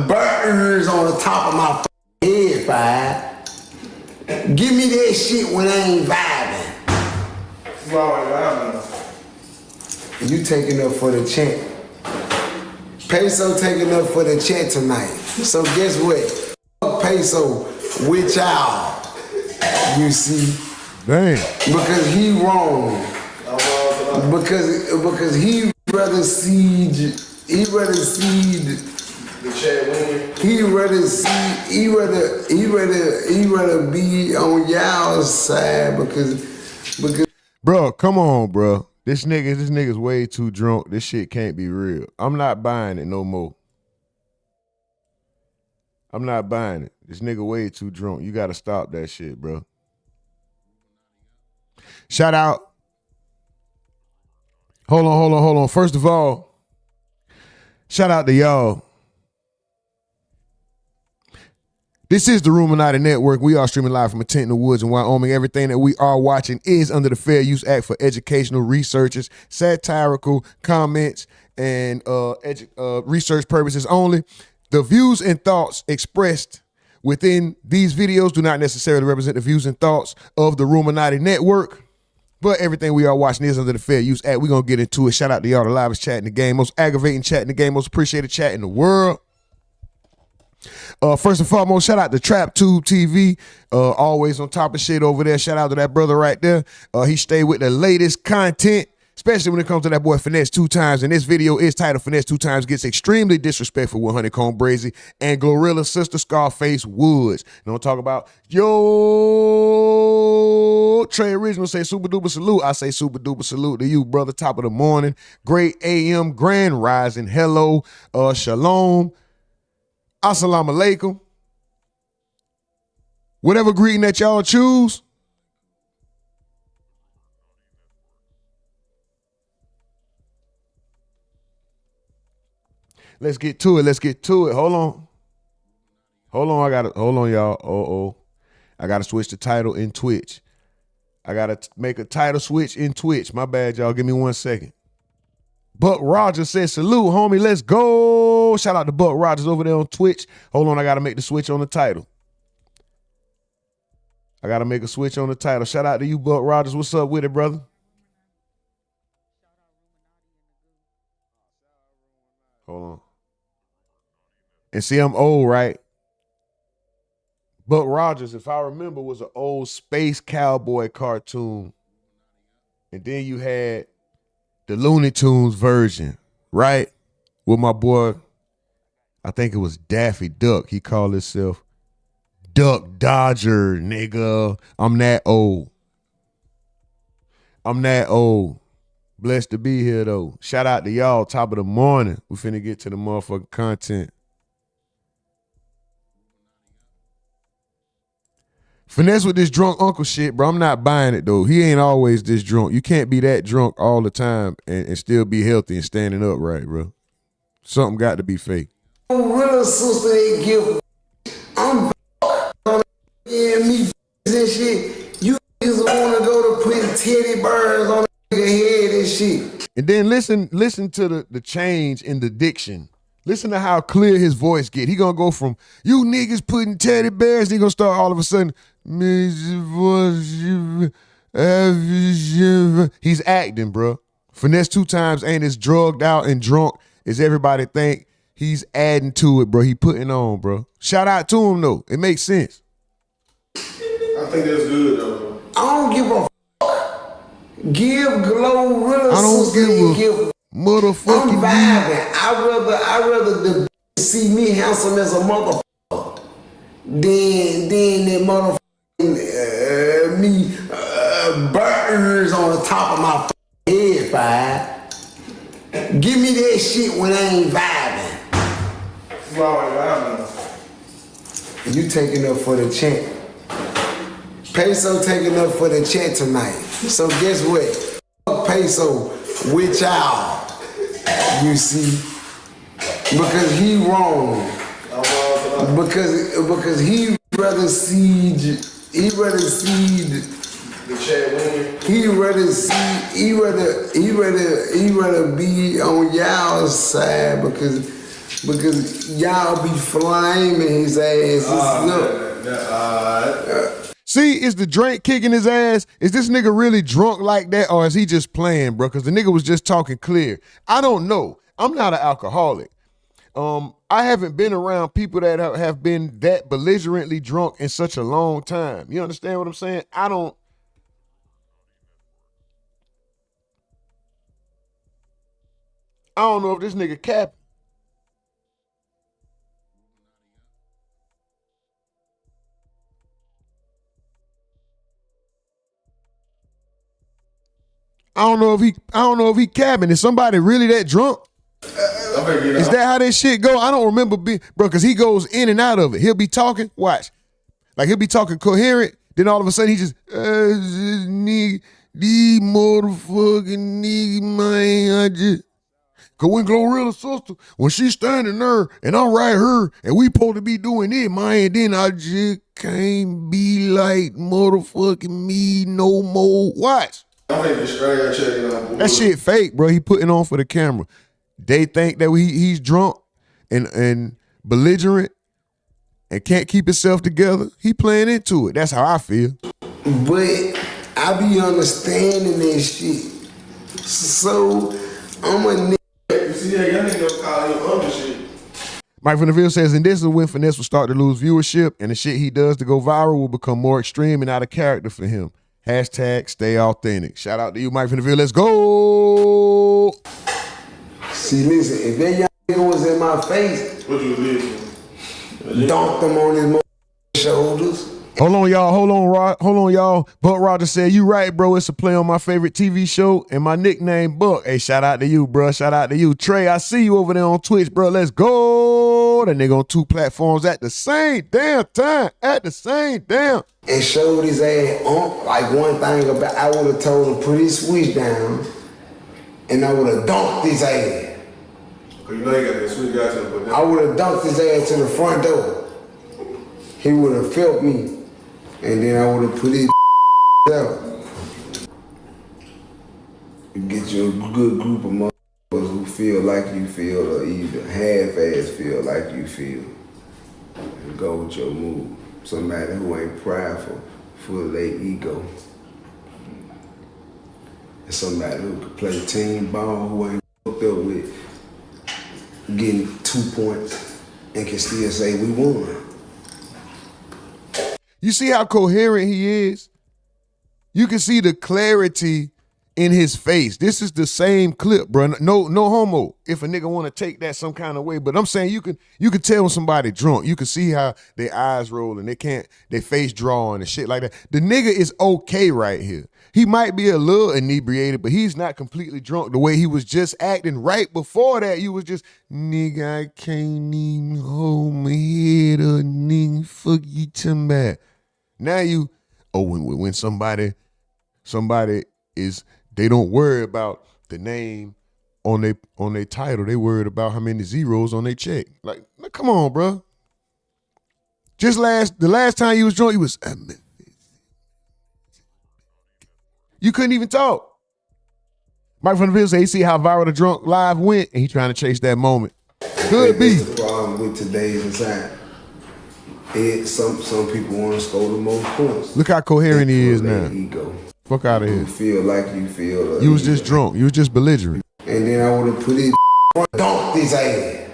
burns on the top of my head, five. Give me that shit when I ain't vibing. You taking up for the chant. Peso taking up for the chant tonight. So guess what? Fuck Peso with y'all. You see? Dang. Because he wrong. Because he rather siege. He rather siege. He rather be on y'all's side because. Bro, come on, bro. This nigga's way too drunk. This shit can't be real. I'm not buying it no more. I'm not buying it. This nigga way too drunk. You gotta stop that shit, bro. Shout out. Hold on. First of all, shout out to y'all. This is the RUMORNATI Network. We are streaming live from a tent in the woods in Wyoming. Everything that we are watching is under the Fair Use Act for educational, researches, satirical comments, and research purposes only. The views and thoughts expressed within these videos do not necessarily represent the views and thoughts of the RUMORNATI Network. But everything we are watching is under the Fair Use Act. We're going to get into it. Shout out to y'all, the livest chat in the game, most aggravating chat in the game, most appreciated chat in the world. First and foremost, shout out to TrapTube TV. Always on top of shit over there. Shout out to that brother right there. He stayed with the latest content, especially when it comes to that boy Finesse Two Times. And this video is titled Finesse Two Times Gets Extremely Disrespectful with Honeycomb Brazy and Glorilla's sister Scarface Woods. And I'm talking about, yo, Trey Original say super duper salute. I say super duper salute to you, brother. Top of the morning. Great AM, grand rising. Hello, shalom. Assalamu alaikum. Whatever greeting that y'all choose. Let's get to it. Hold on, y'all. I gotta switch the title in Twitch. I gotta make a title switch in Twitch. My bad, y'all. Give me 1 second. Buck Rogers says, salute, homie. Let's go. Shout out to Buck Rogers over there on Twitch. Hold on, I got to make the switch on the title. Shout out to you, Buck Rogers. What's up with it, brother? Hold on. And see, I'm old, right? Buck Rogers, if I remember, was an old space cowboy cartoon. And then you had the Looney Tunes version, right? With my boy, I think it was Daffy Duck. He called himself Duck Dodger, nigga. I'm that old. Blessed to be here, though. Shout out to y'all, top of the morning. We finna get to the motherfucking content. Finesse with this drunk uncle shit, bro. I'm not buying it, though. He ain't always this drunk. You can't be that drunk all the time and still be healthy and standing upright, bro. Something got to be fake. Real sister, they give. I'm and me and shit. You just want to go to put teddy bears on the head and shit. And then listen to the change in the diction. Listen to how clear his voice get. He gonna go from, you niggas putting teddy bears, he gonna start all of a sudden, he's acting, bro. Finesse Two Times ain't as drugged out and drunk as everybody think. He's adding to it, bro. He putting on, bro. Shout out to him, though. It makes sense. I think that's good, though. I don't give a fuck. Give Glorilla. I don't give a motherfucking. I'm vibing. I rather the see me handsome as a motherfucker than that motherfucking me burns on the top of my head, five. Give me that shit when I ain't vibing. You taking up for the chant. Peso taking up for the chant tonight. So guess what? Fuck Peso with y'all. You see? Because he wrong. Because he rather siege. He rather siege. The chat winning. he rather be on y'all's side because y'all be flaming his ass. See, is the drink kicking his ass? Is this nigga really drunk like that, or is he just playing, bro? Because the nigga was just talking clear. I don't know. I'm not an alcoholic. I haven't been around people that have been that belligerently drunk in such a long time. You understand what I'm saying? I don't know if this nigga capping. I don't know if he capping. Is somebody really that drunk? Is that how that shit go? I don't remember being, bro, because he goes in and out of it. He'll be talking, watch. Like he'll be talking coherent, then all of a sudden he just, nigga, these motherfucking nigga, man, I just. Cause when Glorilla's sister, when she standing there and I'm right here and we supposed to be doing it, man, then I just can't be like motherfucking me no more. Watch. That shit fake, bro. He putting on for the camera. They think that he's drunk and belligerent and can't keep himself together. He playing into it. That's how I feel. But I be understanding that shit. So I'm a nigga. You see that young nigga call him other shit. Mike from the Ville says, and this is when Finesse will start to lose viewership and the shit he does to go viral will become more extreme and out of character for him. Hashtag stay authentic. Shout out to you, Mike from the Ville. Let's go. See, listen, if that young nigga was in my face, What you did? dunked him on his shoulders. Hold on, y'all. Buck Roger said, you right, bro. It's a play on my favorite TV show and my nickname, Buck. Hey, shout out to you, bro. Shout out to you. Trey, I see you over there on Twitch, bro. Let's go. That nigga on 2 platforms at the same damn time. And showed his ass on. Like one thing about, I would have told him put his switch down and I would have dunked his ass. Cause you know you got that switch guy to put down. I would have dunked his ass to the front door. He would have felt me. And then I would have put his out. You get you a good group of motherfuckers who feel like you feel or either half-ass feel like you feel. And go with your move. Somebody who ain't prideful, full of their ego. And somebody who can play team ball, who ain't hooked up with getting 2 points and can still say we won. You see how coherent he is? You can see the clarity in his face. This is the same clip, bro. No homo. If a nigga want to take that some kind of way, but I'm saying you can tell when somebody drunk. You can see how their eyes roll and their face drawing and shit like that. The nigga is okay right here. He might be a little inebriated, but he's not completely drunk the way he was just acting right before that. You was just, nigga, I can't even hold my head up, nigga, fuck you talking about. Now you, when somebody is, they don't worry about the name on their title. They worried about how many zeros on their check. Like, come on, bro. The last time you was drunk, you was, you couldn't even talk. Mike from the Ville said he see how viral the drunk live went, and he trying to chase that moment. Could be. That's the problem with today's society. Some people want to score the most points. Look how coherent he is now. Ego. Fuck out of here. You feel like you feel. You was just drunk. You was just belligerent. And then I would have put his dunked his ass.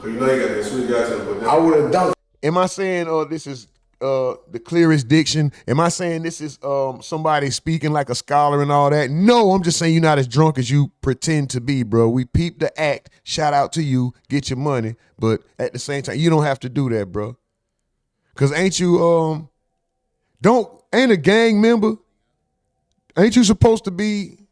Cause you know you got that sweet guy to put down. I would have dunked. Am I saying this is the clearest diction? Am I saying this is somebody speaking like a scholar and all that? No, I'm just saying you're not as drunk as you pretend to be, bro. We peep the act. Shout out to you. Get your money. But at the same time, you don't have to do that, bro. Cause ain't you ain't a gang member? Ain't you supposed to be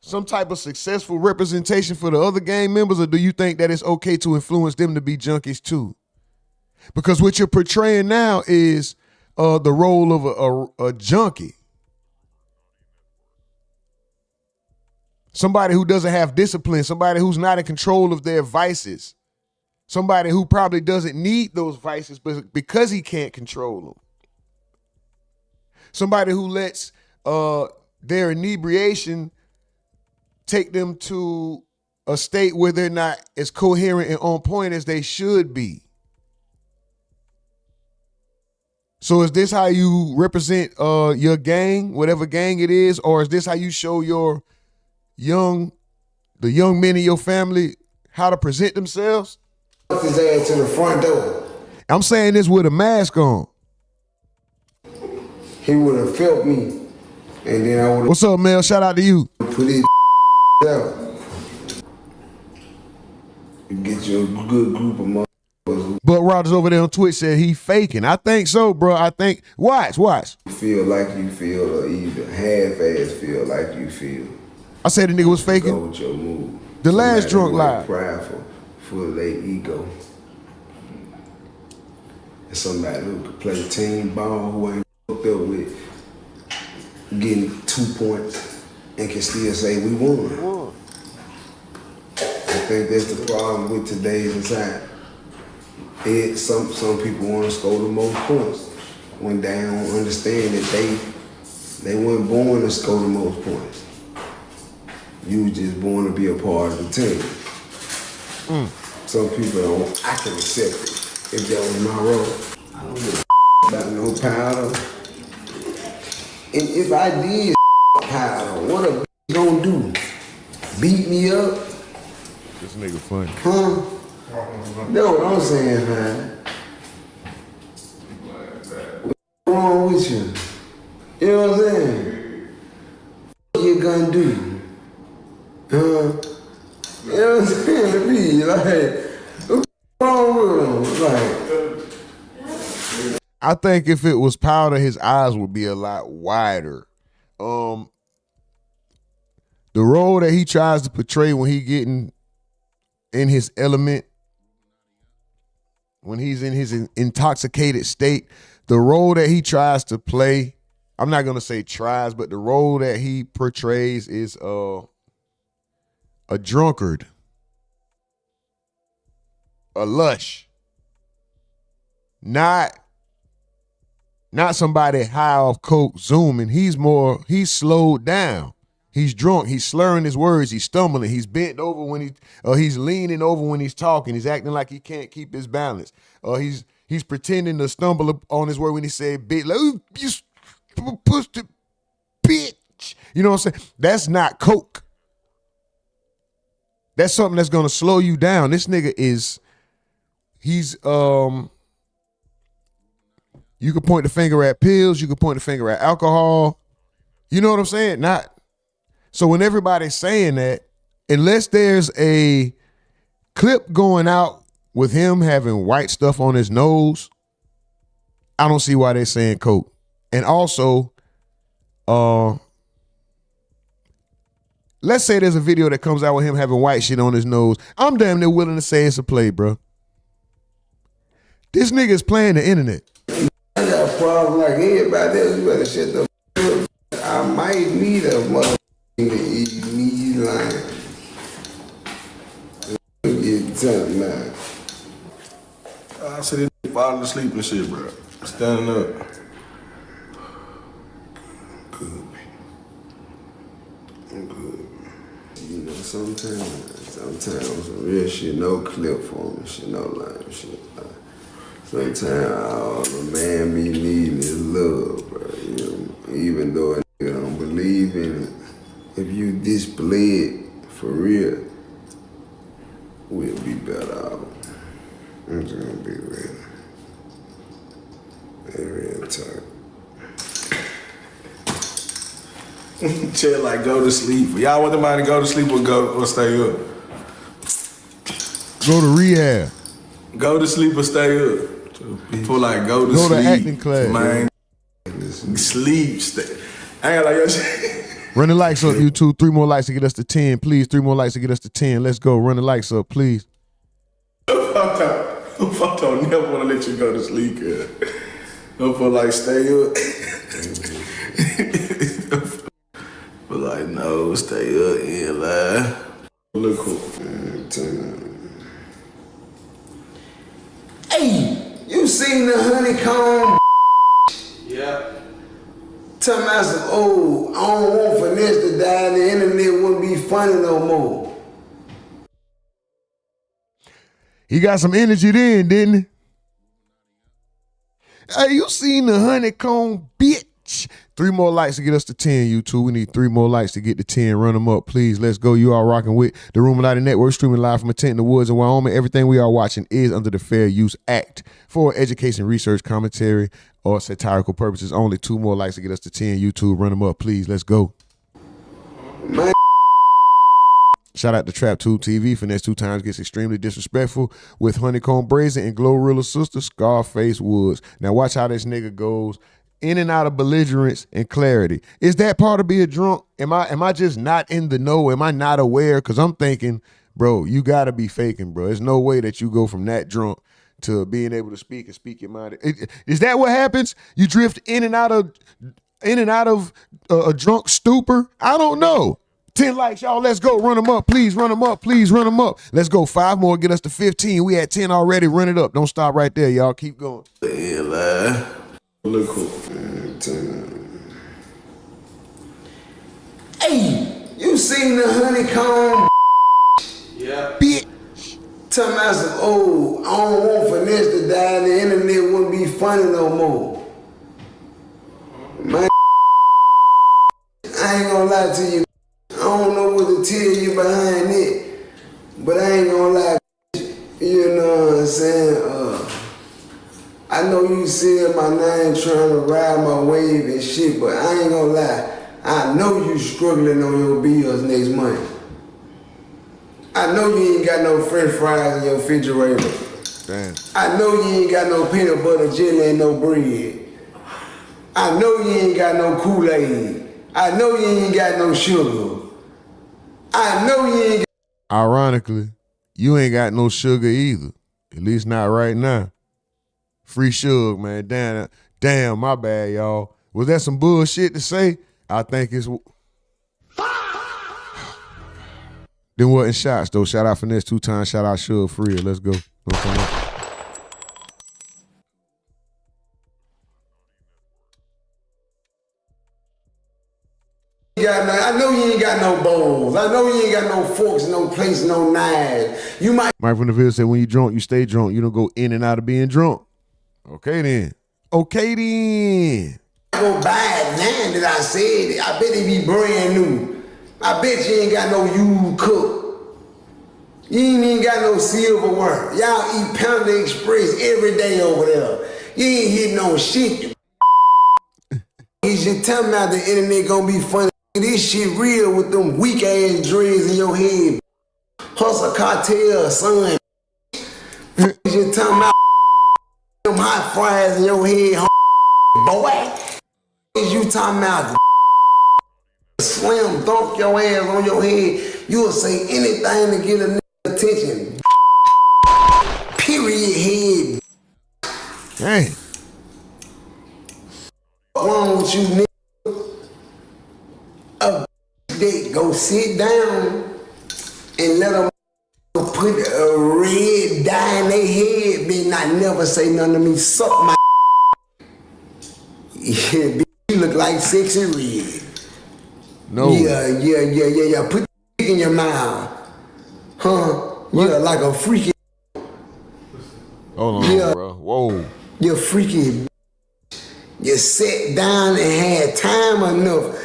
some type of successful representation for the other gang members, or do you think that it's okay to influence them to be junkies too? Because what you're portraying now is the role of a junkie. Somebody who doesn't have discipline, somebody who's not in control of their vices, somebody who probably doesn't need those vices but because he can't control them. Somebody who lets their inebriation take them to a state where they're not as coherent and on point as they should be. So is this how you represent your gang, whatever gang it is, or is this how you show the young men in your family how to present themselves? His ass to the front door. I'm saying this with a mask on. He would have felt me, and then I would have. What's up, Mel? Shout out to you. Put his out. You get you a good group of motherfuckers. But Rogers over there on Twitch said he faking. I think so, bro. I think. Watch. Feel like you feel, or either half-ass feel like you feel. I said the nigga was Go faking. with your move. The last drunk Somebody live. Prideful, full of their ego. And somebody who could play team ball, who ain't fucked up with getting 2 points and can still say we won. I think that's the problem with today's society. Some people want to score the most points when they don't understand that they weren't born to score the most points. You was just born to be a part of the team. Some people don't. I can accept it if that was my role. I don't give a about no powder. And if I did powder, what a gonna do? Beat me up? This nigga funny. Huh? That's what I'm saying, man. What's wrong with you? You know what I'm saying? What you gonna do? You know what I'm saying? Me, like, what's wrong with him? Like, I think if it was powder, his eyes would be a lot wider. The role that he tries to portray when he getting in his element, when he's in his intoxicated state, the role that he tries to play, I'm not going to say tries, but the role that he portrays is a drunkard, a lush, not somebody high off coke zooming. He's slowed down. He's drunk. He's slurring his words. He's stumbling. He's bent over when he's leaning over when he's talking. He's acting like he can't keep his balance. He's pretending to stumble on his word when he said bitch. Like, ooh, you push the bitch. You know what I'm saying? That's not coke. That's something that's gonna slow you down. This nigga he's you could point the finger at pills. You could point the finger at alcohol. You know what I'm saying? So when everybody's saying that, unless there's a clip going out with him having white stuff on his nose, I don't see why they're saying coke. And also, let's say there's a video that comes out with him having white shit on his nose. I'm damn near willing to say it's a play, bro. This nigga's playing the internet. I got a problem like everybody else. You better shut the f up. I might need a motherfucker to eat me line. Get something now. I said this falling asleep and shit, bro. Standing up. Good. I'm good. You know, sometimes some real shit, no clip for me, shit, no line, shit. Sometimes all the man be needing is love, bro. You know, even though a nigga don't believe in it, if you display it for real, we'll be better off. I'm just gonna be real. Real talk. Chill, like go to sleep. Y'all want somebody to go to sleep or stay up? Go to rehab. Go to sleep or stay up. People like go to Go sleep. to acting class. Man, sleep. Stay. I ain't like your shit. Run the likes up, YouTube. 3 more likes to get us to 10, please. 3 more likes to get us to 10. Let's go. Run the likes up, please. Fuck don't never want to let you go to sleep, girl. Don't feel like stay up. But like, no, stay up, yeah, lie. Look cool. Hey, you seen the honeycomb? Yeah. Tell me I said, oh, I don't want Finesse to die and the internet wouldn't be funny no more. He got some energy then, didn't he? Hey, you seen the honeycomb bitch? 3 more likes to get us to 10, YouTube. We need 3 more likes to get to 10. Run them up, please. Let's go. You are rocking with the RUMORNATI Network, streaming live from a tent in the woods in Wyoming. Everything we are watching is under the Fair Use Act for education, research, commentary, or satirical purposes only. 2 more likes to get us to 10, YouTube. Run them up, please. Let's go. Man. Shout out to Trap Tube TV. Finesse Two Times gets extremely disrespectful with Honeycomb Brazen and Glorilla's sister, Scarface Woods. Now watch how this nigga goes in and out of belligerence and clarity. Is that part of being drunk? Am I just not in the know? Am I not aware? Because I'm thinking, bro, you got to be faking, bro. There's no way that you go from that drunk to being able to speak and speak your mind. Is that what happens? You drift in and out of a drunk stupor? I don't know. 10 likes, y'all. Let's go. Run them up. Please run them up. Please run them up. Let's go. 5 more. Get us to 15. We at 10 already. Run it up. Don't stop right there, y'all. Keep going. Yeah, look cool. Hey, you seen the honeycomb? Yeah. Bitch. Tell me I said, oh, I don't want Finesse to die and the internet wouldn't be funny no more. Man, I ain't gonna lie to you. I don't know what to tell you behind it, but I ain't gonna lie, you know what I'm saying? I know you said my name trying to ride my wave and shit, but I ain't gonna lie. I know you struggling on your bills next month. I know you ain't got no french fries in your refrigerator. Damn. I know you ain't got no peanut butter jelly and no bread. I know you ain't got no Kool-Aid. I know you ain't got no sugar. I know you ain't got... Ironically, you ain't got no sugar either. At least not right now. Free sugar, man. Damn, my bad, y'all. Was that some bullshit to say? I think it's... Then wasn't shots, though. Shout out Finesse 2 times. Shout out Sugar Free. Let's go. I know you ain't got no bowls. I know you ain't got no forks, no plates, no knives. You might... Mike from the Ville said, when you drunk, you stay drunk. You don't go in and out of being drunk. Okay, then. Okay, then. go buy it now that I said it. I bet it be brand new. I bet you ain't got no used cook. You ain't even got no silverware. Y'all eat Panda Express every day over there. You ain't hitting no shit. You should tell me the internet gonna be funny. This shit real with them weak ass dreads in your head. Hustle cartel, son. You should tell me them hot fries in your head, boy. Is you talking about slam dunk your ass on your head? You'll say anything to get a nigga attention. Period head. Dang. What's wrong with you, nigga? They go sit down and let them put a red dye in their head, bitch, not never say nothing to me. Suck my yeah, bitch, you look like sexy red. No. Yeah. Put the in your mouth. Huh? What? Yeah, like a freaky. Hold on, yeah, bro. Whoa. You're freaky. You sat down and had time enough.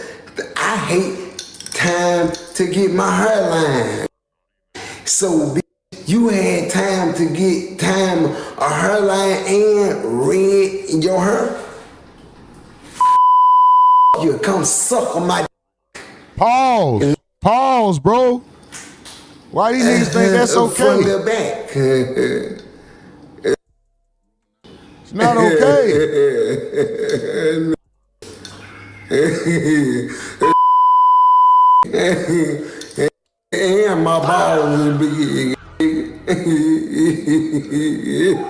I hate time to get my hairline. So, bitch, you had time to get a hairline and red in your hair? You come suck on my Pause. Pause, bro. Why these niggas think that's okay? From the back. It's not okay. And my balls is big.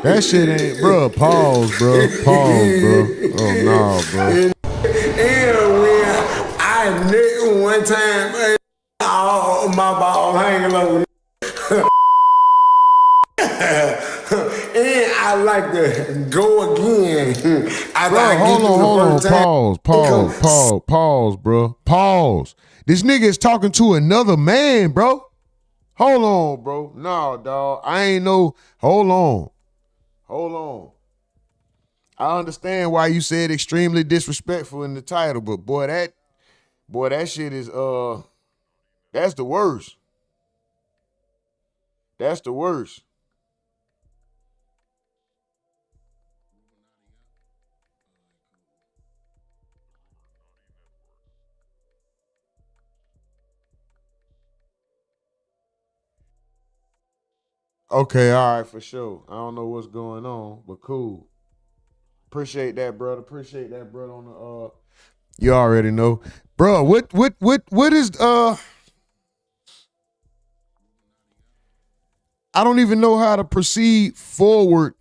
That shit ain't, bro. Pause, bro. Pause, bro. Oh, no, bro. And when I knew one time, all my balls hanging over. And I I like to go again. Bro, hold on. Pause, bro. Pause. This nigga is talking to another man, bro. Hold on, bro. No, dog. I ain't no. Hold on. I understand why you said extremely disrespectful in the title, but boy, that shit is that's the worst. That's the worst. Okay, all right, for sure. I don't know what's going on, but cool. Appreciate that, brother. On the you already know. Bro, what is I don't even know how to proceed forward.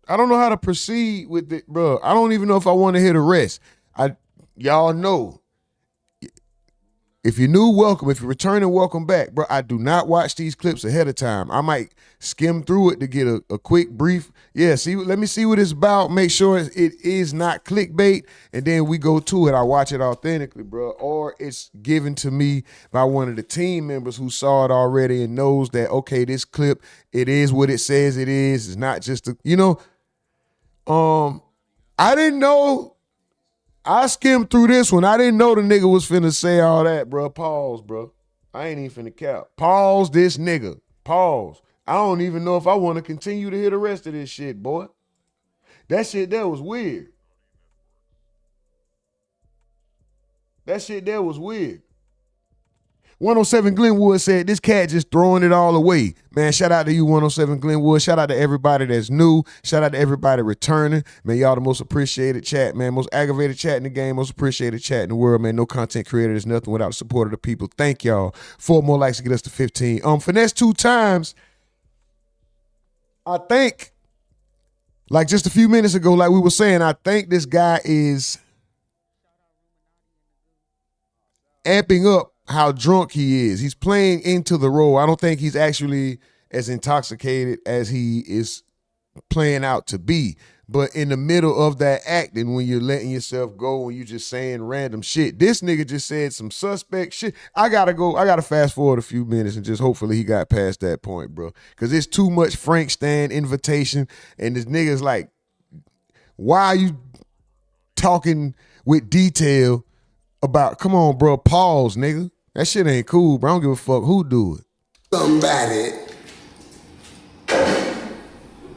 I don't know how to proceed with it, bro. I don't even know if I want to hit arrest. Y'all know. If you're new, welcome. If you're returning, welcome back. Bro, I do not watch these clips ahead of time. I might skim through it to get a quick brief. Yeah, let me see what it's about. Make sure it is not clickbait, and then we go to it. I watch it authentically, bro. Or it's given to me by one of the team members who saw it already and knows that, okay, this clip, it is what it says it is. It's not just I didn't know. I skimmed through this one. I didn't know the nigga was finna say all that, bro. Pause, bro. I ain't even finna cap. Pause this nigga. Pause. I don't even know if I want to continue to hear the rest of this shit, boy. That shit there was weird. 107 Glenwood said, this cat just throwing it all away. Man, shout out to you, 107 Glenwood. Shout out to everybody that's new. Shout out to everybody returning. Man, y'all the most appreciated chat, man. Most aggravated chat in the game. Most appreciated chat in the world, man. No content creator is nothing without the support of the people. Thank y'all. 4 more likes to get us to 15. Finesse 2 times. I think, like just a few minutes ago, like we were saying, I think this guy is amping up how drunk he is. He's playing into the role. I don't think he's actually as intoxicated as he is playing out to be. But in the middle of that acting, when you're letting yourself go, when you're just saying random shit, this nigga just said some suspect shit. I gotta fast forward a few minutes and just hopefully he got past that point, bro. Because it's too much Frank Stan invitation, and this nigga's like, why are you talking with detail about, come on, bro, pause, nigga. That shit ain't cool, bro. I don't give a fuck who do it. Somebody,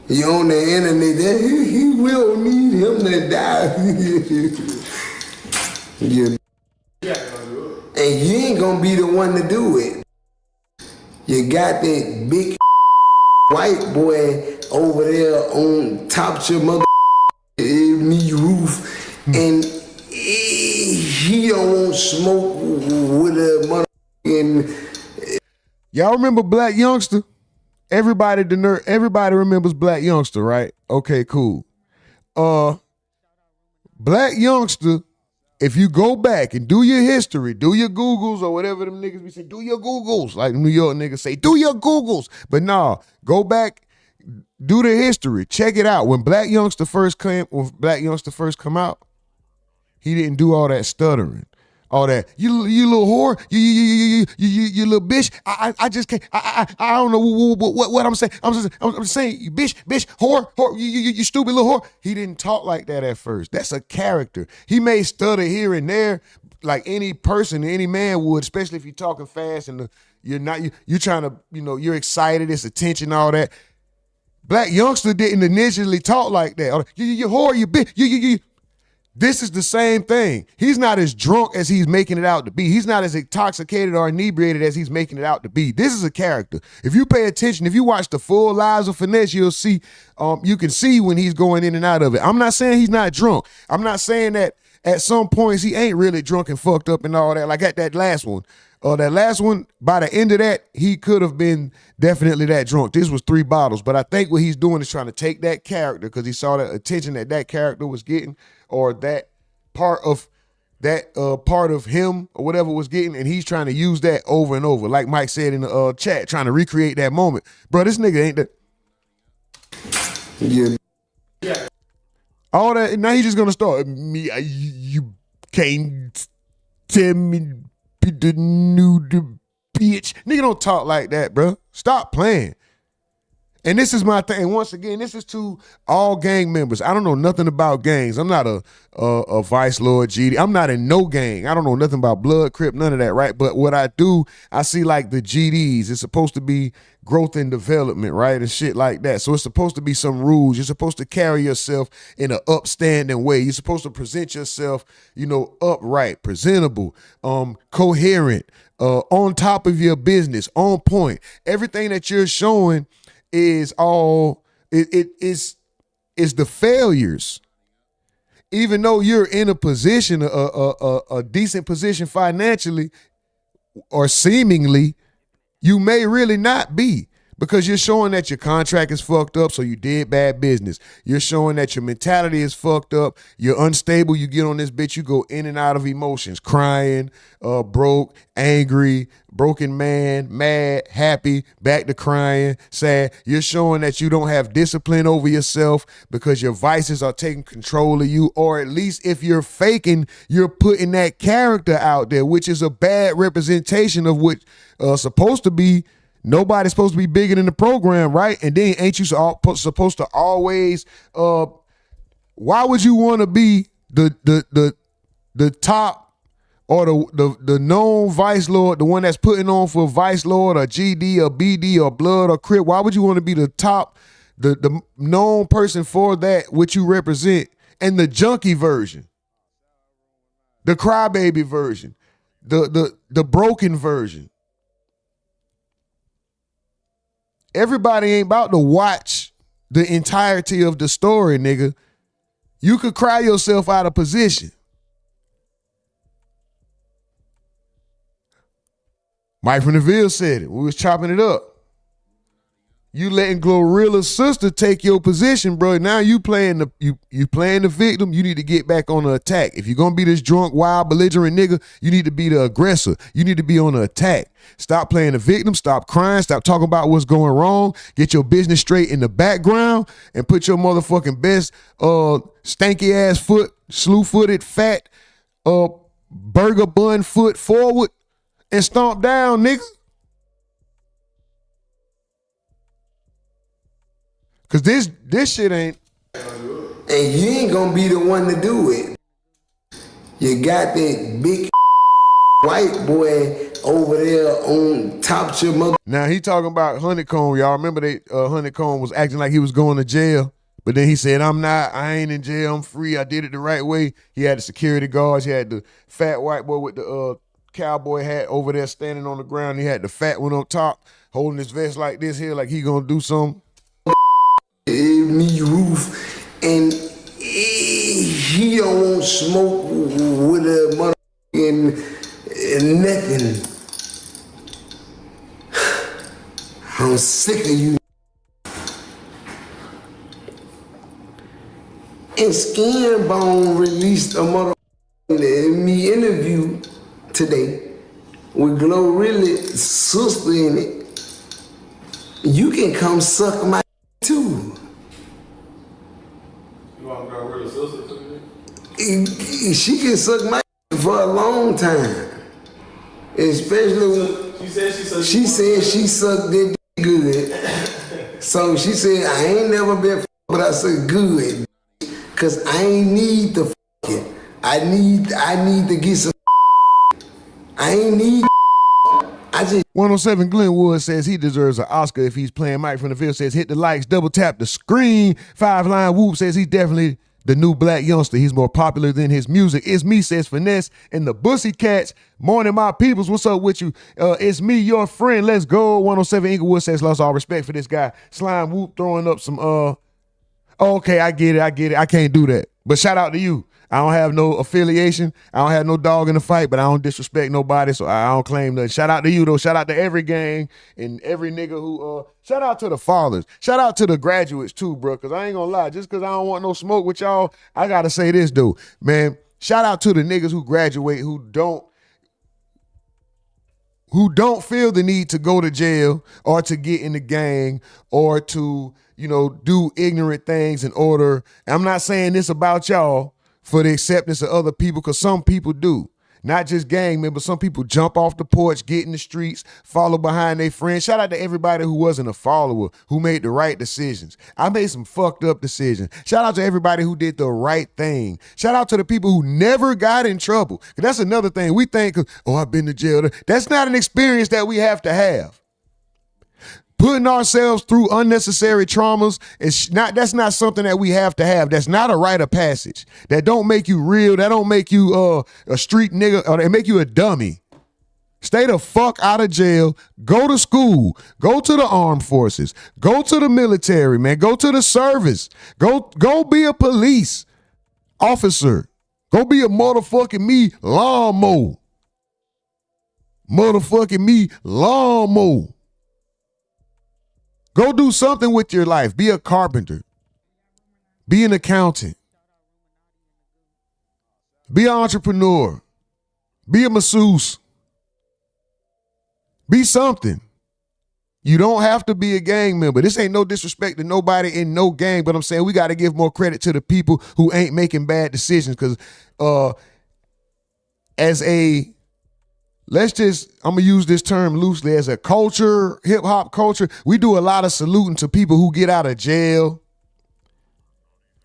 he on the internet, he will need him to die. And you ain't gonna be the one to do it. You got that big white boy over there on top of your mother knee roof, and he don't want smoke with a motherfucking. Y'all remember Black Youngster? Everybody remembers Black Youngster, right? Okay, cool. Black Youngster, if you go back and do your history, do your Googles or whatever them niggas be saying, do your Googles, like New York niggas say, do your Googles. But nah, go back, do the history, check it out. When Black Youngster first come out, he didn't do all that stuttering, all that. You little whore, you little bitch. I just can't. I don't know what I'm saying. I'm saying you bitch, whore, you stupid little whore. He didn't talk like that at first. That's a character. He may stutter here and there, like any person, any man would, especially if you're talking fast and you're trying to, you're excited, it's attention, all that. Black Youngster didn't initially talk like that. You whore, you bitch, you. This is the same thing. He's not as drunk as he's making it out to be. He's not as intoxicated or inebriated as he's making it out to be. This is a character. If you pay attention, if you watch the full Lives of Finesse, you'll see, you can see when he's going in and out of it. I'm not saying he's not drunk. I'm not saying that at some points he ain't really drunk and fucked up and all that. Like at that last one. That last one, by the end of that, he could have been definitely that drunk. This was 3 bottles. But I think what he's doing is trying to take that character, because he saw the attention that character was getting, or that part of him or whatever was getting, and he's trying to use that over and over. Like Mike said in the chat, trying to recreate that moment. Bro, this nigga ain't that. Yeah. All that. Now he's just gonna start me. You can't tell me the new bitch. Nigga don't talk like that, bro. Stop playing. And this is my thing. And once again, this is to all gang members. I don't know nothing about gangs. I'm not a vice lord, GD. I'm not in no gang. I don't know nothing about blood, crip, none of that, right? But what I do, I see like the GDs. It's supposed to be growth and development, right? And shit like that. So it's supposed to be some rules. You're supposed to carry yourself in an upstanding way. You're supposed to present yourself, upright, presentable, coherent, on top of your business, on point. Everything that you're showing is all it is the failures. Even though you're in a position, a decent position financially, or seemingly, you may really not be, because you're showing that your contract is fucked up, so you did bad business. You're showing that your mentality is fucked up. You're unstable. You get on this bitch, you go in and out of emotions, crying, broke, angry, broken man, mad, happy, back to crying, sad. You're showing that you don't have discipline over yourself because your vices are taking control of you, or at least if you're faking, you're putting that character out there, which is a bad representation of what supposed to be. Nobody's supposed to be bigger than the program, right? And then ain't you supposed to always? Why would you want to be the top or the known vice lord, the one that's putting on for vice lord or GD or BD or blood or crip? Why would you want to be the top, the known person for that which you represent, and the junkie version, the crybaby version, the broken version? Everybody ain't about to watch the entirety of the story, nigga. You could cry yourself out of position. Mike from the Ville said it. We was chopping it up. You letting Glorilla's sister take your position, bro. Now you playing the victim. You need to get back on the attack. If you're gonna be this drunk, wild, belligerent nigga, you need to be the aggressor. You need to be on the attack. Stop playing the victim. Stop crying. Stop talking about what's going wrong. Get your business straight in the background and put your motherfucking best stanky ass foot, slew-footed, fat, burger bun foot forward and stomp down, nigga. Cause this shit ain't. And you ain't gonna be the one to do it. You got that big white boy over there on top of your mother. Now he talking about Honeycomb. Y'all remember that Honeycomb was acting like he was going to jail, but then he said, "I'm not. I ain't in jail. I'm free. I did it the right way." He had the security guards. He had the fat white boy with the cowboy hat over there standing on the ground. He had the fat one on top, holding his vest like this here, like he gonna do something. Me roof, and he don't want smoke with a motherfucking nothing. I'm sick of you. And Skin Bone released a motherfucking me interview today with Glorilla's sister in it. You can come suck my too. You want Glorilla's sister too? She can suck my for a long time. Especially she said she sucked it good. So she said, I ain't never been but I said good. Cause I ain't need to it. I need to get some I ain't need I just 107 Glenwood says he deserves an Oscar if he's playing. Mike from the Ville says hit the likes, double tap the screen. 5 Line Whoop says he's definitely the new black youngster. He's more popular than his music. It's me, says Finesse and the Bussy Cats. Morning, my peoples. What's up with you? It's me, your friend. Let's go. 107 Inglewood says lost all respect for this guy. Slime Whoop throwing up some okay, I get it. I can't do that. But shout out to you. I don't have no affiliation. I don't have no dog in the fight, but I don't disrespect nobody, so I don't claim nothing. Shout out to you, though. Shout out to every gang and every nigga who, shout out to the fathers. Shout out to the graduates, too, bro, because I ain't gonna lie. Just because I don't want no smoke with y'all, I got to say this, dude. Man, shout out to the niggas who graduate, who who don't feel the need to go to jail or to get in the gang or to, do ignorant things in order. I'm not saying this about y'all for the acceptance of other people, because some people do. Not just gang members. Some people jump off the porch, get in the streets, follow behind their friends. Shout out to everybody who wasn't a follower, who made the right decisions. I made some fucked up decisions. Shout out to everybody who did the right thing. Shout out to the people who never got in trouble. That's another thing. We think, I've been to jail. That's not an experience that we have to have. Putting ourselves through unnecessary traumas that's not something that we have to have. That's not a rite of passage. That don't make you real. That don't make you a street nigga, or they make you a dummy. Stay the fuck out of jail. Go to school. Go to the armed forces. Go to the military, man. Go to the service. Go be a police officer. Go be a motherfucking me lawnmower. Motherfucking me lawnmower. Go do something with your life. Be a carpenter. Be an accountant. Be an entrepreneur. Be a masseuse. Be something. You don't have to be a gang member. This ain't no disrespect to nobody in no gang, but I'm saying we got to give more credit to the people who ain't making bad decisions, because I'm going to use this term loosely, as a culture, hip hop culture, we do a lot of saluting to people who get out of jail,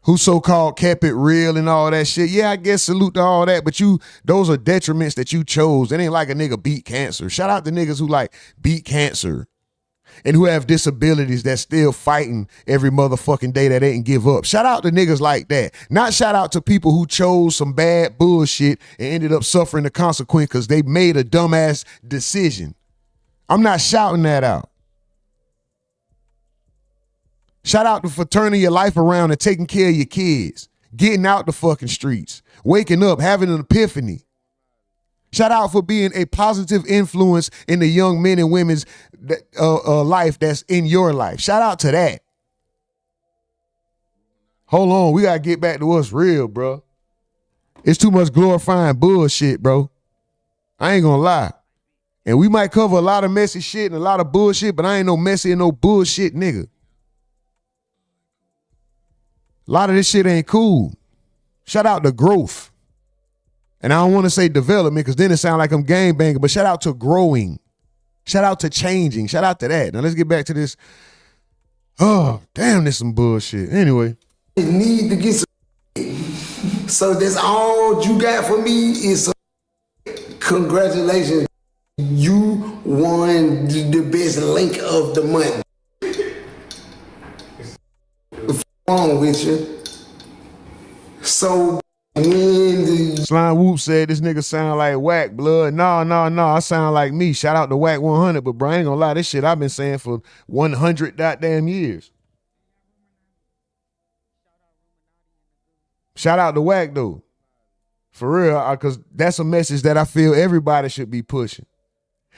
who so-called kept it real and all that shit. Yeah, I guess salute to all that, but those are detriments that you chose. It ain't like a nigga beat cancer. Shout out to niggas who beat cancer and who have disabilities that's still fighting every motherfucking day that they didn't give up. Shout out to niggas like that. Not shout out to people who chose some bad bullshit and ended up suffering the consequence because they made a dumbass decision. I'm not shouting that out. Shout out for turning your life around and taking care of your kids, getting out the fucking streets, waking up, having an epiphany. Shout out for being a positive influence in the young men and women's life that's in your life. Shout out to that. Hold on, we got to get back to what's real, bro. It's too much glorifying bullshit, bro. I ain't gonna lie. And we might cover a lot of messy shit and a lot of bullshit, but I ain't no messy and no bullshit nigga. A lot of this shit ain't cool. Shout out to growth. And I don't want to say development, because then it sounds like I'm gang banging, but shout out to growing. Shout out to changing. Shout out to that. Now let's get back to this. Oh, damn, this some bullshit. Anyway. You need to get some. So that's all you got for me is congratulations. You won the best link of the month. What's wrong with you? So when Slime Whoop said this nigga sound like Whack Blood. No, I sound like me. Shout out to Whack 100, but bro, I ain't gonna lie, this shit I've been saying for 100 goddamn years. Shout out to Whack though. For real, because that's a message that I feel everybody should be pushing.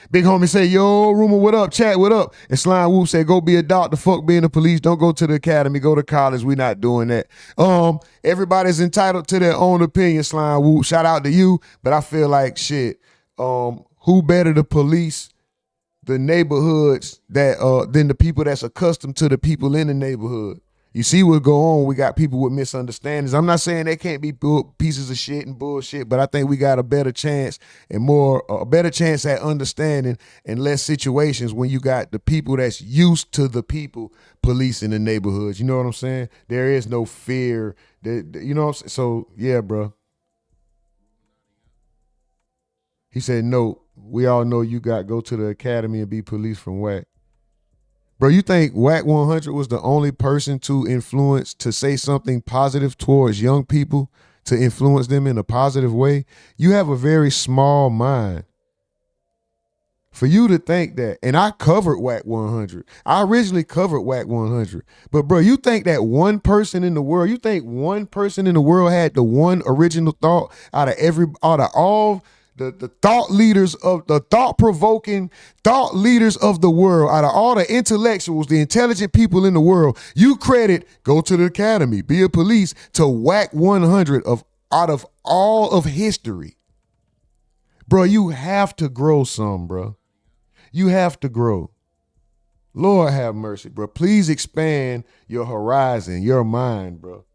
Big homie say, yo, Rumor, what up? Chat, what up? And Slime Whoop said, go be a doctor, fuck being the police, don't go to the academy, go to college, we not doing that. Everybody's entitled to their own opinion, Slime Whoop. Shout out to you, but I feel like shit, who better to police the neighborhoods than the people that's accustomed to the people in the neighborhood? You see what go on, we got people with misunderstandings. I'm not saying they can't be pieces of shit and bullshit, but I think we got a better chance at understanding and less situations when you got the people that's used to the people policing the neighborhoods. You know what I'm saying? There is no fear. You know what I'm saying? So, yeah, bro. He said, no, we all know you got go to the academy and be police from Whack. Bro, you think Whack 100 was the only person to say something positive towards young people, to influence them in a positive way? You have a very small mind. For you to think that, and I covered Whack 100. I originally covered Whack 100. But bro, you think that one person in the world had the one original thought out of all the thought leaders of the thought-provoking thought leaders of the world, out of all the intellectuals, the intelligent people in the world, you credit go to the academy, be a police, to Whack 100 out of all of history. Bro, you have to grow some, bro. You have to grow. Lord have mercy, bro. Please expand your horizon, your mind, bro.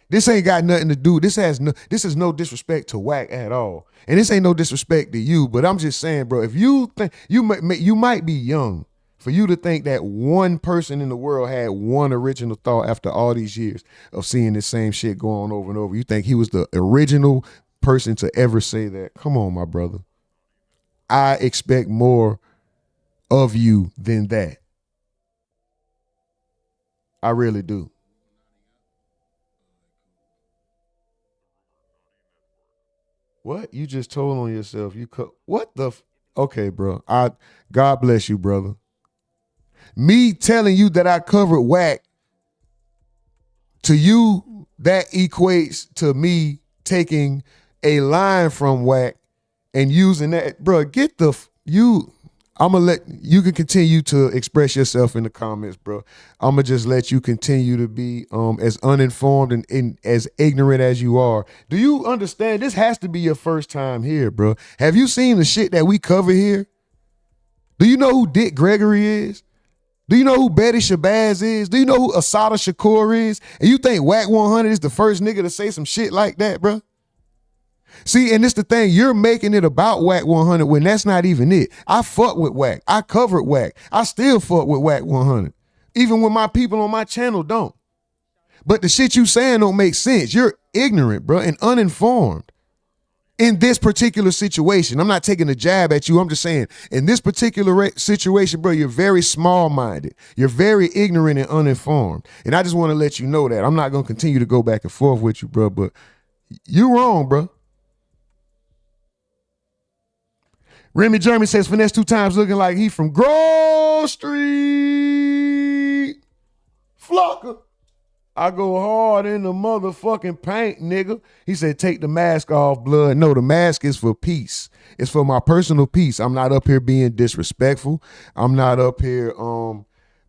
This ain't got nothing to do. This is no disrespect to Wack at all. And this ain't no disrespect to you, but I'm just saying, bro, if you think you might be young for you to think that one person in the world had one original thought after all these years of seeing this same shit go on over and over. You think he was the original person to ever say that? Come on, my brother. I expect more of you than that. I really do. What? You just told on yourself. What the? Okay, bro. God bless you, brother. Me telling you that I covered Wack, to you, that equates to me taking a line from Wack and using that. Bro, I'm going to let you can continue to express yourself in the comments, bro. I'm going to just let you continue to be as uninformed and as ignorant as you are. Do you understand? This has to be your first time here, bro. Have you seen the shit that we cover here? Do you know who Dick Gregory is? Do you know who Betty Shabazz is? Do you know who Asada Shakur is? And you think Wack 100 is the first nigga to say some shit like that, bro? See, and it's the thing, you're making it about Wack 100 when that's not even it. I fuck with Wack. I covered Wack. I still fuck with Wack 100. Even when my people on my channel don't. But the shit you saying don't make sense. You're ignorant, bro, and uninformed. In this particular situation, I'm not taking a jab at you. I'm just saying, in this particular situation, bro, you're very small-minded. You're very ignorant and uninformed. And I just want to let you know that. I'm not going to continue to go back and forth with you, bro, but you're wrong, bro. Remy Jeremy says, Finesse 2 Times looking like he from Grove Street. Flocker. I go hard in the motherfucking paint, nigga. He said, take the mask off, blood. No, the mask is for peace. It's for my personal peace. I'm not up here being disrespectful. I'm not up here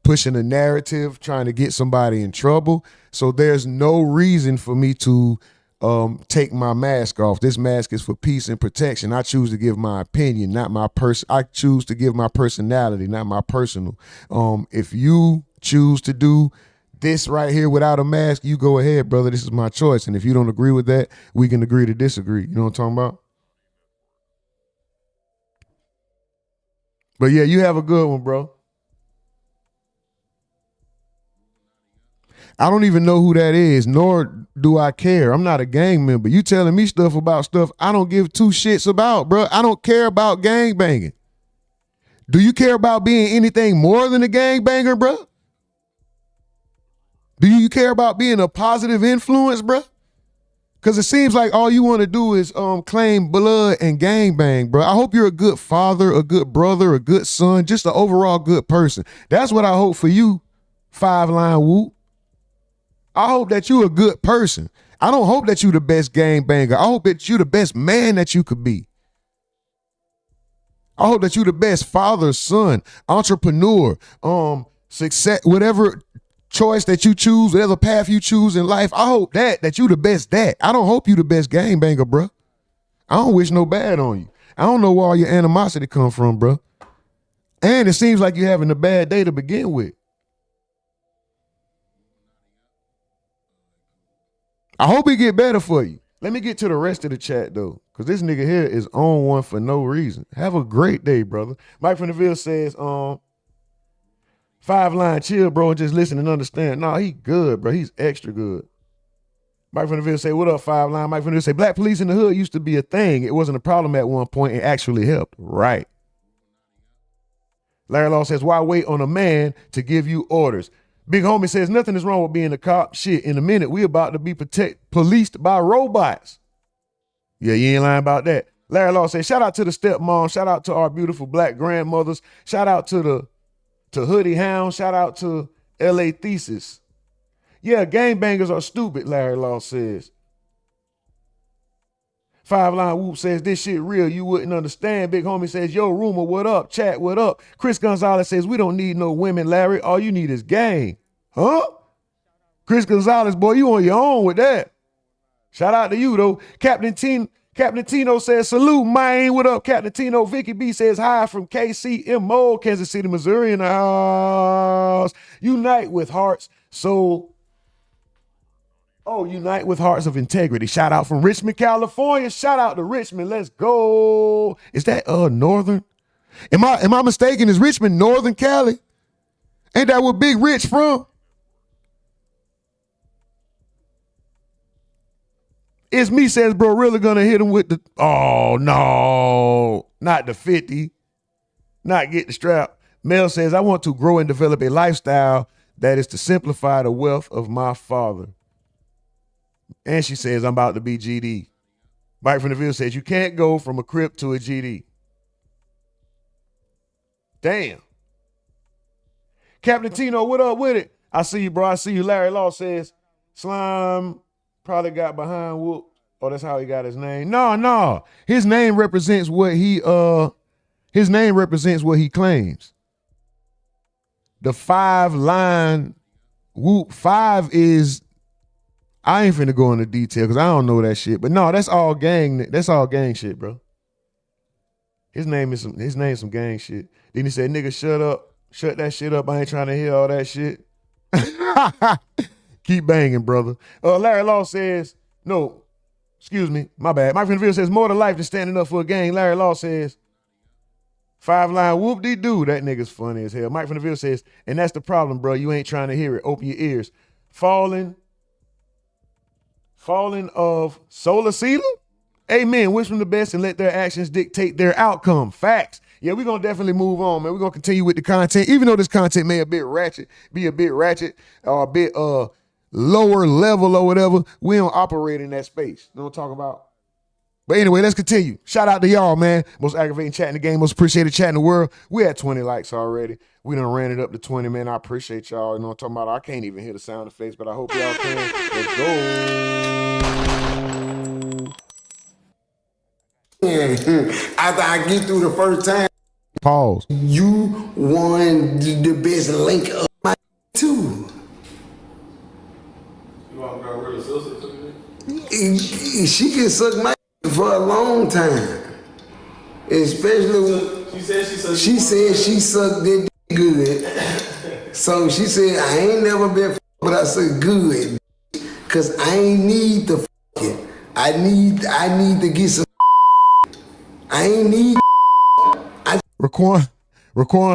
pushing a narrative, trying to get somebody in trouble. So there's no reason for me to take my mask off. This mask is for peace and protection. I choose to give my opinion, not my person. I choose to give my personality, not my personal. If you choose to do this right here without a mask, you go ahead, brother. This is my choice. And if you don't agree with that, we can agree to disagree. You know what I'm talking about? But yeah, you have a good one, bro. I don't even know who that is, nor do I care. I'm not a gang member. You telling me stuff about stuff I don't give two shits about, bro. I don't care about gang banging. Do you care about being anything more than a gang banger, bro? Do you care about being a positive influence, bro? Because it seems like all you want to do is claim blood and gang bang, bro. I hope you're a good father, a good brother, a good son, just an overall good person. That's what I hope for you, 5-line whoop. I hope that you're a good person. I don't hope that you're the best gang banger. I hope that you're the best man that you could be. I hope that you're the best father, son, entrepreneur, success, whatever choice that you choose, whatever path you choose in life. I hope that you the best that. I don't hope you the best gang banger, bro. I don't wish no bad on you. I don't know where all your animosity come from, bro. And it seems like you're having a bad day to begin with. I hope it get better for you. Let me get to the rest of the chat, though, because this nigga here is on one for no reason. Have a great day, brother. Mike from the Ville says, 5-line chill, bro, and just listen and understand. Nah, he good, bro. He's extra good. Mike from the Ville say, what up, 5-line? Mike from the Ville say, black police in the hood used to be a thing. It wasn't a problem at one point. It actually helped. Right. Larry Law says, why wait on a man to give you orders? Big homie says, nothing is wrong with being a cop. Shit, in a minute, we about to be policed by robots. Yeah, you ain't lying about that. Larry Law says, shout out to the stepmom. Shout out to our beautiful black grandmothers. Shout out to Hoodie Hound. Shout out to LA Thesis. Yeah, gangbangers are stupid, Larry Law says. 5-line whoop says, this shit real, you wouldn't understand. Big homie says, yo, rumor, what up? Chat, what up? Chris Gonzalez says, we don't need no women, Larry. All you need is gang. Huh? Chris Gonzalez, boy, you on your own with that. Shout out to you, though. Captain Captain Tino says, salute, man. What up, Captain Tino? Vicky B says, hi from KCMO, Kansas City, Missouri in the house. Unite with hearts. Unite with hearts of integrity. Shout out from Richmond, California. Shout out to Richmond. Let's go. Is that Northern? Am I mistaken? Is Richmond Northern Cali? Ain't that where Big Rich from? It's me says, bro, really gonna hit him with the, oh no, not the 50, not get the strap. Mel says, I want to grow and develop a lifestyle that is to simplify the wealth of my father. And she says, I'm about to be GD. Mike from the Ville says, you can't go from a Crip to a GD. Damn. Captain Tino, what up with it? I see you, bro. I see you. Larry Law says, Slime probably got behind Whoop. Oh, that's how he got his name. No. His name represents what he claims. The 5-line Whoop 5 is, I ain't finna go into detail because I don't know that shit. But no, that's all gang shit, bro. His name some gang shit. Then he said, nigga, shut that shit up. I ain't trying to hear all that shit. Keep banging, brother. Larry Law says, no, excuse me, my bad. Mike from the Ville says, more to life than standing up for a gang. Larry Law says, 5-line whoop-de-doo. That nigga's funny as hell. Mike from the Ville says, and that's the problem, bro. You ain't trying to hear it. Open your ears. Falling of Solar Cedar? Amen. Wish them the best and let their actions dictate their outcome. Facts. Yeah, we're going to definitely move on, man. We're going to continue with the content. Even though this content may be a bit ratchet or a bit lower level or whatever, we don't operate in that space. Don't talk about. But anyway, let's continue. Shout out to y'all, man. Most aggravating chat in the game, most appreciated chat in the world. We had 20 likes already. We done ran it up to 20, man. I appreciate y'all. You know what I'm talking about? I can't even hear the sound effects, but I hope y'all can. Let's go. After I get through the first time, pause. You won the best link of my too. You want to go really sister She can suck my for a long time. Especially she said she sucked it good. So she said, I ain't never been but I said good. Cause I ain't need to it. I need to get some I ain't need Raquan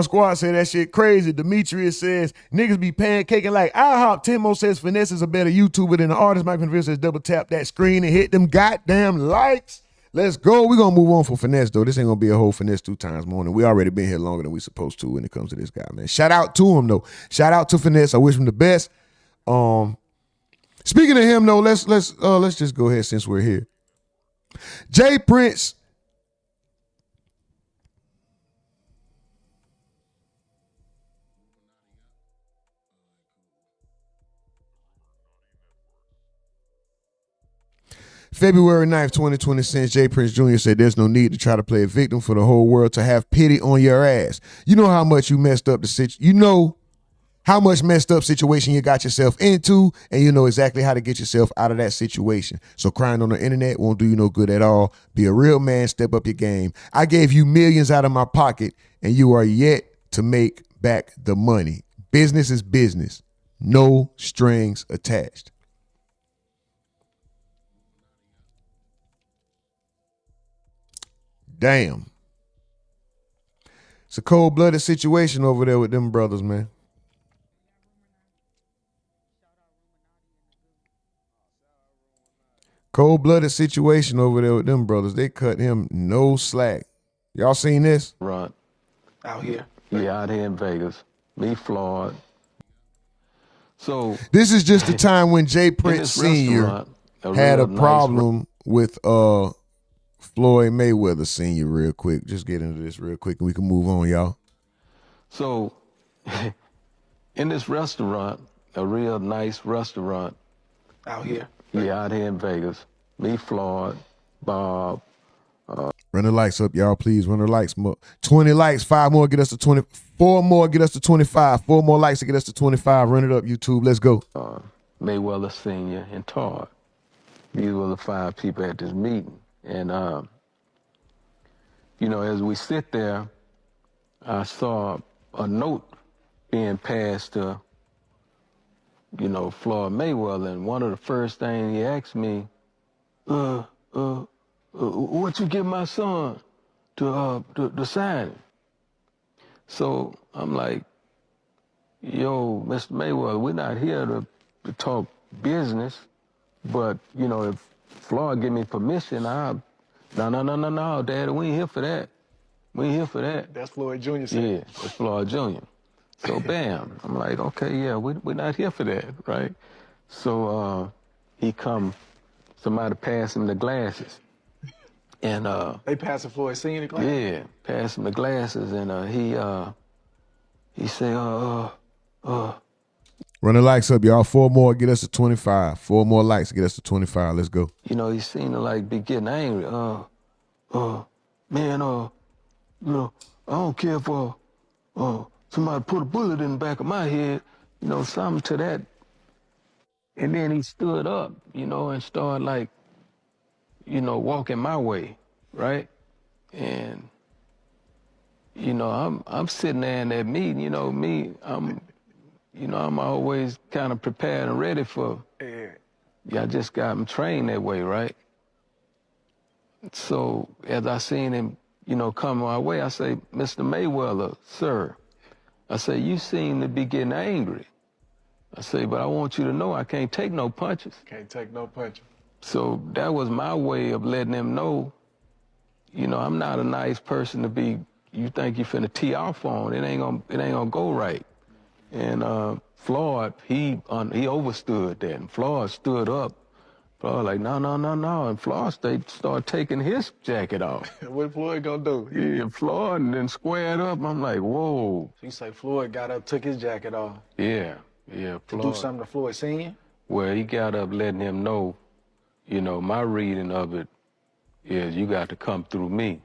Squad said that shit crazy. Demetrius says, niggas be pancaking like iHeart. Timo says, Finesse is a better YouTuber than the artist. Mike Van says, double tap that screen and hit them goddamn likes. Let's go. We're going to move on for Finesse, though. This ain't going to be a whole Finesse 2 times morning. We already been here longer than we supposed to when it comes to this guy, man. Shout out to him, though. Shout out to Finesse. I wish him the best. Speaking of him, though, let's just go ahead since we're here. Jay Prince. February 9th, 2020, since Jay Prince Jr. said there's no need to try to play a victim for the whole world to have pity on your ass. You know how much you messed up how much messed up situation you got yourself into, and you know exactly how to get yourself out of that situation. So crying on the internet won't do you no good at all. Be a real man, step up your game. I gave you millions out of my pocket, and you are yet to make back the money. Business is business. No strings attached. Damn. It's a cold-blooded situation over there with them brothers, man. Cold-blooded situation over there with them brothers. They cut him no slack. Y'all seen this? Run. Out here. Yeah, out here in Vegas. Me, Floyd. So this is just the time when Jay Prince Sr. had a problem with Floyd Mayweather Sr. real quick. Just get into this real quick and we can move on, y'all. So in this restaurant, a real nice restaurant out here. Yeah, out here in Vegas. Me, Floyd, Bob. Run the likes up, y'all. Please run the likes. 20 likes, 5 more get us to 20. 4 more get us to 25. 4 more likes to get us to 25. Run it up, YouTube. Let's go. Mayweather Sr. and Todd. These were the 5 people at this meeting. And, you know, as we sit there, I saw a note being passed to, you know, Floyd Mayweather, and one of the first things he asked me, what you give my son to sign it? So I'm like, yo, Mr. Mayweather, we're not here to talk business, but, you know, if Floyd give me permission, no, Daddy, we ain't here for that. We ain't here for that. That's Floyd Jr. saying. Yeah, that's Floyd Jr. So bam, I'm like, okay, yeah, we're not here for that, right? So he come, somebody pass him the glasses. And they passing Floyd Senior the glasses? Yeah, pass him the glasses, and he say, Run the likes up, y'all. 4 more, get us to 25. 4 more likes, get us to 25. Let's go. you know, he seemed to like be getting angry. Man, you know, I don't care if somebody put a bullet in the back of my head, you know, something to that. And then he stood up, you know, and started like, you know, walking my way, right? And, you know, I'm sitting there in that meeting, you know, I'm always kind of prepared and ready for, I just got him trained that way, right? So as I seen him, you know, come my way, I say, Mr. Mayweather, sir, I say, you seem to be getting angry. I say, but I want you to know I can't take no punches. Can't take no punches. So that was my way of letting him know, you know, I'm not a nice person to be, you think you finna tee off on, it ain't gonna go right. And Floyd, he overstood that, and Floyd stood up. Floyd like, no, and Floyd started taking his jacket off. What Floyd gonna do? Yeah, Floyd and then squared up. I'm like, whoa. So you say Floyd got up, took his jacket off. Yeah, Floyd. To do something to Floyd Senior? Well, he got up letting him know, you know, my reading of it is you got to come through me.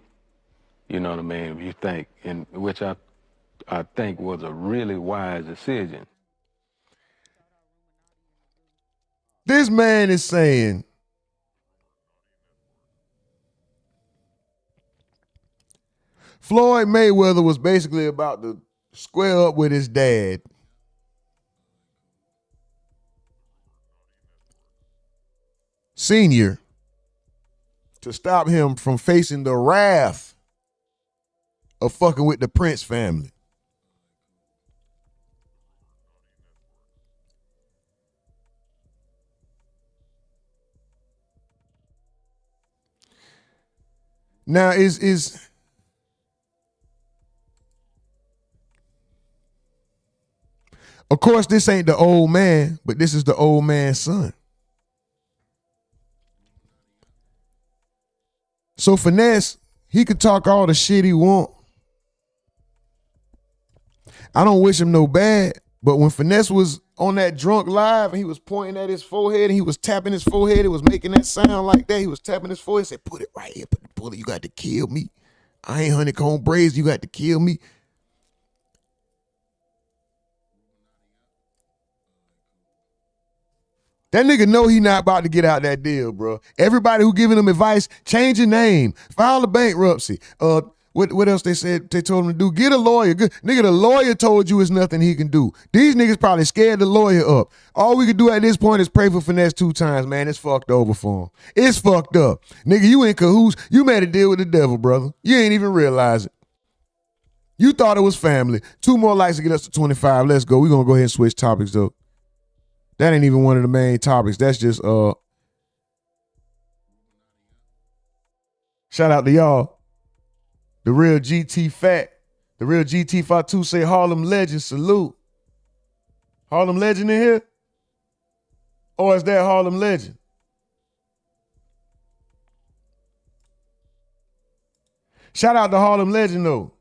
You know what I mean? You think, and which I think was a really wise decision. This man is saying Floyd Mayweather was basically about to square up with his dad. Senior, to stop him from facing the wrath of fucking with the Prince family. Now is of course this ain't the old man, but this is the old man's son. So Finesse, he could talk all the shit he want. I don't wish him no bad, but when Finesse was on that drunk live and he was pointing at his forehead and he was tapping his forehead, it was making that sound like that. He was tapping his forehead, said, put it right here, put the bullet, you got to kill me. I ain't honeycomb braids, you got to kill me. That nigga know he not about to get out that deal, bro. Everybody who giving him advice, change your name, file a bankruptcy. What else they said they told him to do? Get a lawyer. Nigga, the lawyer told you it's nothing he can do. These niggas probably scared the lawyer up. All we can do at this point is pray for Finesse 2 times, man. It's fucked over for him. It's fucked up. Nigga, you in cahoots. You made a deal with the devil, brother. You ain't even realize it. You thought it was family. 2 more likes to get us to 25. Let's go. We're going to go ahead and switch topics, though. That ain't even one of the main topics. That's just, shout out to y'all. The real GT Fat. The real GT Fatu say Harlem Legend, salute. Harlem Legend in here? Or is that Harlem Legend? Shout out to Harlem Legend, though.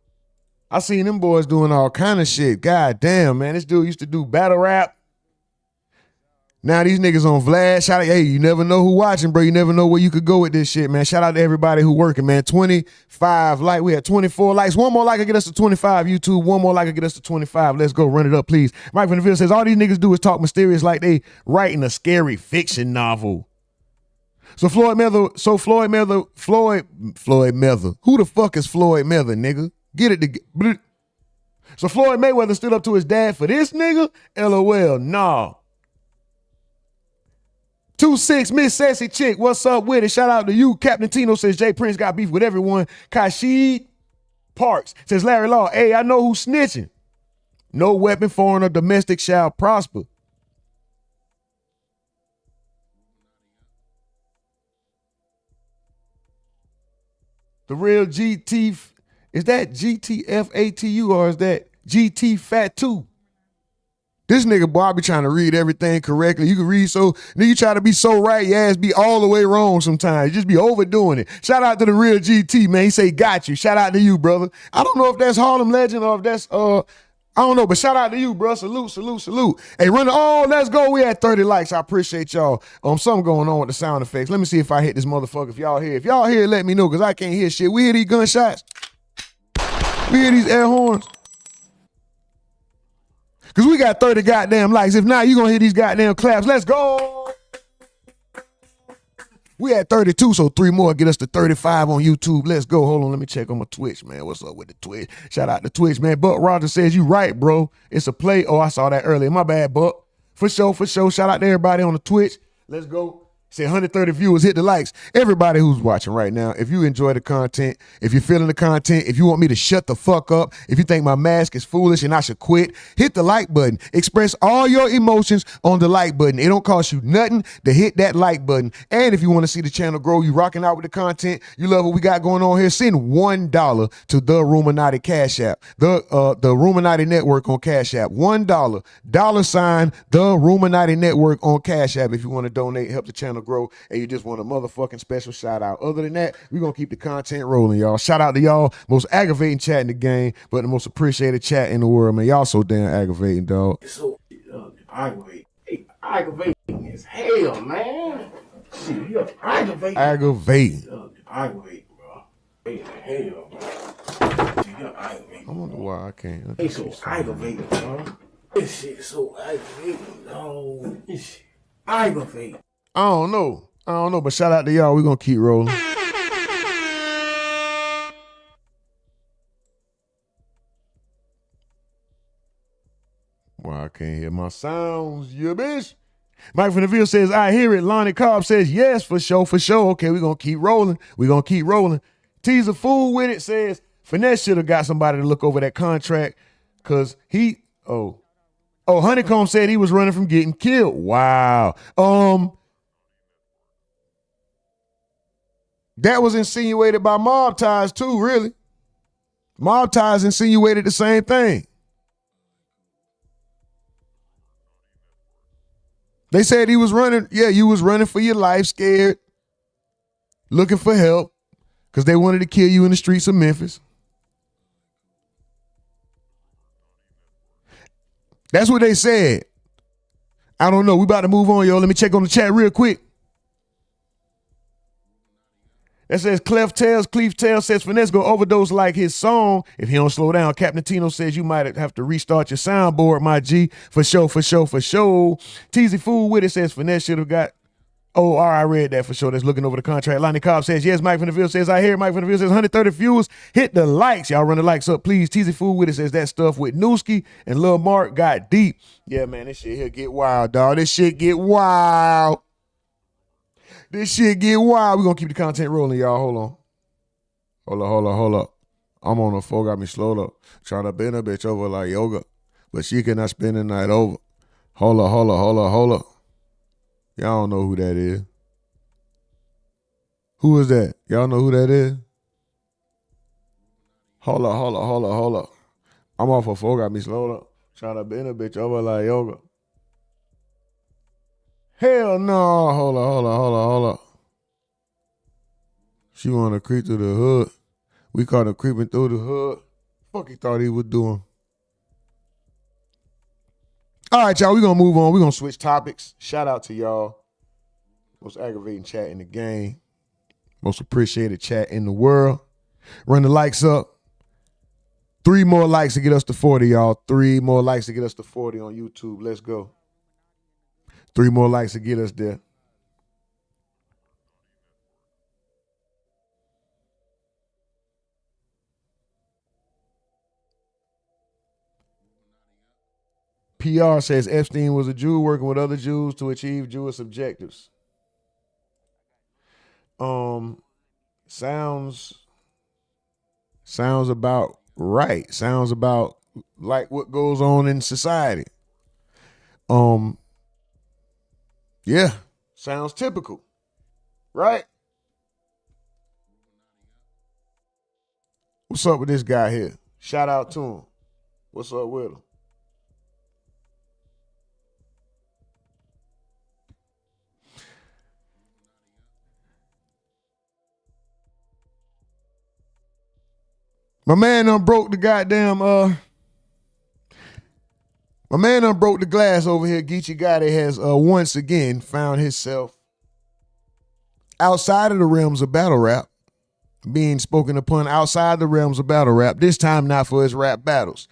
I seen them boys doing all kind of shit. God damn, man. This dude used to do battle rap. Now these niggas on Vlad. Shout out, hey, you never know who watching, bro. You never know where you could go with this shit, man. Shout out to everybody who working, man. 25 likes. We had 24 likes. 1 more like to get us to 25, YouTube. 1 more like to get us to 25. Let's go. Run it up, please. Mike from the field says, all these niggas do is talk mysterious like they writing a scary fiction novel. So Floyd Mayweather. Who the fuck is Floyd Mayweather, nigga? Get it together. So Floyd Mayweather stood up to his dad for this nigga? LOL, nah. 26 Miss Sassy Chick, what's up with it? Shout out to you. Captain Tino says Jay Prince got beef with everyone. Kashid Parks says Larry Law, hey, I know who's snitching. No weapon, foreign or domestic shall prosper. The real GT, is that GTFATU or is that GT Fat 2? This nigga, boy, I be trying to read everything correctly. You can read so, then you try to be so right, your ass be all the way wrong sometimes. You just be overdoing it. Shout out to the real GT, man. He say, got you. Shout out to you, brother. I don't know if that's Harlem Legend or if that's, I don't know, but shout out to you, bro. Salute, salute, salute. Hey, let's go. We had 30 likes. I appreciate y'all. Something going on with the sound effects. Let me see if I hit this motherfucker. If y'all hear, let me know, because I can't hear shit. We hear these gunshots. We hear these air horns. Because we got 30 goddamn likes. If not, you going to hear these goddamn claps. Let's go. We had 32, so 3 more get us to 35 on YouTube. Let's go. Hold on, let me check on my Twitch, man. What's up with the Twitch? Shout out to Twitch, man. Buck Rogers says you right, bro. It's a play. Oh, I saw that earlier. My bad, Buck. For sure, for sure. Shout out to everybody on the Twitch. Let's go. Say 130 viewers, hit the likes. Everybody who's watching right now, if you enjoy the content, if you're feeling the content, if you want me to shut the fuck up, if you think my mask is foolish and I should quit, hit the like button. Express all your emotions on the like button. It don't cost you nothing to hit that like button. And if you want to see the channel grow, you rocking out with the content, you love what we got going on here, send $1 to the RUMORNATI Cash App, the RUMORNATI Network on Cash App. $1, $ the RUMORNATI Network on Cash App if you want to donate, help the channel grow, and you just want a motherfucking special shout out. Other than that, we're gonna keep the content rolling, y'all. Shout out to y'all, most aggravating chat in the game, but the most appreciated chat in the world, man. Y'all so damn aggravating, dog. It's so aggravating. Hey, aggravating as hell, man. Shit, you're aggravating. Aggravating, bro. Hey, hell, bro. Shit, you're aggravating. I wonder why I can't. It's so aggravating, bro. This shit is so aggravating, dog. This shit aggravating. I don't know, but shout out to y'all. We're gonna keep rolling. Well, I can't hear my sounds, you bitch. Mike from the Ville says, I hear it. Lonnie Cobb says, yes, for sure, for sure. Okay, we're gonna keep rolling. Teaser Fool with it says, Finesse should have got somebody to look over that contract because Honeycomb said he was running from getting killed. Wow. That was insinuated by Mob Ties too, really. Mob Ties insinuated the same thing. They said he was running. Yeah, you was running for your life, scared, looking for help, because they wanted to kill you in the streets of Memphis. That's what they said. I don't know. We about to move on, yo. Let me check on the chat real quick. That says Clef Tails says Finesse go overdose like his song. If he don't slow down, Captain Tino says you might have to restart your soundboard, my G. For sure. Teasy Fool with it says Finesse should have got. Oh, all right, I read that for sure. That's looking over the contract. Lonnie Cobb says, yes, Mike from the Ville says, I hear it. Mike from the Ville says 130 viewers. Hit the likes. Y'all run the likes up, please. Teasy Fool with it says that stuff with Newski and Lil Mark got deep. Yeah, man, this shit here get wild, dog. This shit get wild. We're going to keep the content rolling, y'all. Hold up. I'm on the phone, got me slowed up. Trying to bend a bitch over like yoga, but she cannot spend the night over. Hold up. Y'all don't know who that is. Who is that? Y'all know who that is? Hold up. I'm off a phone, got me slowed up. Trying to bend a bitch over like yoga. Hell no. Hold up. She want to creep through the hood. We caught her creeping through the hood. Fuck he thought he was doing. All right, y'all, we're going to move on. We're going to switch topics. Shout out to y'all. Most aggravating chat in the game. Most appreciated chat in the world. Run the likes up. 3 more likes to get us to 40, y'all. 3 more likes to get us to 40 on YouTube. Let's go. 3 more likes to get us there. PR says Epstein was a Jew working with other Jews to achieve Jewish objectives. Sounds about right. Sounds about like what goes on in society. Yeah, sounds typical, right? What's up with this guy here? Shout out to him. What's up with him? My man done broke the goddamn, my man done broke the glass over here. Geechi Gotti has once again found himself outside of the realms of battle rap, being spoken upon outside the realms of battle rap, this time not for his rap battles.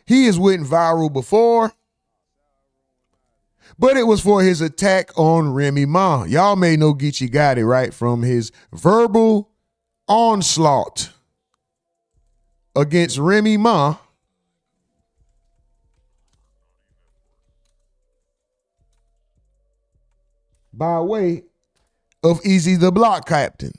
He has went viral before, but it was for his attack on Remy Ma. Y'all may know Geechi Gotti, right, from his verbal onslaught against Remy Ma by way of Easy the Block Captain.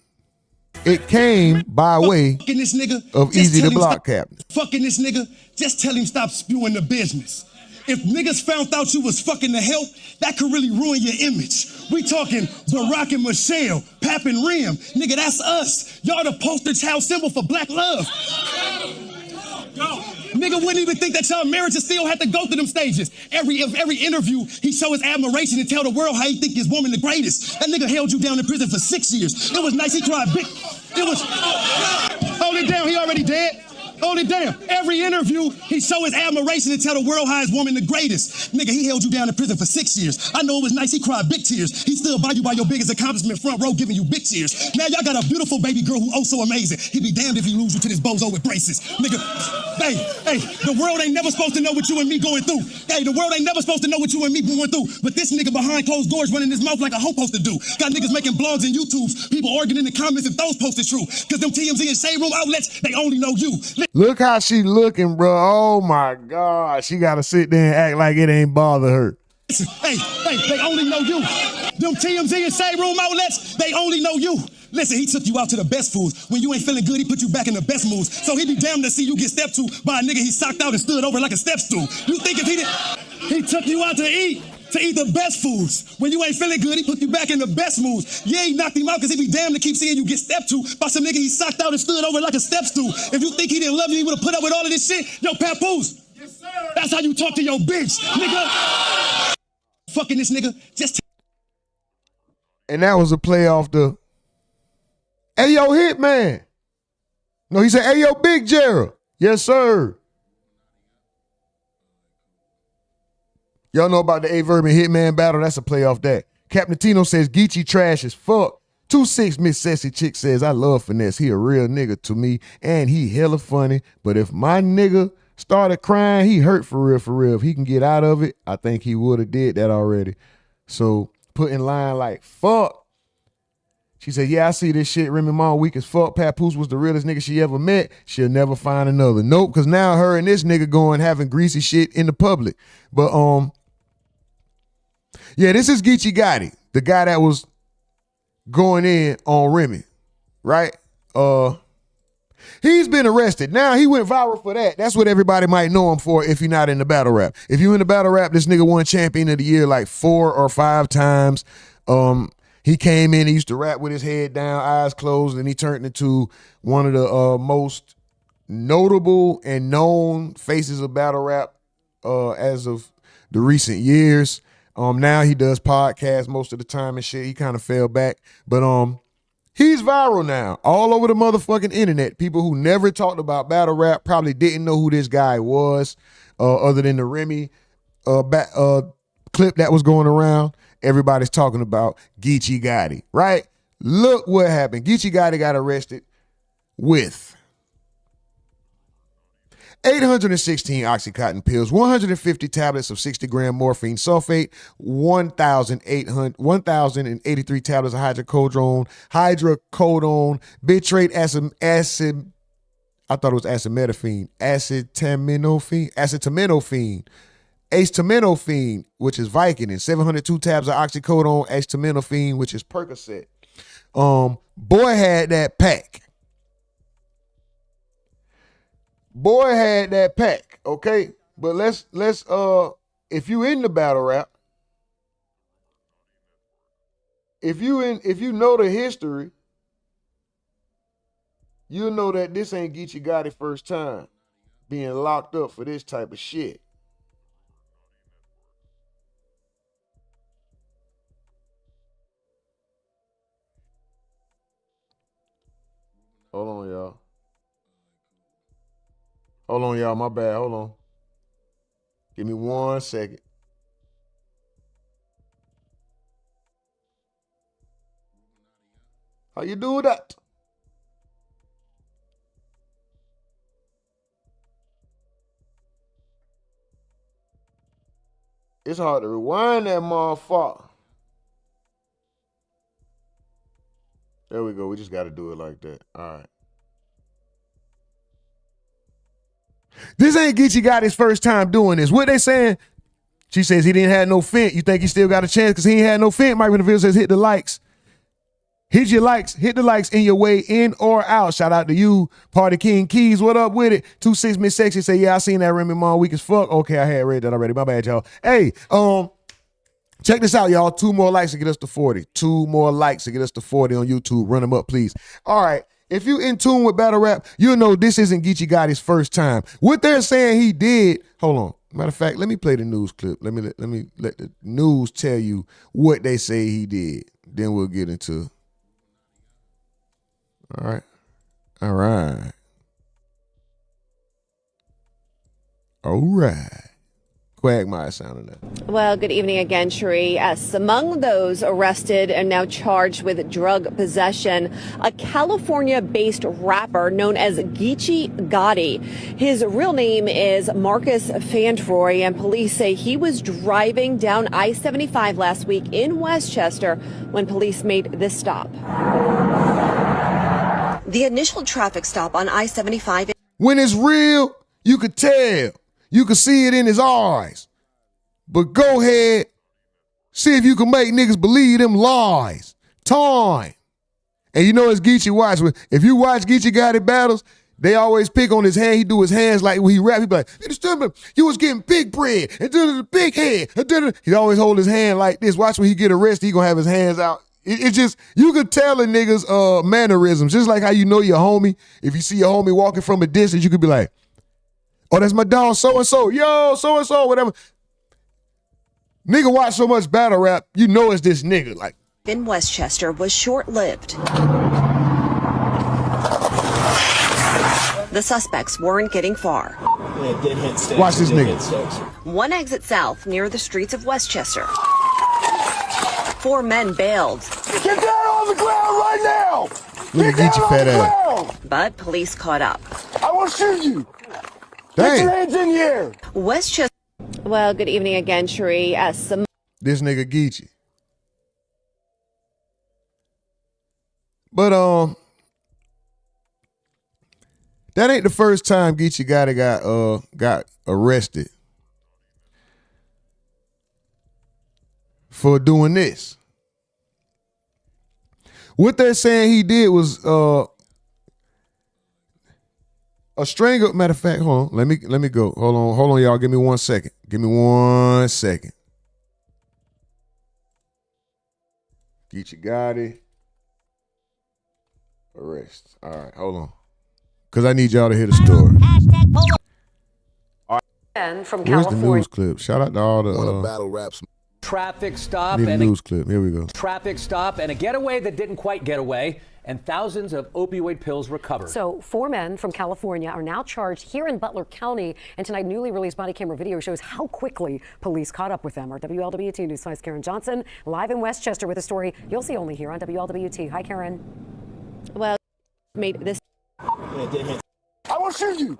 It came by way this nigga, of Easy the Block Captain. Fucking this nigga, just tell him stop spewing the business. If niggas found out you was fucking the help, that could really ruin your image. We talking Barack and Michelle, Pap and Rim. Nigga, that's us. Y'all the poster child symbol for black love. Nigga wouldn't even think that y'all marriages still had to go through them stages. Every interview, he show his admiration and tell the world how he think his woman the greatest. That nigga held you down in prison for 6 years. It was nice, he cried big. It was, hold it down, he already dead. Hold it down. Every interview, he show his admiration and tell the world how his woman the greatest. Nigga, he held you down in prison for 6 years. I know it was nice, he cried big tears. He stood by you by your biggest accomplishment, front row, giving you big tears. Now y'all got a beautiful baby girl who oh so amazing. He be damned if he lose you to this bozo with braces. Nigga, hey, the world ain't never supposed to know what you and me going through. Hey, the world ain't never supposed to know what you and me going through. But this nigga behind closed doors running his mouth like a hoe supposed to do. Got niggas making blogs and YouTubes, people arguing in the comments if those posts are true. Cause them TMZ and shade room outlets, they only know you. Look how she looking, bro. Oh my God. She gotta sit there and act like it ain't bother her. Hey, they only know you. Them TMZ and shade room outlets, they only know you. Listen, he took you out to the best foods. When you ain't feeling good, he put you back in the best moods. So he be damned to see you get stepped to by a nigga he socked out and stood over like a step stool. You think if he took you out to eat the best foods. When you ain't feeling good, he put you back in the best moods. You ain't knocked him out because he be damned to keep seeing you get stepped to by some nigga he socked out and stood over like a step stool. If you think he didn't love you, he would have put up with all of this shit. Yo, papoose. Yes, sir. That's how you talk to your bitch, nigga. Fucking this nigga. And that was a play off the hey, yo, Hitman. No, he said, hey, yo, Big Gerald. Yes, sir. Y'all know about the A-Verb and Hitman battle? That's a play off that. Captain Tino says, Geechi trash as fuck. 2-6 Miss Sassy Chick says, I love Finesse. He a real nigga to me, and he hella funny. But if my nigga started crying, he hurt for real, for real. If he can get out of it, I think he would have did that already. So put in line like, fuck. She said, yeah, I see this shit. Remy Ma weak as fuck. Papoose was the realest nigga she ever met. She'll never find another. Nope, because now her and this nigga going having greasy shit in the public. But, yeah, this is Geechi Gotti, the guy that was going in on Remy, right? He's been arrested. Now he went viral for that. That's what everybody might know him for if you're not in the battle rap. If you in the battle rap, this nigga won champion of the year like 4 or 5 times. He came in, he used to rap with his head down, eyes closed, and he turned into one of the most notable and known faces of battle rap as of the recent years. Now he does podcasts most of the time and shit. He kind of fell back. But he's viral now. All over the motherfucking internet. People who never talked about battle rap probably didn't know who this guy was, other than the Remy clip that was going around. Everybody's talking about Geechi Gotti, right? Look what happened. Geechi Gotti got arrested with 816 Oxycontin pills, 150 tablets of 60-gram morphine sulfate, 1,083 tablets of hydrocodone, bitrate acid, I thought it was acetaminophen, acetaminophen, which is Vicodin, 702 tabs of oxycodone, acetaminophen, which is Percocet. Boy had that pack. Boy had that pack, okay? But let's if you in the battle rap, if you know the history, you'll know that this ain't Geechi Gotti first time being locked up for this type of shit. Hold on, y'all. Hold on, y'all. My bad. Hold on. Give me 1 second. How you do that? It's hard to rewind that motherfucker. There we go. We just got to do it like that. All right. This ain't Geechi Gotti's first time doing this. What they saying? She says he didn't have no fent. You think he still got a chance because he ain't had no fent? Mike Reneville says hit the likes. Hit your likes. Hit the likes in your way in or out. Shout out to you, Party King Keys. What up with it? 26 Miss Sexy say, yeah, I seen that Remy Ma weak as fuck. Okay, I had read that already. My bad, y'all. Hey, check this out, y'all. 2 more likes to get us to 40. 2 more likes to get us to 40 on YouTube. Run them up, please. All right. If you in tune with battle rap, you'll know this isn't Geechi Gotti's first time. What they're saying he did, hold on. Matter of fact, let me play the news clip. Let me let the news tell you what they say he did. Then we'll get into. All right. All right. All right. Quagmire sounding that. Well, good evening again, Cherie. Yes, among those arrested and now charged with drug possession, a California-based rapper known as Geechi Gotti. His real name is Marcus Fantroy, and police say he was driving down I-75 last week in Westchester when police made this stop. The initial traffic stop on I-75. When it's real, you could tell. You can see it in his eyes. But go ahead, see if you can make niggas believe them lies. Time. And you know it's Geechi watch. If you watch Geechi Gotti battles, they always pick on his hand. He do his hands like when he rap. He be like, you was getting big bread and the big head. He always hold his hand like this. Watch when he get arrested, he gonna have his hands out. It's just, you could tell a nigga's mannerisms. Just like how you know your homie. If you see your homie walking from a distance, you could be like, oh, that's my dog, so-and-so. Yo, so-and-so, whatever. Nigga watch so much battle rap, you know it's this nigga. Like In Westchester was short-lived. The suspects weren't getting far. Watch this nigga. One exit south near the streets of Westchester. 4 men bailed. Get down on the ground right now! Look at Geechi fat ass. But police caught up. I want to shoot you! Dang. Get your hands in here! Westchester. Well, good evening again, Cherie. This nigga Geechi. But that ain't the first time Geechi Gotti got arrested for doing this. What they're saying he did was a string of, matter of fact, hold on, let me go. Hold on, y'all. Give me 1 second. Give me 1 second. Geechi Gotti arrest. All right, hold on. Cause I need y'all to hear the story. From Where's the news clip? Shout out to all the battle raps. Traffic stop need a and news clip. Here we go. Traffic stop and a getaway that didn't quite get away, and thousands of opioid pills recovered. So 4 men from California are now charged here in Butler County, and tonight newly released body camera video shows how quickly police caught up with them. Our WLWT News 5's Karen Johnson live in Westchester with a story you'll see only here on WLWT. Hi, Karen. Well, made this. I want to shoot you!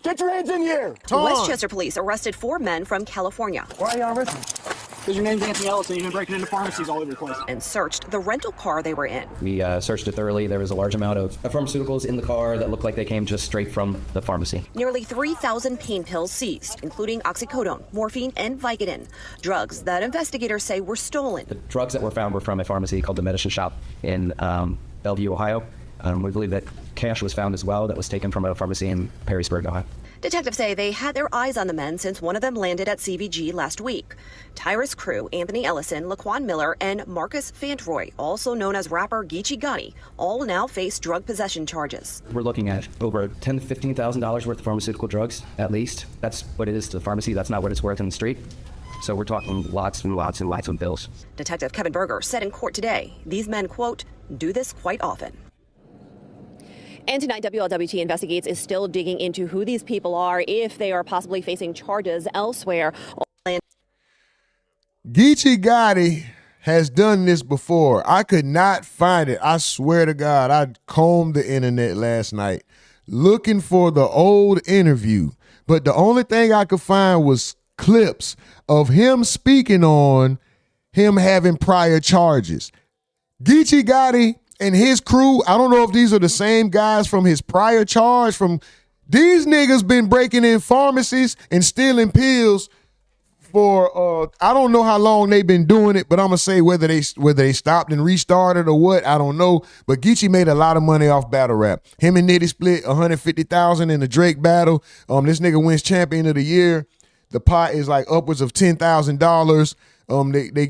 Get your hands in here! Westchester police arrested 4 men from California. Why are y'all arresting me? Because your name's Anthony Ellison, you've been breaking into pharmacies all over the place. And searched the rental car they were in. We searched it thoroughly. There was a large amount of pharmaceuticals in the car that looked like they came just straight from the pharmacy. Nearly 3,000 pain pills seized, including oxycodone, morphine, and Vicodin. Drugs that investigators say were stolen. The drugs that were found were from a pharmacy called the Medicine Shop in Bellevue, Ohio. We believe that cash was found as well that was taken from a pharmacy in Perrysburg, Ohio. Detectives say they had their eyes on the men since one of them landed at CVG last week. Tyrus Crew, Anthony Ellison, Laquan Miller, and Marcus Fantroy, also known as rapper Geechi Gotti, all now face drug possession charges. We're looking at over $10,000 to $15,000 worth of pharmaceutical drugs, at least. That's what it is to the pharmacy. That's not what it's worth in the street. So we're talking lots and lots and lots of bills. Detective Kevin Berger said in court today, these men, quote, do this quite often. And tonight, WLWT Investigates is still digging into who these people are, if they are possibly facing charges elsewhere. Geechi Gotti has done this before. I could not find it. I swear to God, I combed the internet last night looking for the old interview. But the only thing I could find was clips of him speaking on him having prior charges. Geechi Gotti and his crew, I don't know if these are the same guys from his prior charge. These niggas been breaking in pharmacies and stealing pills for I don't know how long they've been doing it, but I'm gonna say whether they stopped and restarted or what, I don't know. But Geechi made a lot of money off battle rap. Him and Nitty split $150,000 in the Drake battle. This nigga wins champion of the year. The pot is like upwards of $10,000.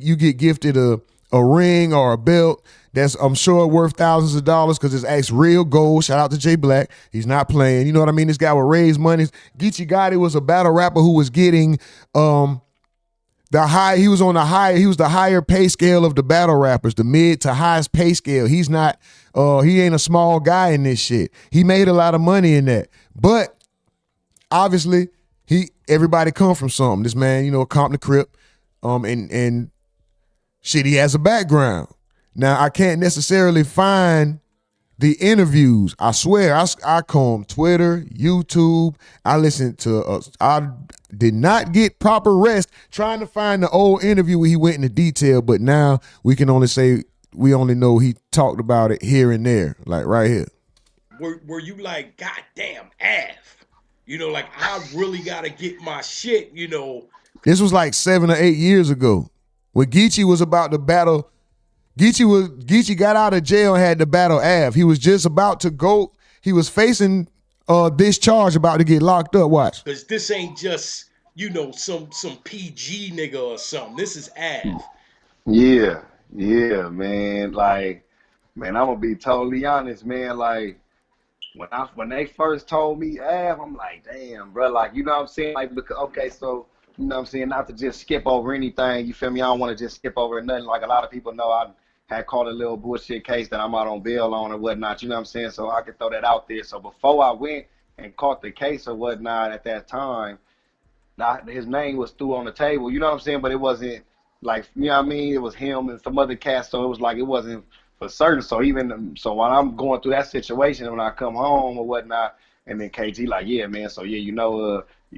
You get gifted a ring or a belt that's, I'm sure, worth thousands of dollars because it's actually real gold. Shout out to Jay Black. He's not playing. You know what I mean? This guy will raise money. Geechi Gotti was a battle rapper who was getting he was the higher pay scale of the battle rappers, the mid to highest pay scale. He's not, he ain't a small guy in this shit. He made a lot of money in that. But obviously, everybody come from something. This man, Compton Crip, and shit, he has a background. Now, I can't necessarily find the interviews. I swear, I comb Twitter, YouTube. I listened to, I did not get proper rest trying to find the old interview where he went into detail, but now we can only say, we only know he talked about it here and there, like right here. Were you like, goddamn, F? Like, I really got to get my shit, This was like 7 or 8 years ago when Geechi was about to battle. Geechi got out of jail and had to battle Av. He was just about to go. He was facing this charge, about to get locked up. Watch. Because this ain't just, some PG nigga or something. This is Av. Yeah, man. Like, man, I'm gonna be totally honest, man. Like, when they first told me Av, I'm like, damn, bro. Like, you know what I'm saying? Like, because, okay, so, you know what I'm saying? Not to just skip over anything, you feel me? I don't want to just skip over nothing. Like, a lot of people know I had caught a little bullshit case that I'm out on bail on or whatnot, you know what I'm saying? So I could throw that out there. So before I went and caught the case or whatnot at that time, his name was through on the table, you know what I'm saying? But it wasn't like, you know what I mean? It was him and some other cats, so it was like it wasn't for certain. So while I'm going through that situation, when I come home or whatnot, and then KG like, yeah, man, so yeah, you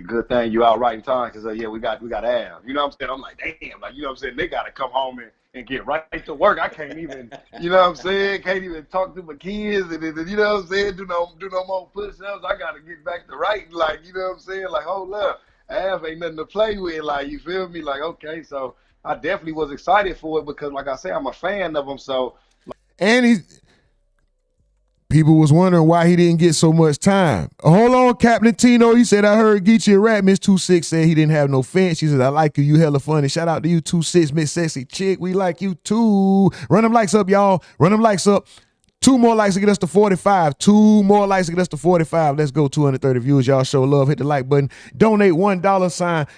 good thing you out right in time, because yeah, we got Av. You know what I'm saying? I'm like, damn, like, you know what I'm saying? They gotta come home and get right to work. I can't even, you know what I'm saying? Can't even talk to my kids and you know what I'm saying? Do no more push-ups. I gotta get back to writing, like, you know what I'm saying? Like, hold up, Av ain't nothing to play with, like, you feel me? Like, okay, so I definitely was excited for it because, like I say, I'm a fan of him. So, and people was wondering why he didn't get so much time. Hold on, Captain Tino. He said, I heard Geechi a rap. Miss 26 said he didn't have no fence. She said, I like you. You hella funny. Shout out to you, 26, Miss Sexy Chick. We like you too. Run them likes up, y'all. Run them likes up. 2 more likes to get us to 45. 2 more likes to get us to 45. Let's go. 230 views. Y'all show love. Hit the like button. Donate $1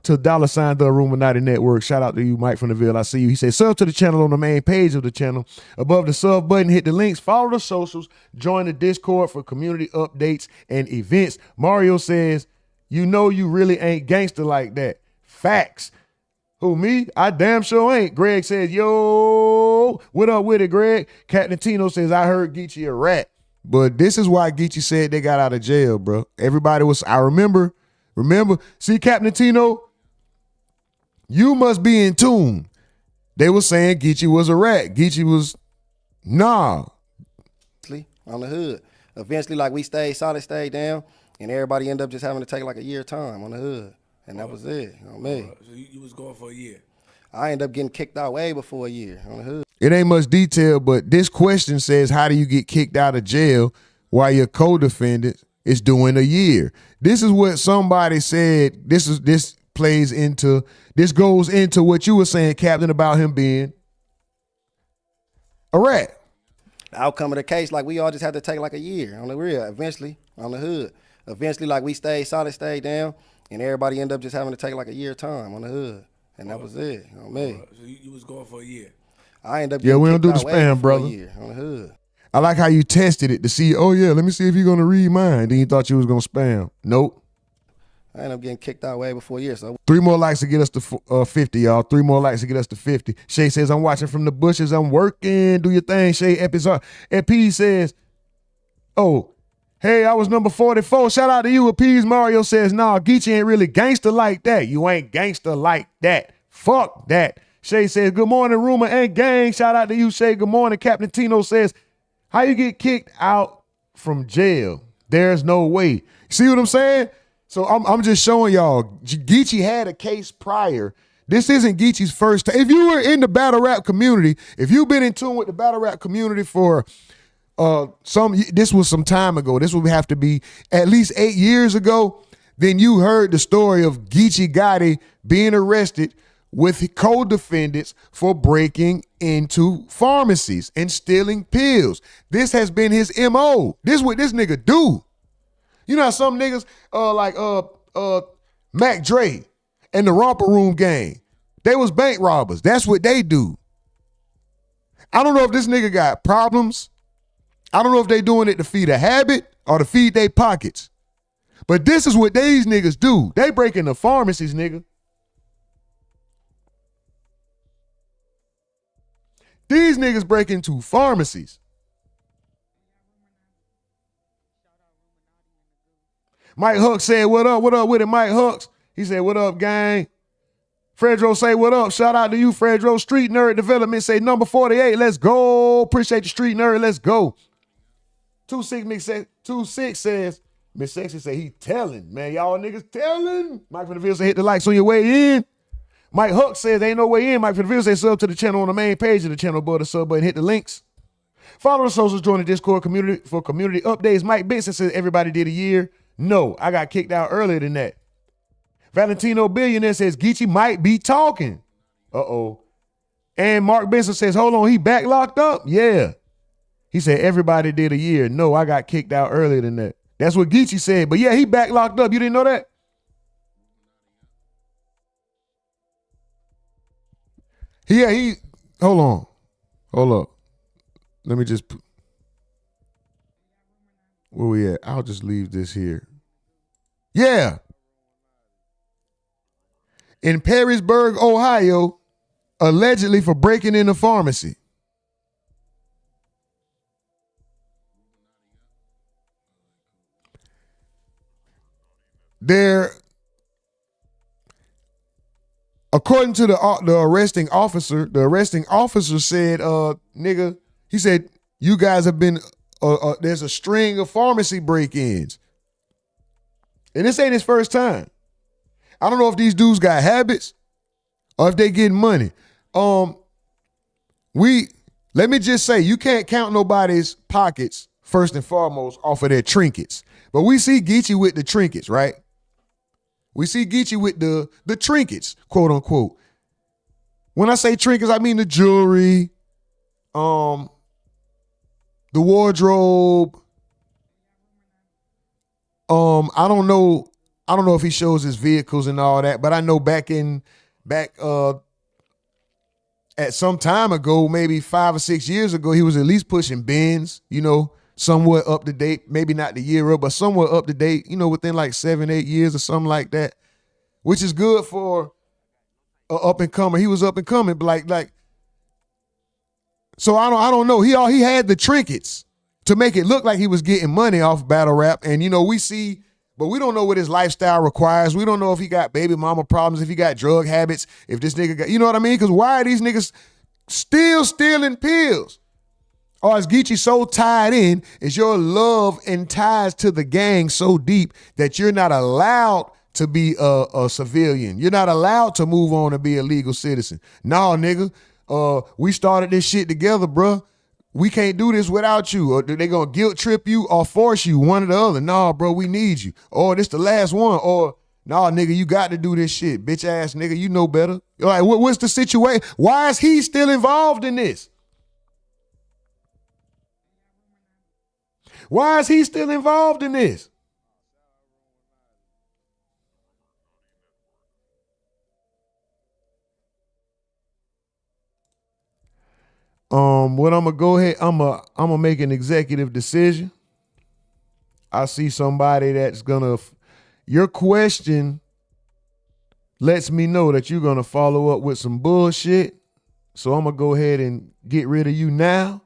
to $the Network. Shout out to you, Mike from the Ville. I see you. He said, sub to the channel on the main page of the channel. Above the sub button, hit the links. Follow the socials. Join the Discord for community updates and events. Mario says, you really ain't gangster like that. Facts. Who, me? I damn sure ain't. Greg says, yo, what up with it, Greg? Captain Tino says, I heard Geechi a rat. But this is why Geechi said they got out of jail, bro. Everybody was, I remember. See, Captain Tino, You must be in tune. They were saying Geechi was a rat. Geechi was, nah. On the hood. Eventually, like we stayed down, and everybody ended up just having to take like a year time on the hood. And that was it. You know me. So you was going for a year. I ended up getting kicked out way before a year on the hood. It ain't much detail, but this question says, how do you get kicked out of jail while your co-defendant is doing a year? This is what somebody said. This goes into what you were saying, Captain, about him being a rat. The outcome of the case, like we all just had to take like a year on the real. Eventually, on the hood. Eventually, like we stayed down, and everybody ended up just having to take like a year time on the hood. And that was it. You know me. So you was going for a year. I ended up Yeah, getting we don't do the kicked out way spam, before a brother. year on the hood. I like how you tested it to see, oh yeah, let me see if you're going to read mine. Then you thought you was going to spam. Nope. I ended up getting kicked out way before a year. So 3 more likes to get us to 50, y'all. 3 more likes to get us to 50. Shay says, I'm watching from the bushes. I'm working. Do your thing, Shay. Epps says, oh, hey, I was number 44. Shout out to you, Epps. Mario says, nah, Geechi ain't really gangster like that. You ain't gangster like that. Fuck that. Shay says, good morning, Rumor and gang. Shout out to you, Shay. Good morning. Captain Tino says, how you get kicked out from jail? There's no way. See what I'm saying? So I'm just showing y'all, Geechi had a case prior. This isn't Geechi's first time. If you were in the battle rap community, if you've been in tune with the battle rap community for this was some time ago, this would have to be at least 8 years ago, then you heard the story of Geechi Gotti being arrested with co-defendants for breaking into pharmacies and stealing pills. This has been his MO. This is what this nigga do. You know how some niggas like Mac Dre and the Romper Room gang, they was bank robbers. That's what they do. I don't know if this nigga got problems. I don't know if they doing it to feed a habit or to feed their pockets. But this is what these niggas do. They break into pharmacies, nigga. These niggas break into pharmacies. Mike Huck said, what up with it, Mike Hucks? He said, what up, gang? Fredro say, what up? Shout out to you, Fredro. Street Nerd Development say, number 48, let's go. Appreciate the Street Nerd, let's go. 26 says, Miss Sexy say, he telling, man. Y'all niggas telling. Mike from the Ville say, hit the likes on your way in. Mike Huck says, ain't no way in. Mike from the Ville say, sub to the channel on the main page of the channel, above the sub button, hit the links. Follow the socials, join the Discord community for community updates. Mike Benson says, everybody did a year. No, I got kicked out earlier than that. Valentino Billionaire says, Geechi might be talking. Uh-oh. And Mark Benson says, hold on, he back locked up? Yeah. He said, everybody did a year. No, I got kicked out earlier than that. That's what Geechi said. But yeah, he back locked up. You didn't know that? Yeah, hold up. Let me just, where we at? I'll just leave this here. Yeah. In Perrysburg, Ohio, allegedly for breaking in a pharmacy. According to the arresting officer said, nigga, he said, you guys have been, there's a string of pharmacy break-ins. And this ain't his first time. I don't know if these dudes got habits or if they getting money. Let me just say, you can't count nobody's pockets first and foremost off of their trinkets. But we see Geechi with the trinkets, right? We see Geechi with the trinkets, quote unquote. When I say trinkets, I mean the jewelry, the wardrobe. I don't know if he shows his vehicles and all that, but I know back at some time ago, maybe 5 or 6 years ago, he was at least pushing Benz, somewhat up to date, maybe not the year up, but somewhat up to date, within like 7, 8 years or something like that, which is good for an up and comer. He was up and coming, but like, so I don't know. He had the trinkets to make it look like he was getting money off battle rap, and we see But we don't know what his lifestyle requires. We don't know if he got baby mama problems, if he got drug habits, if this nigga got, you know what I mean? Because why are these niggas still stealing pills? Or is Geechi so tied in? Is your love and ties to the gang so deep that you're not allowed to be a civilian? You're not allowed to move on and be a legal citizen. Nah, nigga, we started this shit together, bruh. We can't do this without you. Or they gonna guilt trip you or force you, one or the other. Nah, bro, we need you. Or this the last one. Or, nah, nigga, you got to do this shit. Bitch ass nigga, you know better. Like, what's the situation? Why is he still involved in this? Why is he still involved in this? What I'm gonna go ahead, I'm gonna make an executive decision. I see somebody that's gonna, your question lets me know that you're gonna follow up with some bullshit. So I'm gonna go ahead and get rid of you now.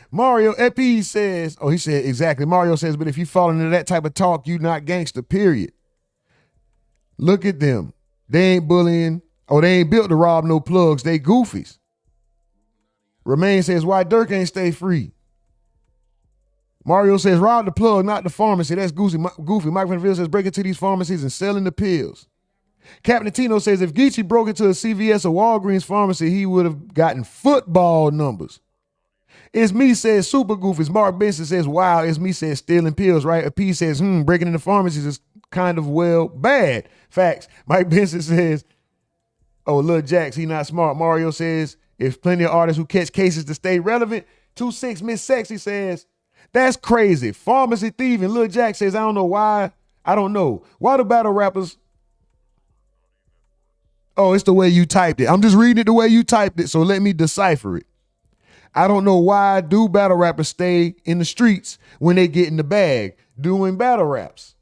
Mario Epps says, oh, he said exactly. Mario says, but if you fall into that type of talk, you not gangster, period. Look at them. They ain't bullying, or they ain't built to rob no plugs. They goofies. Remain says, why Dirk ain't stay free? Mario says, rob the plug, not the pharmacy. That's goofy. Mike Van says, break into these pharmacies and selling the pills. Captain Tino says, if Geechi broke into a CVS or Walgreens pharmacy, he would have gotten football numbers. It's me says super goofies. Mark Benson says, wow. It's me says stealing pills, right? A P says, breaking into pharmacies is kind of, well, bad. Facts. Mike Benson says, oh, Lil Jax, he not smart. Mario says, if plenty of artists who catch cases to stay relevant. 26 Miss Sexy says, that's crazy. Pharmacy thieving. Lil Jax says, I don't know why. I don't know. Why do battle rappers? Oh, it's the way you typed it. I'm just reading it the way you typed it, so let me decipher it. I don't know why do battle rappers stay in the streets when they get in the bag doing battle raps.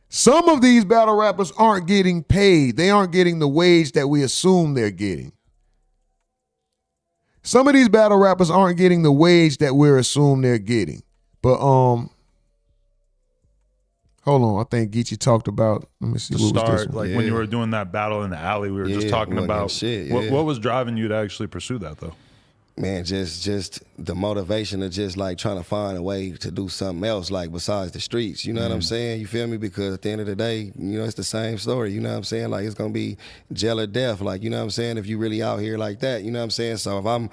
Some of these battle rappers aren't getting paid. They aren't getting the wage that we assume they're getting. Some of these battle rappers aren't getting the wage that we're assuming they're getting. But hold on, I think Geechi talked about, let me see. To start, like when you were doing that battle in the alley, we were just talking about shit, what was driving you to actually pursue that though? Man, just the motivation of just like trying to find a way to do something else like besides the streets. You know what I'm saying? You feel me? Because at the end of the day, you know, it's the same story. You know what I'm saying? Like it's gonna be jail or death. Like, you know what I'm saying? If you really out here like that, you know what I'm saying? So if I'm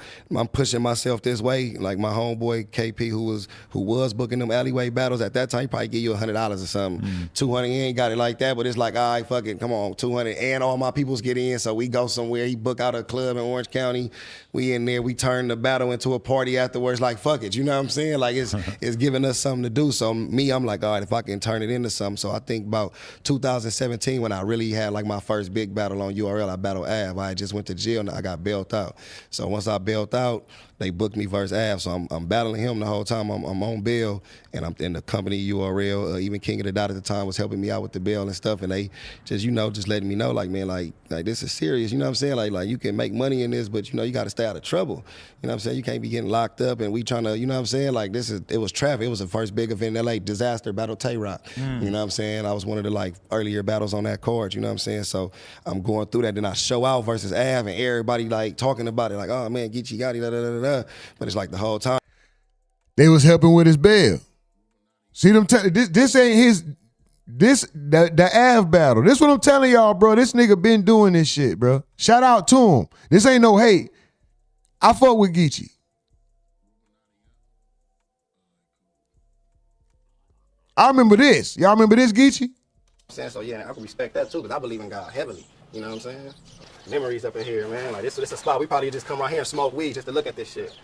pushing myself this way, like my homeboy KP who was booking them alleyway battles at that time, he probably give you $100 or something. 200, he ain't got it like that, but it's like, all right, fuck it, come on, 200, and all my peoples get in. So we go somewhere. He book out a club in Orange County. We in there. We turn the battle into a party afterwards. Like fuck it, you know what I'm saying? Like it's giving us something to do. So I'm like, all right, if I can turn it into something. So I think about 2017 when I really had like my first big battle on URL. I battled Av. I just went to jail and I got bailed out. So once I bailed out, they booked me versus Av. So I'm battling him the whole time. I'm on bail, and I'm in the company URL. Even King of the Dot at the time was helping me out with the bail and stuff. And they just, just letting me know, like, man, like this is serious. You know what I'm saying? Like you can make money in this, but you got to stay out of trouble. You know what I'm saying? You can't be getting locked up, and we trying to, you know what I'm saying? Like it was traffic. It was the first big event in LA, Disaster Battle Tay-Rock. You know what I'm saying? I was one of the like earlier battles on that card. You know what I'm saying? So I'm going through that. Then I show out versus Av, and everybody like talking about it, like, oh man, Geechi Gotti, da da da da. But it's like the whole time they was helping with his bail. See them this ain't his, the Av battle. This what I'm telling y'all, bro. This nigga been doing this shit, bro. Shout out to him. This ain't no hate. I fuck with Geechi. I remember this. Y'all remember this, Geechi? So yeah, I can respect that too, because I believe in God heavily. You know what I'm saying? Memories up in here, man. Like this is a spot we probably just come right here and smoke weed just to look at this shit.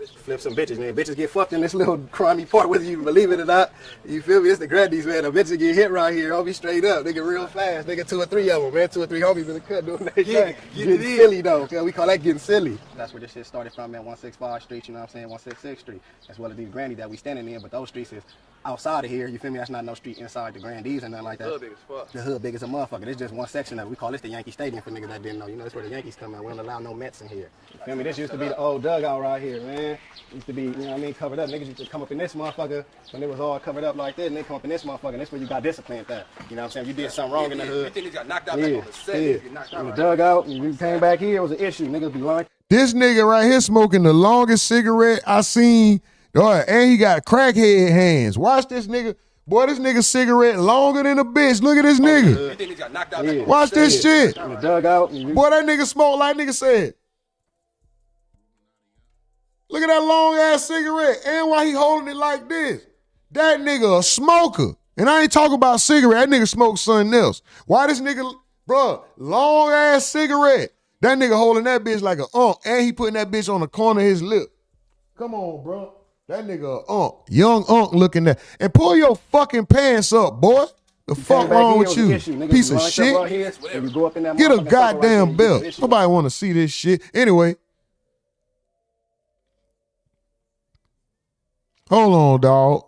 Flip some bitches, man. Bitches get fucked in this little crummy part, whether you believe it or not. You feel me? It's the grandies, man. The bitches get hit right here. I'll be straight up. They get real fast. They get 2 or 3 of them, man. 2 or 3 homies in the cut doing that thing. Getting silly, though. We call that getting silly. That's where this shit started from, man. 165 Street, you know what I'm saying? 166 Street. That's well as these grandies that we standing in, but those streets is outside of here. You feel me? That's not no street inside the grandies and nothing like that. The hood big as fuck. The hood big as a motherfucker. It's just one section of it. We call this the Yankee Stadium for niggas that didn't know. You know, that's where the Yankees come in. We don't allow no Mets in here. You feel me? This used to be the old dugout right here, man. Used to be, you know what I mean, covered up. Niggas used to come up in this motherfucker when it was all covered up like this, and they come up in this motherfucker, and that's where you got disciplined at. You know what I'm saying? You did something wrong in the hood. You got knocked out back on the set. In the dugout, and you came back here, it was an issue. Niggas be lying. This nigga right here smoking the longest cigarette I seen. And he got crackhead hands. Watch this nigga. Boy, this nigga cigarette longer than a bitch. Look at this nigga. Watch this shit. In the dugout. Boy, that nigga smoke like nigga said. Look at that long ass cigarette. And why he holding it like this? That nigga a smoker. And I ain't talking about cigarette. That nigga smokes something else. Why this nigga, bro, long ass cigarette. That nigga holding that bitch like a and he putting that bitch on the corner of his lip. Come on, bro. That nigga young looking at. And pull your fucking pants up, boy. The fuck wrong with you? Piece of shit. Get a goddamn belt. Nobody want to see this shit. Anyway. Hold on, dog.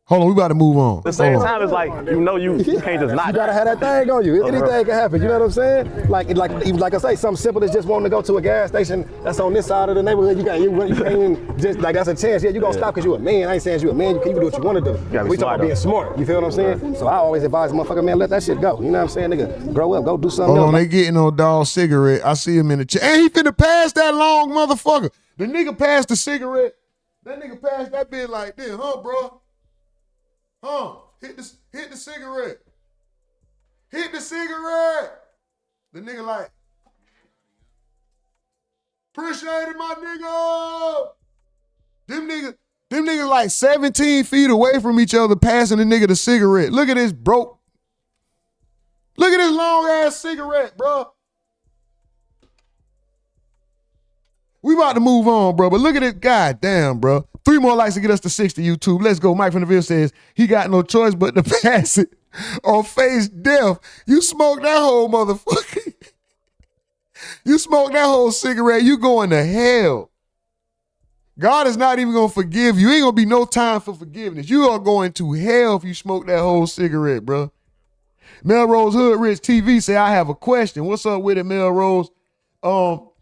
Hold on, we about to move on. At the same time, it's like, you know you can't just not. You gotta have that thing on you. Anything can happen, you know what I'm saying? Like I say, something simple as just wanting to go to a gas station that's on this side of the neighborhood. You can't even just, like, that's a chance. Yeah, you gonna stop because you a man. I ain't saying you a man. You can do what you want to do. We talking about being smart. You feel what I'm saying? So I always advise motherfucker, man, let that shit go. You know what I'm saying, nigga? Grow up, go do something else. Hold on, they getting on dog cigarette. I see him in the chair. And he finna pass that long motherfucker. The nigga passed the cigarette. That nigga passed that bitch like this, huh, bro? Hit the cigarette. Hit the cigarette. The nigga like, appreciate it, my nigga. Them niggas like 17 feet away from each other passing the nigga the cigarette. Look at this broke. Look at this long ass cigarette, bro. We about to move on, bro, but look at it. God damn, bro. 3 more likes to get us to 60 YouTube. Let's go. Mike from the Ville says he got no choice but to pass it or face death. You smoke that whole motherfucker. You smoke that whole cigarette, you going to hell. God is not even going to forgive you. Ain't going to be no time for forgiveness. You are going to hell if you smoke that whole cigarette, bro. Melrose Hood Rich TV say, I have a question. What's up with it, Melrose?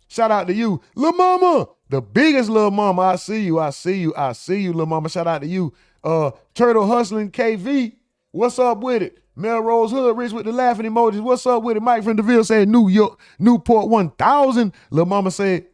Shout out to you. Lil Mama, the biggest Lil Mama. I see you, Lil Mama. Shout out to you. Turtle Hustling KV, what's up with it? Melrose Hood Rich with the laughing emojis. What's up with it? Mike from DeVille saying Newport 1000. Lil Mama said,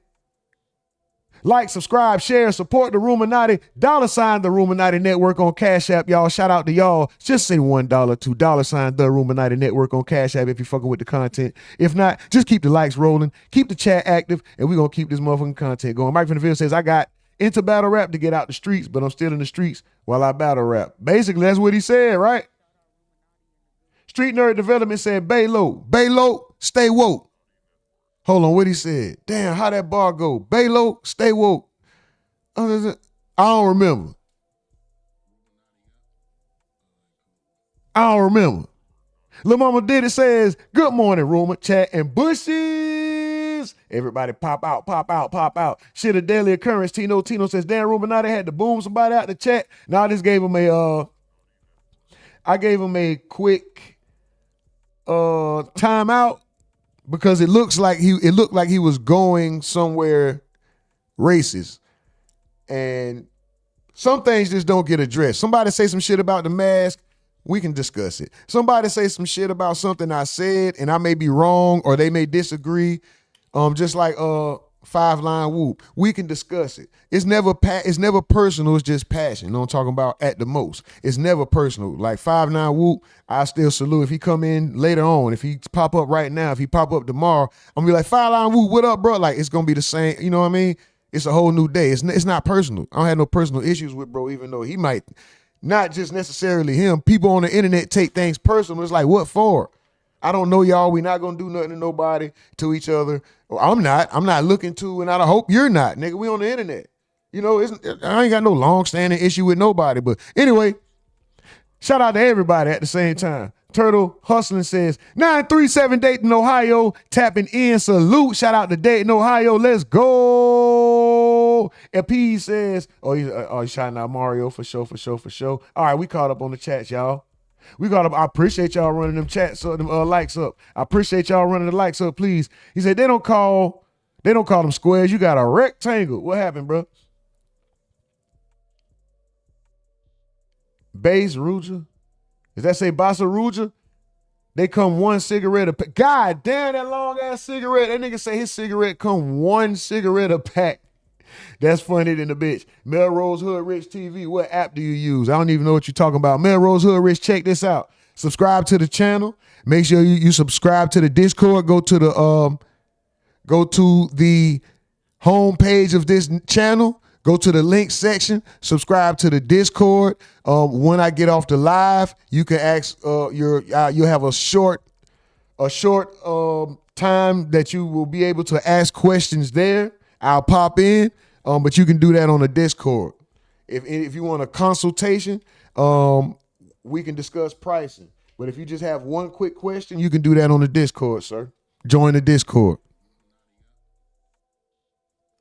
like, subscribe, share, support the RUMORNATI. $, the RUMORNATI Network on Cash App, y'all. Shout out to y'all. Just say $1, $2, the RUMORNATI Network on Cash App if you fucking with the content. If not, just keep the likes rolling, keep the chat active, and we're going to keep this motherfucking content going. Mike from the Ville says, I got into battle rap to get out the streets, but I'm still in the streets while I battle rap. Basically, that's what he said, right? Street Nerd Development said, Bay low, stay woke. Hold on, what he said? Damn, how that bar go? Bay low, stay woke. I don't remember. Lil Mama Did It says, good morning, rumor, chat, and bushes. Everybody pop out, pop out, pop out. Shit, a daily occurrence. Tino says, damn, RUMORNATI had to boom somebody out the chat. Now I just gave him a quick timeout. Because it looked like he was going somewhere racist. And some things just don't get addressed. Somebody say some shit about the mask, we can discuss it. Somebody say some shit about something I said and I may be wrong or they may disagree. Just like 5-line whoop. We can discuss it. It's never personal, it's just passion. You know what I'm talking about? At the most. It's never personal. Like 5-9 whoop, I still salute. If he come in later on, if he pop up right now, if he pop up tomorrow, I'm gonna be like, 5-line whoop, what up, bro? Like, it's gonna be the same, you know what I mean? It's a whole new day. It's not personal. I don't have no personal issues with bro, even though he might, not just necessarily him. People on the internet take things personal. It's like, what for? I don't know y'all. We not gonna do nothing to nobody, to each other. I'm not looking to, and I hope you're not, nigga. We on the internet. You know, I ain't got no long-standing issue with nobody. But anyway, shout out to everybody at the same time. Turtle Hustling says, 937 Dayton, Ohio, tapping in. Salute. Shout out to Dayton, Ohio. Let's go. Epps says, he's shouting out Mario for sure. All right, we caught up on the chats, y'all. We got up. I appreciate y'all running them chats up, them likes up. I appreciate y'all running the likes up, please. He said they don't call them squares. You got a rectangle. What happened, bro? Base Ruja? Does that say Basa Ruja? They come one cigarette a pack. God damn, that long ass cigarette. That nigga say his cigarette come one cigarette a pack. That's funny than the bitch. Melrose Hood Rich TV, what app do you use? I don't even know what you're talking about. Melrose Hood Rich, check this out. Subscribe to the channel. Make sure you subscribe to the Discord. Go to the home page of this channel. Go to the link section. Subscribe to the Discord. When I get off the live, you can ask. You'll have a short time that you will be able to ask questions there. I'll pop in, but you can do that on the Discord. If you want a consultation, we can discuss pricing. But if you just have one quick question, you can do that on the Discord, sir. Join the Discord.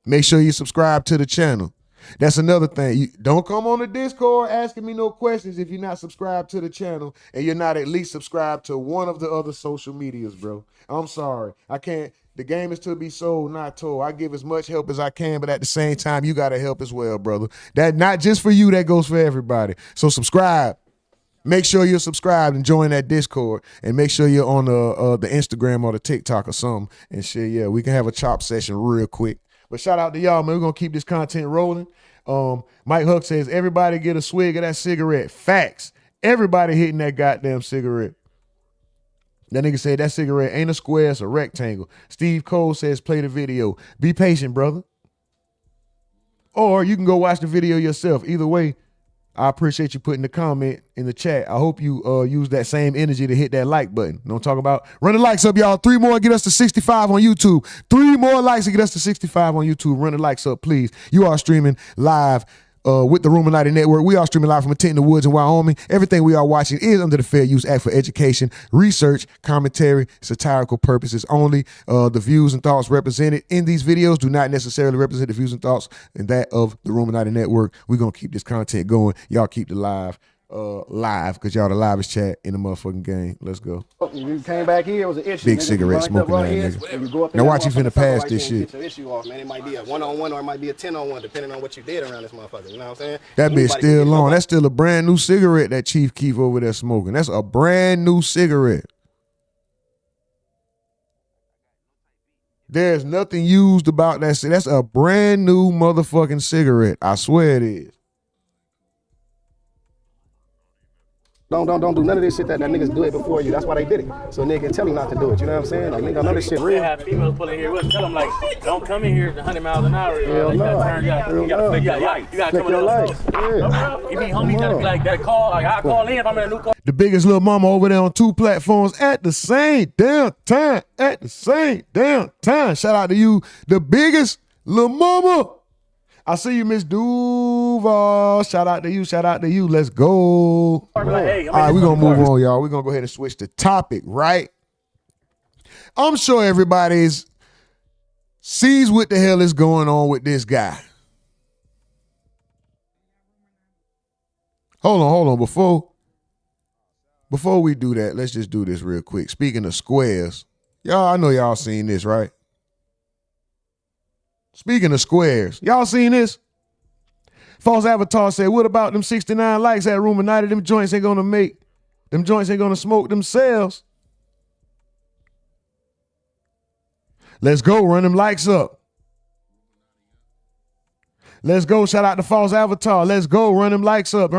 Make sure you subscribe to the channel. That's another thing. You don't come on the Discord asking me no questions if you're not subscribed to the channel and you're not at least subscribed to one of the other social medias, bro. I'm sorry. I can't. The game is to be sold, not told. I give as much help as I can, but at the same time, you got to help as well, brother. That not just for you, that goes for everybody. So subscribe. Make sure you're subscribed and join that Discord, and make sure you're on the Instagram or the TikTok or something and shit. Yeah, we can have a chop session real quick. But shout out to y'all, man. We're going to keep this content rolling. Mike Huck says, everybody get a swig of that cigarette. Facts. Everybody hitting that goddamn cigarette. That nigga said that cigarette ain't a square, it's a rectangle. Steve Cole says, play the video. Be patient, brother. Or you can go watch the video yourself. Either way, I appreciate you putting the comment in the chat. I hope you use that same energy to hit that like button. Don't talk about run the likes up, y'all. 3 more, get us to 65 on YouTube. 3 more likes to get us to 65 on YouTube. Run the likes up, please. You are streaming live with the RUMORNATI Network. We are streaming live from a tent in the woods in Wyoming. Everything we are watching is under the Fair Use Act for education, research, commentary, satirical purposes only. The views and thoughts represented in these videos do not necessarily represent the views and thoughts and that of the RUMORNATI Network. We're going to keep this content going. Y'all keep the live because y'all the livest chat in the motherfucking game. Let's go. You came back here, it was an issue. Big cigarette smoking that nigga. Now watch you finna pass this shit. Get your issue off, man. It might be a 1-on-1 or it might be a 10-on-1, depending on what you did around this motherfucker. You know what I'm saying? That bitch still on. That's still a brand new cigarette that Chief Keef over there smoking. That's a brand new cigarette. There's nothing used about that. That's a brand new motherfucking cigarette. I swear it is. Don't do none of this shit that niggas do it before you. That's why they did it. So nigga can tell you not to do it. You know what I'm saying? Like nigga, I know this shit real. They have females pulling here with. Tell them like, don't come in here at 100 miles an hour. Hell no. You gotta flick your light. You gotta come in lights. Yeah. You be homies that call. Like I call in if I'm in a new car. The biggest little mama over there on 2 platforms at the same damn time. At the same damn time. Shout out to you, the biggest little mama. I see you, Miss Duval. Shout out to you. Shout out to you. Let's go. All right, we're going to move on, y'all. We're going to go ahead and switch the topic, right? I'm sure everybody sees what the hell is going on with this guy. Hold on. Before we do that, let's just do this real quick. Speaking of squares, y'all, I know y'all seen this, right? Speaking of squares, y'all seen this? False Avatar said, what about them 69 likes at RUMORNATI? Them joints ain't gonna smoke themselves. Let's go, run them likes up. Let's go, shout out to False Avatar. Let's go, run them likes up,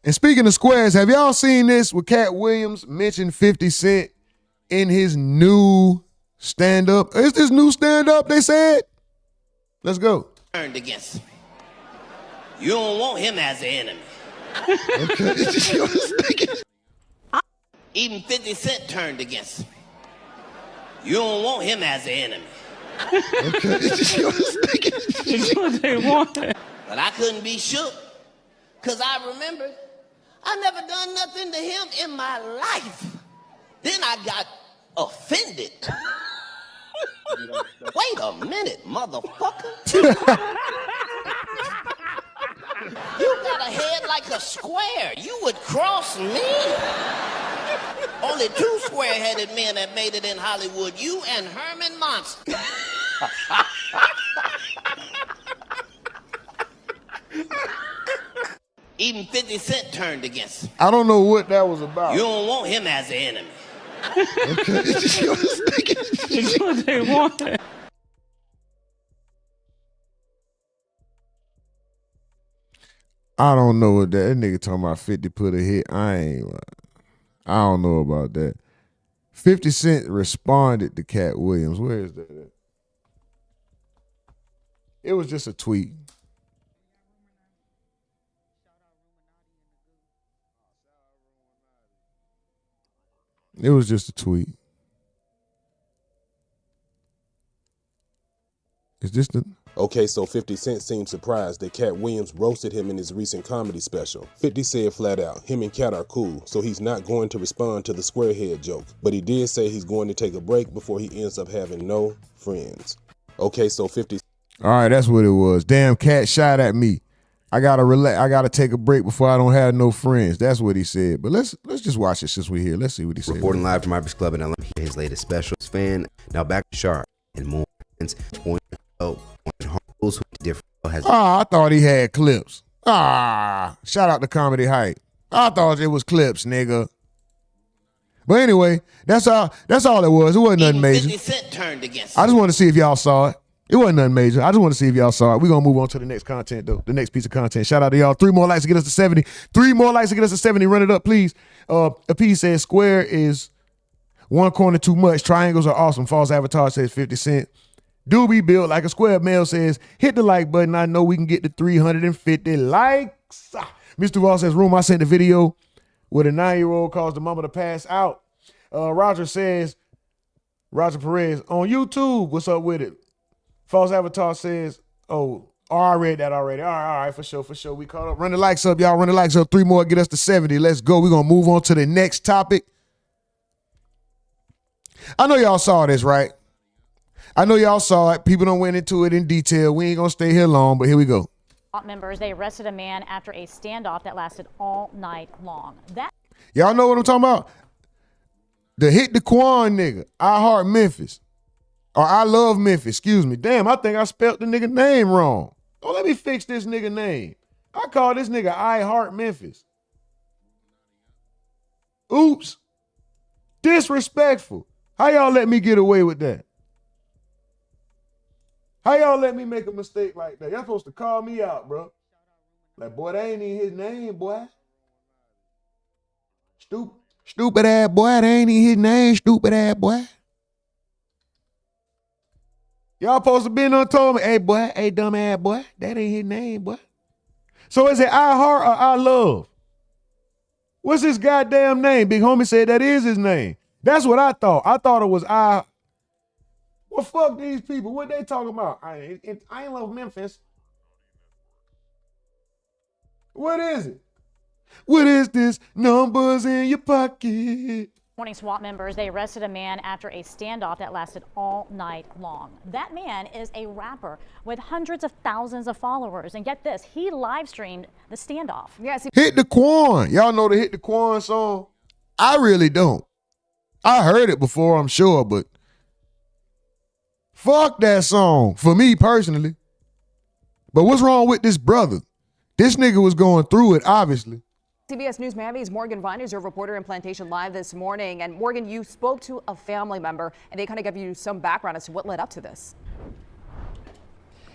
And speaking of squares, have y'all seen this with Cat Williams mention 50 Cent in his new stand-up? Is this new stand-up, they said? Let's go. Turned against. You don't want him as an enemy. Even 50 Cent turned against him. You don't want him as an enemy. It's what they want. But I couldn't be shook, because I remembered I never done nothing to him in my life. Then I got offended. Wait a minute, motherfucker. You got a head like a square. You would cross me? Only two square-headed men have made it in Hollywood, you and Herman Monster. Even 50 Cent turned against him. I don't know what that was about. You don't want him as an enemy. It's what they want. I don't know what that nigga talking about 50 put a hit. I don't know about that. 50 Cent responded to Cat Williams. Where is that at? It was just a tweet. It was just a tweet. Is this the... Okay, so 50 Cent seemed surprised that Cat Williams roasted him in his recent comedy special. 50 said flat out, him and Cat are cool, so he's not going to respond to the squarehead joke. But he did say he's going to take a break before he ends up having no friends. Okay, so 50... All right, that's what it was. Damn, Cat shot at me. I gotta take a break before I don't have no friends. That's what he said. But let's just watch it since we're here. Let's see what he said. Reporting live from Breakfast Club in LA, his latest special. Fan now back to Sharp and more. I thought he had clips. Shout out to Comedy Hype. I thought it was clips, nigga. But anyway, that's all it was. It wasn't nothing major. 50 Cent turned against I just want to see if y'all saw it. It wasn't nothing major. I just want to see if y'all saw it. We're going to move on to the next content, though. The next piece of content. Shout out to y'all. 3 more likes to get us to 70. 3 more likes to get us to 70. Run it up, please. A piece says, square is one corner too much. Triangles are awesome. False Avatar says 50 Cent. Doobie built like a square. Male says, hit the like button. I know we can get to 350 likes. Mr. Ross says, Room, I sent the video where the 9-year-old caused the mama to pass out. Roger says, Roger Perez, on YouTube, what's up with it? False Avatar says, I read that already. All right, for sure. We caught up. Run the likes up, y'all. Run the likes up. 3 more, get us to 70. Let's go. We're going to move on to the next topic. I know y'all saw this, right? I know y'all saw it. People don't went into it in detail. We ain't going to stay here long, but here we go. Members, they arrested a man after a standoff that lasted all night long. Y'all know what I'm talking about? The Hit the Quan nigga, Iheartmemphis. Or I Love Memphis, excuse me. Damn, I think I spelled the nigga name wrong. Oh, let me fix this nigga name. I call this nigga Iheartmemphis. Oops. Disrespectful. How y'all let me get away with that? How y'all let me make a mistake like that? Y'all supposed to call me out, bro. Like, boy, that ain't even his name, boy. Stupid ass boy, that ain't even his name, stupid ass boy. Y'all supposed to been on told me, hey boy, hey dumb ass boy, that ain't his name, boy. So is it iHeart or I Love? What's his goddamn name? Big homie said that is his name. That's what I thought. I thought it was I. Well, fuck these people. What they talking about? I Love Memphis. What is it? What is this? Numbers in your pocket. Morning SWAT members, they arrested a man after a standoff that lasted all night long. That man is a rapper with hundreds of thousands of followers. And get this, he live streamed the standoff. Yes. Hit the Quan. Y'all know the Hit the Quan song? I really don't. I heard it before, I'm sure, but fuck that song for me personally. But what's wrong with this brother? This nigga was going through it, obviously. CBS News Miami's Morgan Vine is your reporter in Plantation Live this morning. And Morgan, you spoke to a family member and they kind of gave you some background as to what led up to this.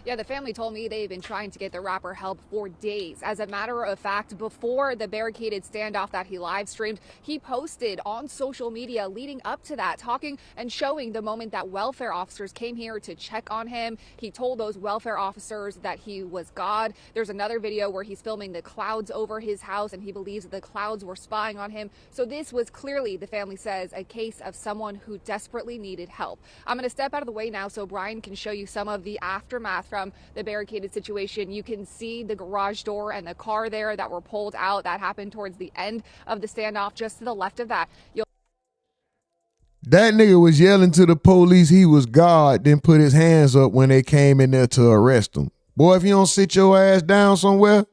Yeah, the family told me they've been trying to get the rapper help for days. As a matter of fact, before the barricaded standoff that he live streamed, he posted on social media leading up to that, talking and showing the moment that welfare officers came here to check on him. He told those welfare officers that he was God. There's another video where he's filming the clouds over his house, and he believes that the clouds were spying on him. So this was clearly, the family says, a case of someone who desperately needed help. I'm going to step out of the way now so Brian can show you some of the aftermath from the barricaded situation. You can see the garage door and the car there that were pulled out. That happened towards the end of the standoff. Just to the left of that, That nigga was yelling to the police he was God, then put his hands up when they came in there to arrest him. Boy, if you don't sit your ass down somewhere,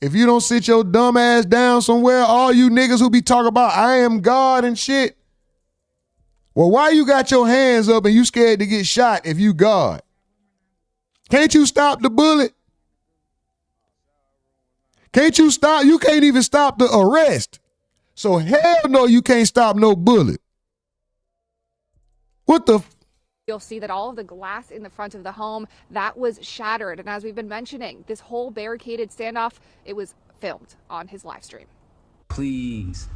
if you don't sit your dumb ass down somewhere, all you niggas who be talking about I am God and shit, well, why you got your hands up and you scared to get shot if you God? Can't you stop the bullet? Can't you stop? You can't even stop the arrest. So hell no, you can't stop no bullet. What the? You'll see that all of the glass in the front of the home, that was shattered. And as we've been mentioning, this whole barricaded standoff, it was filmed on his live stream. Please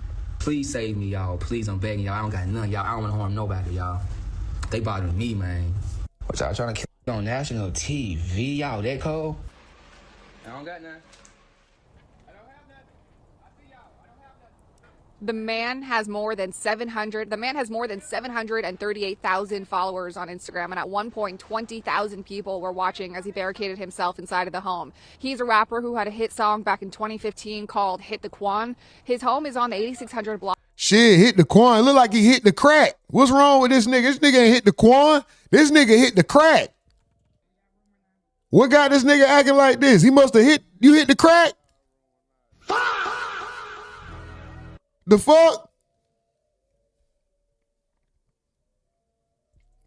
save me, y'all. Please, I'm begging y'all. I don't got none, y'all. I don't want to harm nobody, y'all. They bothering me, man. What y'all trying to kill on national TV, y'all? That cold? I don't got none. The man has more than 738,000 followers on Instagram, and at one point 20,000 people were watching as he barricaded himself inside of the home. He's a rapper who had a hit song back in 2015 called Hit the Quan. His home is on the 8600 block. Shit, hit the Quan. Look like he hit the crack. What's wrong with this nigga? This nigga ain't hit the Quan. This nigga hit the crack. What got this nigga acting like this? He must have hit the crack? The fuck?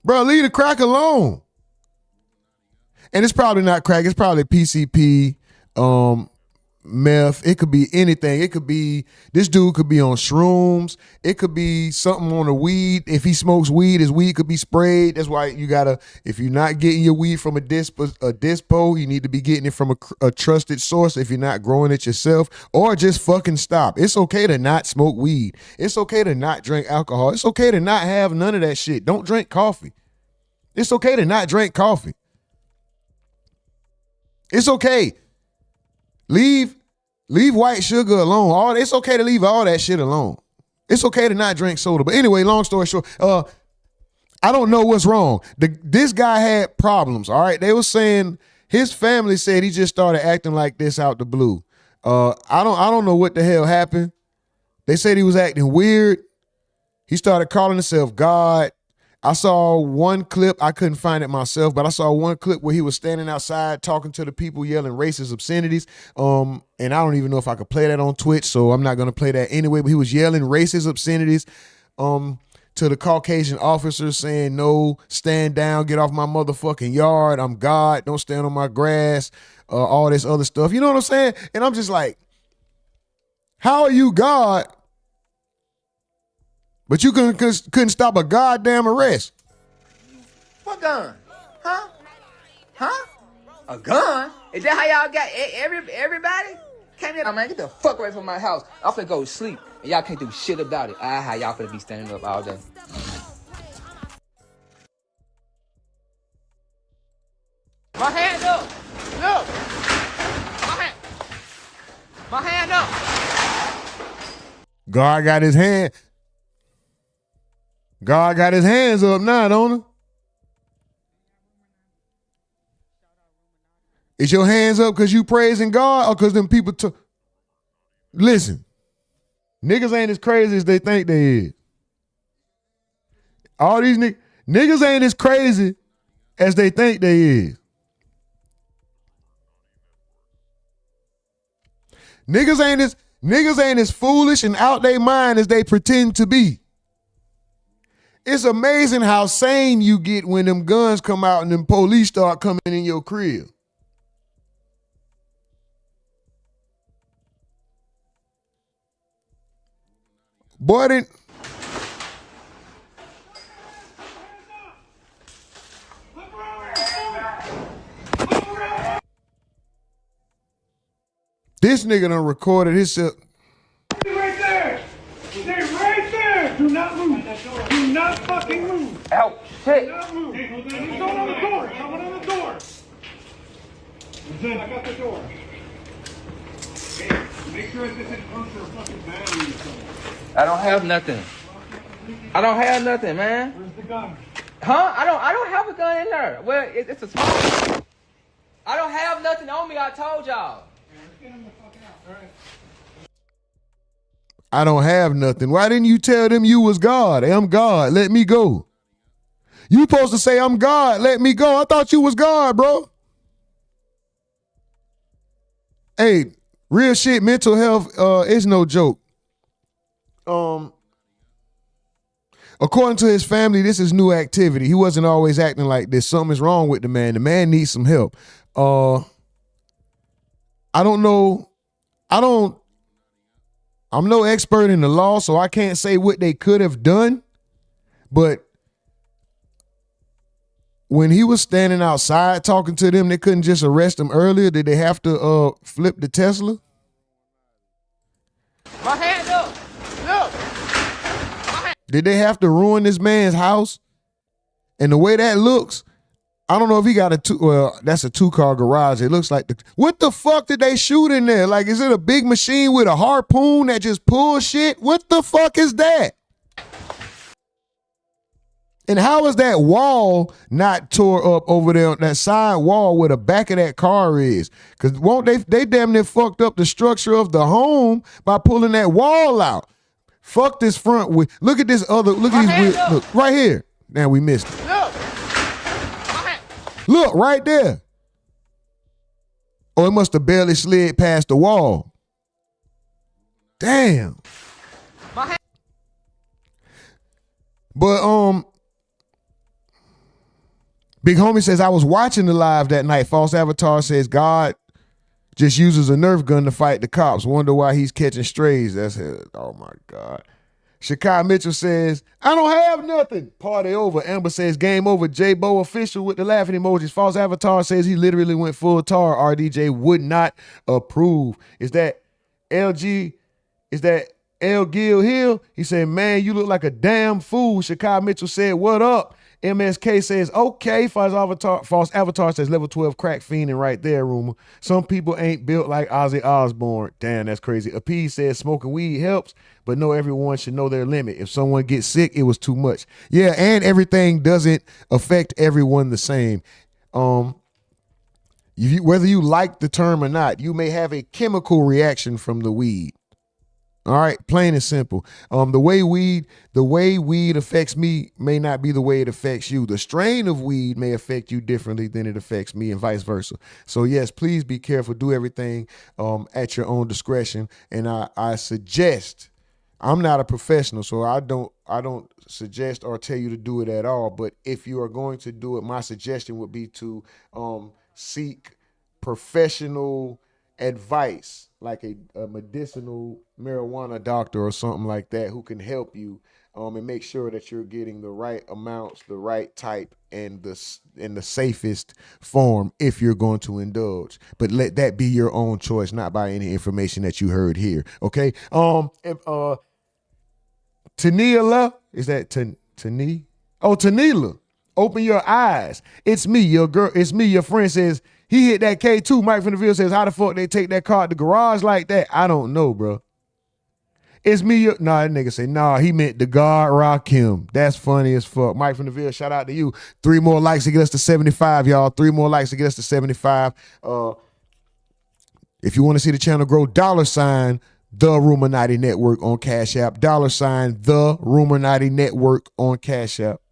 Bro, leave the crack alone. And it's probably not crack. It's probably PCP, meth. It could be anything. It could be, this dude could be on shrooms. It could be something on the weed. If he smokes weed, his weed could be sprayed. That's why you gotta, if you're not getting your weed from a dispo, you need to be getting it from a trusted source if you're not growing it yourself, or just fucking stop. It's okay to not smoke weed. It's okay to not drink alcohol. It's okay to not have none of that shit. Don't drink coffee. It's okay to not drink coffee. It's okay. Leave white sugar alone. It's okay to leave all that shit alone. It's okay to not drink soda. But anyway, long story short, I don't know what's wrong. This guy had problems, all right? They were saying, his family said he just started acting like this out the blue. I don't know what the hell happened. They said he was acting weird. He started calling himself God. I saw one clip, I couldn't find it myself, but I saw one clip where he was standing outside talking to the people, yelling racist obscenities. And I don't even know if I could play that on Twitch, so I'm not going to play that anyway. But he was yelling racist obscenities to the Caucasian officers, saying, no, stand down, get off my motherfucking yard. I'm God, don't stand on my grass, all this other stuff. You know what I'm saying? And I'm just like, how are you God? But you couldn't stop a goddamn arrest. What gun? Huh? Huh? A gun? Is that how y'all got everybody? Came here, man, get the fuck away from my house. I'm finna go to sleep, and y'all can't do shit about it. How y'all finna be standing up all day. My hand up. Look. My hand up. God got his hands up now, don't he? Is your hands up because you praising God or because them people listen, niggas ain't as crazy as they think they is. All these niggas ain't as crazy as they think they is. Niggas ain't as foolish and out their mind as they pretend to be. It's amazing how sane you get when them guns come out and them police start coming in your crib. Boy, then. This nigga done recorded himself. Stay right there. Stay right there. Do not move. Do not fucking move. Oh, shit. Do not move. There's someone on the door. Someone on the door. I got the door. Hey, make sure this isn't puncture a fucking battery or something. I don't have nothing. I don't have nothing, man. Where's the gun? Huh? I don't have a gun in there. Well, it's a small. I don't have nothing on me. I told y'all. Let's get him the fuck out. All right. I don't have nothing. Why didn't you tell them you was God? I'm God. Let me go. You supposed to say I'm God. Let me go. I thought you was God, bro. Hey, real shit. Mental health is no joke. According to his family, this is new activity. He wasn't always acting like this. Something's wrong with the man. The man needs some help. I don't know. I'm no expert in the law, so I can't say what they could have done. But when he was standing outside talking to them, they couldn't just arrest him earlier. Did they have to flip the Tesla? My hand up. Look. Did they have to ruin this man's house? And the way that looks, I don't know if he got that's a 2-car garage. It looks like what the fuck did they shoot in there? Like, is it a big machine with a harpoon that just pulls shit? What the fuck is that? And how is that wall not tore up over there on that side wall where the back of that car is? Because won't they damn near fucked up the structure of the home by pulling that wall out. Fuck this front with. Look at this other. Look at these. Look right here. Now we missed it. Look right there. Oh, it must have barely slid past the wall. Damn. But Big Homie says I was watching the live that night. False Avatar says God just uses a Nerf gun to fight the cops. Wonder why he's catching strays. That's it. Oh my God. Shakai Mitchell says, I don't have nothing. Party over. Amber says, game over. J-Bo official with the laughing emojis. False Avatar says he literally went full tar. RDJ would not approve. Is that LG? Is that L. Gil Hill? He said, man, you look like a damn fool. Shakai Mitchell said, what up? MSK says, okay. False Avatar says, level 12 crack fiending right there, rumor. Some people ain't built like Ozzy Osbourne. Damn, that's crazy. Appease says, smoking weed helps, but no, everyone should know their limit. If someone gets sick, it was too much. Yeah, and everything doesn't affect everyone the same. Whether you like the term or not, you may have a chemical reaction from the weed. All right, plain and simple. The way weed affects me may not be the way it affects you. The strain of weed may affect you differently than it affects me, and vice versa. So yes, please be careful. Do everything at your own discretion. And I suggest. I'm not a professional, so I don't suggest or tell you to do it at all. But if you are going to do it, my suggestion would be to seek professional advice, like a medicinal marijuana doctor or something like that, who can help you and make sure that you're getting the right amounts, the right type, and the safest form if you're going to indulge. But let that be your own choice, not by any information that you heard here. Okay. Tanila, is that Tani? Oh, Tanila, open your eyes. It's me, your girl. It's me, your friend says. He hit that K2. Mike from the Ville says, how the fuck they take that car to the garage like that? I don't know, bro. It's me. That nigga say, nah, he meant the God rock him. That's funny as fuck. Mike from the Ville, shout out to you. 3 more likes to get us to 75, y'all. 3 more likes to get us to 75. If you want to see the channel grow, $, the RUMORNATI Network on Cash App. $, the RUMORNATI Network on Cash App.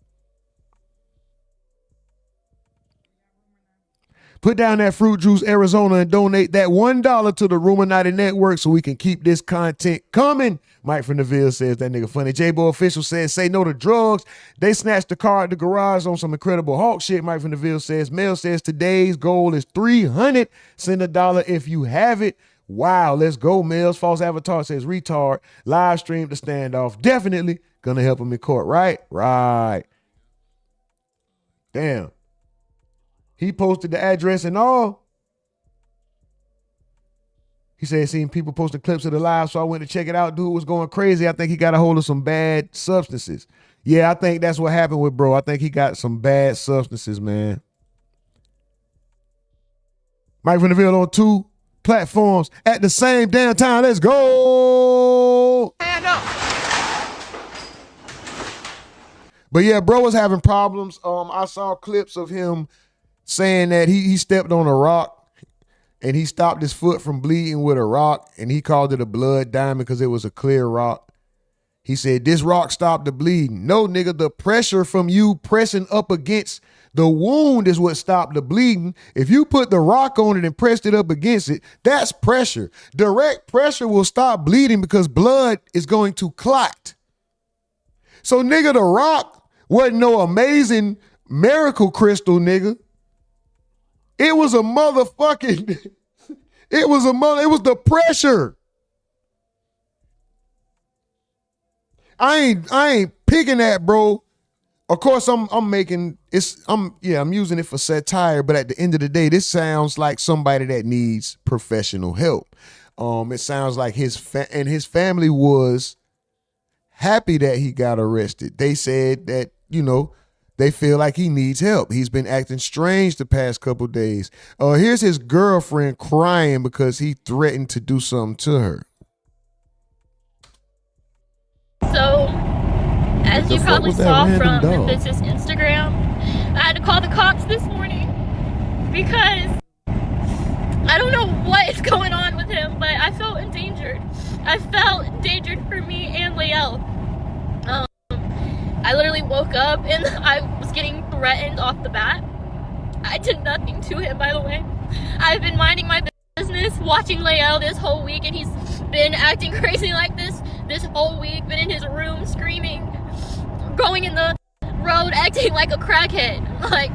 Put down that fruit juice, Arizona, and donate that $1 to the RUMORNATI Network so we can keep this content coming. Mike from the Ville says that nigga funny. J-Bo official says, say no to drugs. They snatched the car at the garage on some Incredible Hulk shit. Mike from the Ville says, Mel says today's goal is 300. Send $1 if you have it. Wow, let's go, Mills. False Avatar says retard. Live stream the standoff. Definitely gonna help him in court, right? Right. Damn. He posted the address and all. He said seen people posting clips of the live, so I went to check it out. Dude was going crazy. I think he got a hold of some bad substances. Yeah, I think that's what happened with bro. I think he got some bad substances, man. Mike from the Ville on 2 platforms at the same damn time. Let's go. Hand up. But yeah, bro was having problems. I saw clips of him saying that he stepped on a rock and he stopped his foot from bleeding with a rock, and he called it a blood diamond because it was a clear rock. He said, this rock stopped the bleeding. No, nigga, the pressure from you pressing up against the wound is what stopped the bleeding. If you put the rock on it and pressed it up against it, that's pressure. Direct pressure will stop bleeding because blood is going to clot. So, nigga, the rock wasn't no amazing miracle crystal, nigga. It was a motherfucking, it was the pressure. I ain't picking that, bro. Of course, I'm using it for satire, but at the end of the day, this sounds like somebody that needs professional help. It sounds like his family was happy that he got arrested. They said that, they feel like he needs help. He's been acting strange the past couple days. Here's his girlfriend crying because he threatened to do something to her. So, as you probably saw from Memphis' Instagram, I had to call the cops this morning because I don't know what is going on with him, but I felt endangered. I felt endangered for me and Lael. I literally woke up and I was getting threatened off the bat. I did nothing to him, by the way. I've been minding my business, watching Lael this whole week, and he's been acting crazy like this whole week, been in his room screaming, going in the road acting like a crackhead. Like,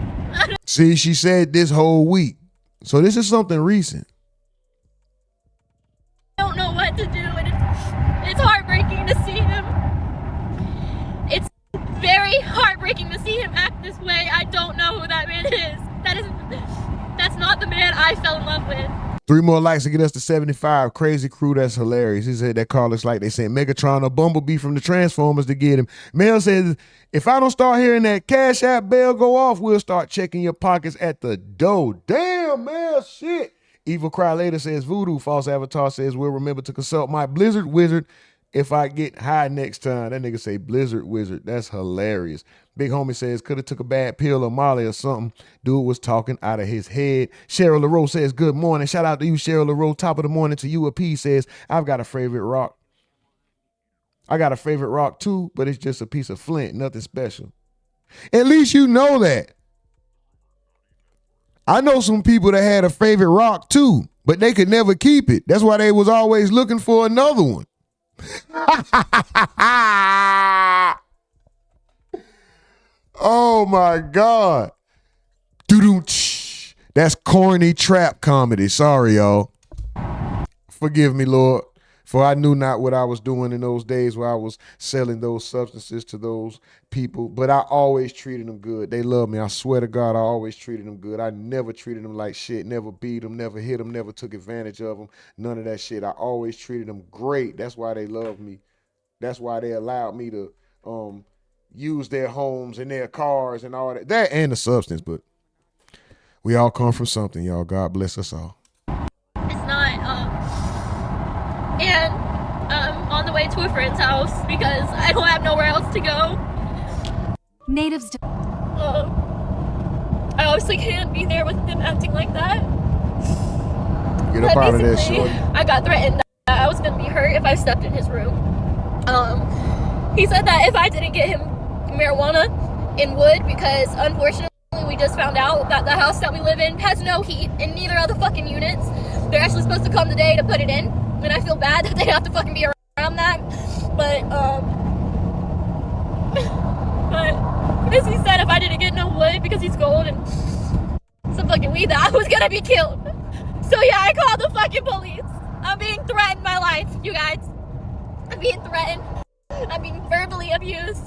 see, she said this whole week. So this is something recent. I don't know what to do, and it's heartbreaking to see him. It's very heartbreaking to see him act this way. I don't know who that man is. That's not the man I fell in love with. 3 more likes to get us to 75. Crazy crew, that's hilarious. He said that call looks like they sent Megatron or Bumblebee from the Transformers to get him. Mel says, if I don't start hearing that Cash App bell go off, we'll start checking your pockets at the door. Damn, Mel, shit. Evil Cry later says, Voodoo. False Avatar says, we'll remember to consult my Blizzard Wizard if I get high next time. That nigga say Blizzard Wizard. That's hilarious. Big homie says, could have took a bad pill or Molly or something. Dude was talking out of his head. Cheryl LaRoe says, good morning. Shout out to you, Cheryl LaRoe. Top of the morning to you. A P says, I've got a favorite rock. I got a favorite rock too, but it's just a piece of flint. Nothing special. At least you know that. I know some people that had a favorite rock too, but they could never keep it. That's why they was always looking for another one. Oh my God. That's corny trap comedy. Sorry, y'all. Forgive me, Lord, for I knew not what I was doing in those days where I was selling those substances to those people, but I always treated them good. They love me. I swear to God, I always treated them good. I never treated them like shit, never beat them, never hit them, never took advantage of them, none of that shit. I always treated them great. That's why they love me. That's why they allowed me to use their homes and their cars and all that. That and the substance, but we all come from something, y'all. God bless us all. It's not, and I'm on the way to a friend's house because I don't have nowhere else to go. Natives I obviously can't be there with him acting like that. Get up out of there, shorty. I got threatened that I was going to be hurt if I stepped in his room. He said that if I didn't get him marijuana in wood, because unfortunately we just found out that the house that we live in has no heat in neither of the fucking units. They're actually supposed to come today to put it in, and I feel bad that they have to fucking be around that. But as he said, if I didn't get no wood because he's gold and some fucking weed, that I was gonna be killed. So yeah, I called the fucking police. I'm being threatened my life, you guys. I'm being threatened. I'm being verbally abused.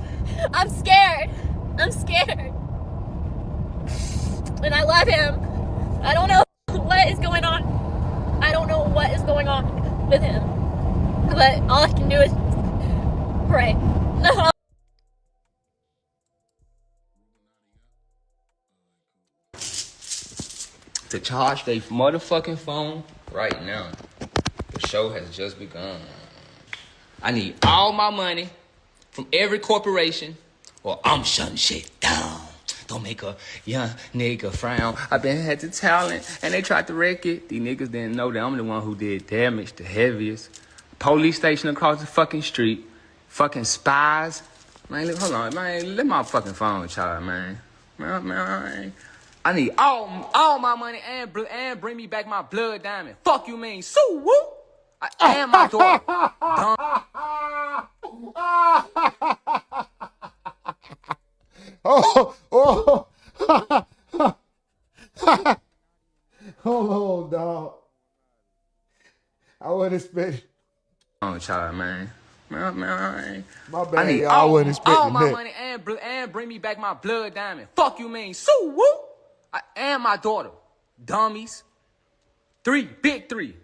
I'm scared. I'm scared. And I love him. I don't know what is going on. I don't know what is going on. with him. But all I can do is pray. To charge their motherfucking phone right now. The show has just begun. I need all my money from every corporation or I'm shutting shit down. Don't make a young nigga frown. I been had the talent and they tried to wreck it. These niggas didn't know that I'm the one who did damage the heaviest. Police station across the fucking street. Fucking spies. Man, hold on, man. Let my fucking phone charge, man. Man. I need all my money and bring me back my blood diamond. Fuck you mean, sue woo. I am my daughter. Oh. Hold on, dog. I wasn't expecting. Oh, child, man. Man. My bad, I need y'all. I wasn't expecting all my that. money and bring me back my blood diamond. Fuck you mean, sue woo. I am my daughter. Dummies. Big three.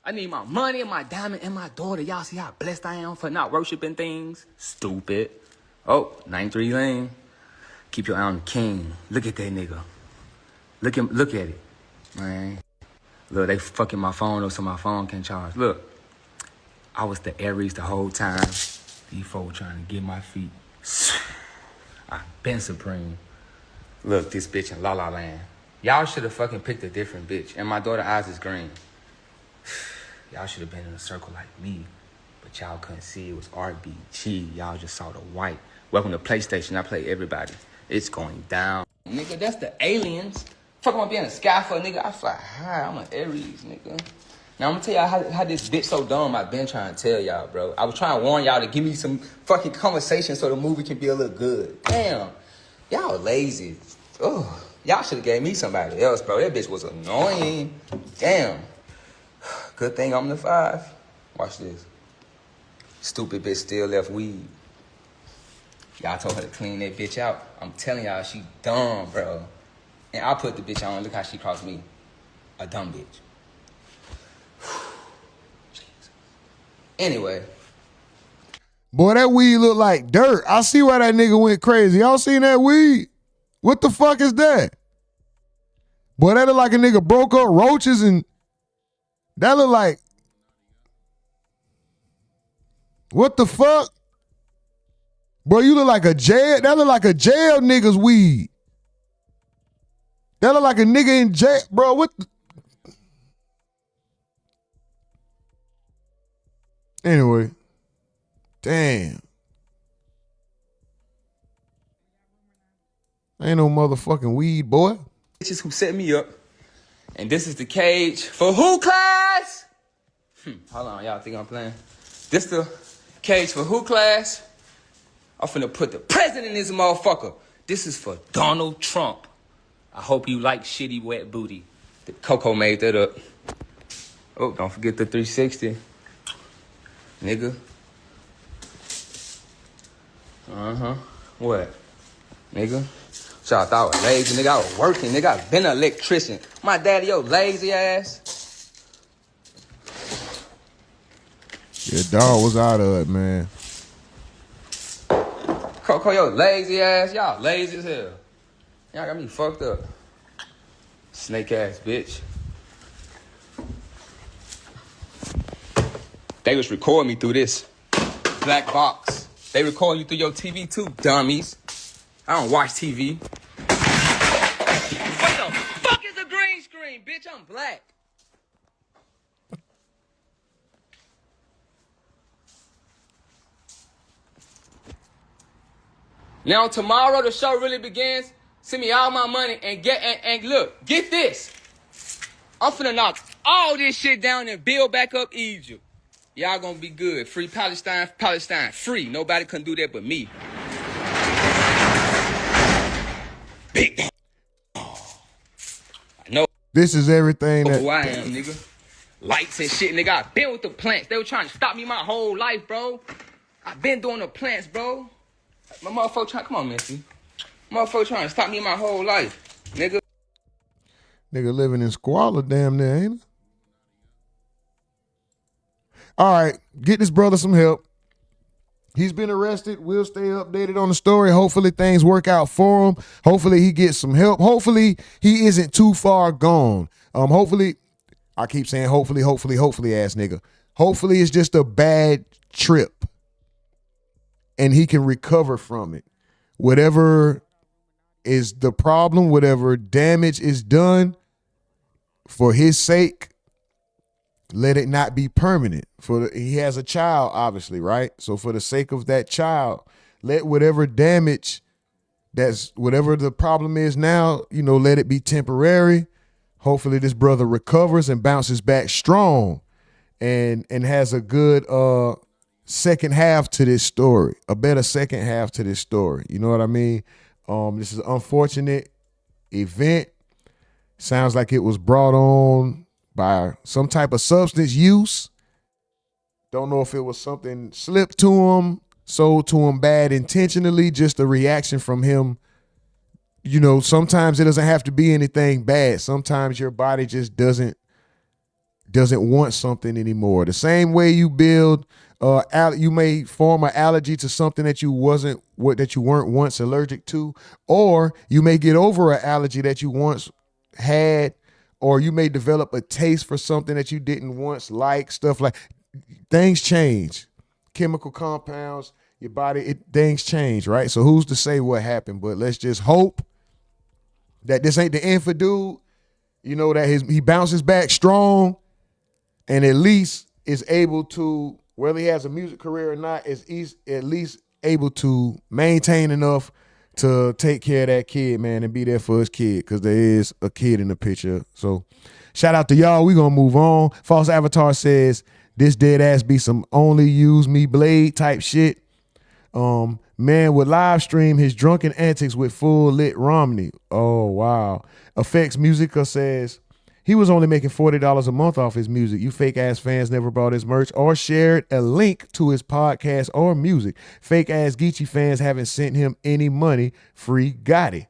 I need my money and my diamond and my daughter. Y'all see how blessed I am for not worshiping things? Stupid. Oh, 93 lane. Keep your eye on the king. Look at that nigga. Look at it. Man. Look, they fucking my phone up so my phone can't charge. Look. I was the Aries the whole time. These folks trying to get my feet. I've been supreme. Look, this bitch in La La Land. Y'all should have fucking picked a different bitch. And my daughter's eyes is green. Y'all should have been in a circle like me. But y'all couldn't see it was RBG. Y'all just saw the white. Welcome to PlayStation. I play everybody. It's going down. Nigga, that's the aliens. Fuck, I'm gonna be in the sky for a nigga. I fly high. I'm an Aries, nigga. Now, I'm gonna tell y'all how this bitch so dumb I've been trying to tell y'all, bro. I was trying to warn y'all to give me some fucking conversation so the movie can be a little good. Damn. Y'all lazy. Oh, y'all should have gave me somebody else, bro. That bitch was annoying. Damn. Good thing I'm the 5. Watch this. Stupid bitch still left weed. Y'all told her to clean that bitch out. I'm telling y'all, she dumb, bro. And I put the bitch on. Look how she crossed me. A dumb bitch. Anyway. Boy, that weed look like dirt. I see why that nigga went crazy. Y'all seen that weed? What the fuck is that? Boy, that look like a nigga broke up roaches and that look like. What the fuck? Bro, you look like a jail. That look like a jail nigga's weed. That look like a nigga in jail. Bro, what the? Anyway. Damn. Ain't no motherfucking weed, boy. Bitches who set me up. And this is the cage for who class? Hold on, y'all think I'm playing? This the cage for who class? I'm finna put the president in this motherfucker. This is for Donald Trump. I hope you like shitty wet booty. The Coco made that up. Oh, don't forget the 360. Nigga. What? Nigga? So I thought I was lazy, nigga. I was working, nigga. I been an electrician. My daddy, yo, lazy ass. Yeah, dog was out of it, man. Coco, yo, lazy ass. Y'all lazy as hell. Y'all got me fucked up. Snake ass bitch. They was recording me through this black box. They recording you through your TV too, dummies. I don't watch TV. What the fuck is a green screen, bitch? I'm black. Now tomorrow the show really begins. Send me all my money and look, get this. I'm finna knock all this shit down and build back up Egypt. Y'all gonna be good. Free Palestine, free. Nobody can do that but me. Big. I know. This is everything that. Who I am, nigga. Lights and shit, nigga. I've been with the plants. They were trying to stop me my whole life, bro. I've been doing the plants, bro. My motherfucker trying, come on, Memphis. Motherfucker trying to stop me my whole life, nigga. Nigga living in squalor damn near, ain't it? All right, get this brother some help. He's been arrested. We'll stay updated on the story. Hopefully things work out for him. Hopefully he gets some help. Hopefully he isn't too far gone. Hopefully, I keep saying hopefully, ass nigga. Hopefully it's just a bad trip and he can recover from it. Whatever is the problem, whatever damage is done, for his sake, let it not be permanent. He has a child, obviously, right? So for the sake of that child, let whatever damage, whatever the problem is now, let it be temporary. Hopefully this brother recovers and bounces back strong and has a good second half to this story, a better second half to this story. You know what I mean? This is an unfortunate event. Sounds like it was brought on by some type of substance use. Don't know if it was something slipped to him, sold to him bad intentionally, just a reaction from him. Sometimes it doesn't have to be anything bad. Sometimes your body just doesn't want something anymore. The same way you build, you may form an allergy to something that you weren't once allergic to, or you may get over an allergy that you once had, or you may develop a taste for something that you didn't once like. Stuff like things change, chemical compounds, your body, things change, right? So who's to say what happened? But let's just hope that this ain't the end for dude. That he bounces back strong, and at least is able to, whether he has a music career or not, is at least able to maintain enough to take care of that kid, man, and be there for his kid, because there is a kid in the picture. So shout out to y'all. We gonna move on. False Avatar says this dead ass be some only use me blade type shit. Man would live stream his drunken antics with full lit Romney. Oh wow. Effects Musica says he was only making $40 a month off his music. You fake ass fans never bought his merch or shared a link to his podcast or music. Fake ass Geechi fans haven't sent him any money. Free Gotti.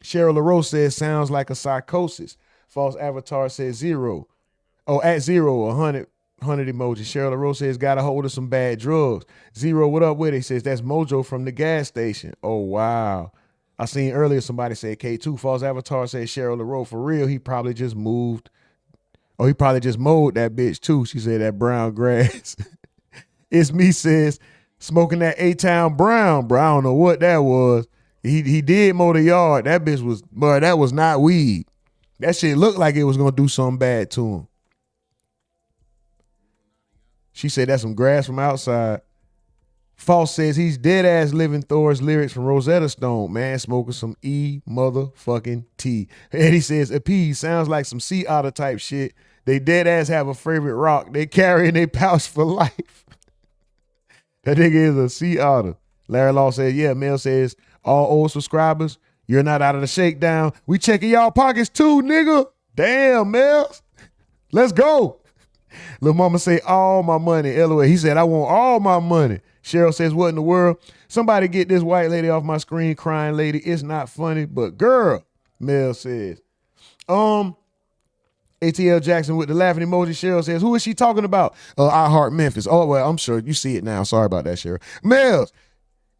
Cheryl LaRose says sounds like a psychosis. False Avatar says 0. Oh, at 0, 100 emoji. Cheryl LaRose says got a hold of some bad drugs. 0, what up with it? He says that's Mojo from the gas station. Oh wow. I seen earlier somebody say K2. False Avatar said Cheryl LaRose, for real, he probably just moved. Oh, he probably just mowed that bitch too. She said that brown grass. It's me says smoking that A-Town brown, bro. I don't know what that was. He did mow the yard. That bitch was, bro, that was not weed. That shit looked like it was gonna do something bad to him. She said that's some grass from outside. False says he's dead ass living Thor's lyrics from Rosetta Stone. Man, smoking some motherfucking tea. And he says, appease sounds like some sea otter type shit. They dead ass have a favorite rock. They carry in their pouch for life. That nigga is a sea otter. Larry Law says, yeah. Mel says, all old subscribers, you're not out of the shakedown. We checking y'all pockets too, nigga. Damn, Mel. Let's go. Lil Mama say, all my money. LOL. He said, I want all my money. Cheryl says, what in the world? Somebody get this white lady off my screen, crying lady. It's not funny, but girl, Mel says. ATL Jackson with the laughing emoji. Cheryl says, who is she talking about? Iheartmemphis. Oh, well, I'm sure you see it now. Sorry about that, Cheryl. Mel,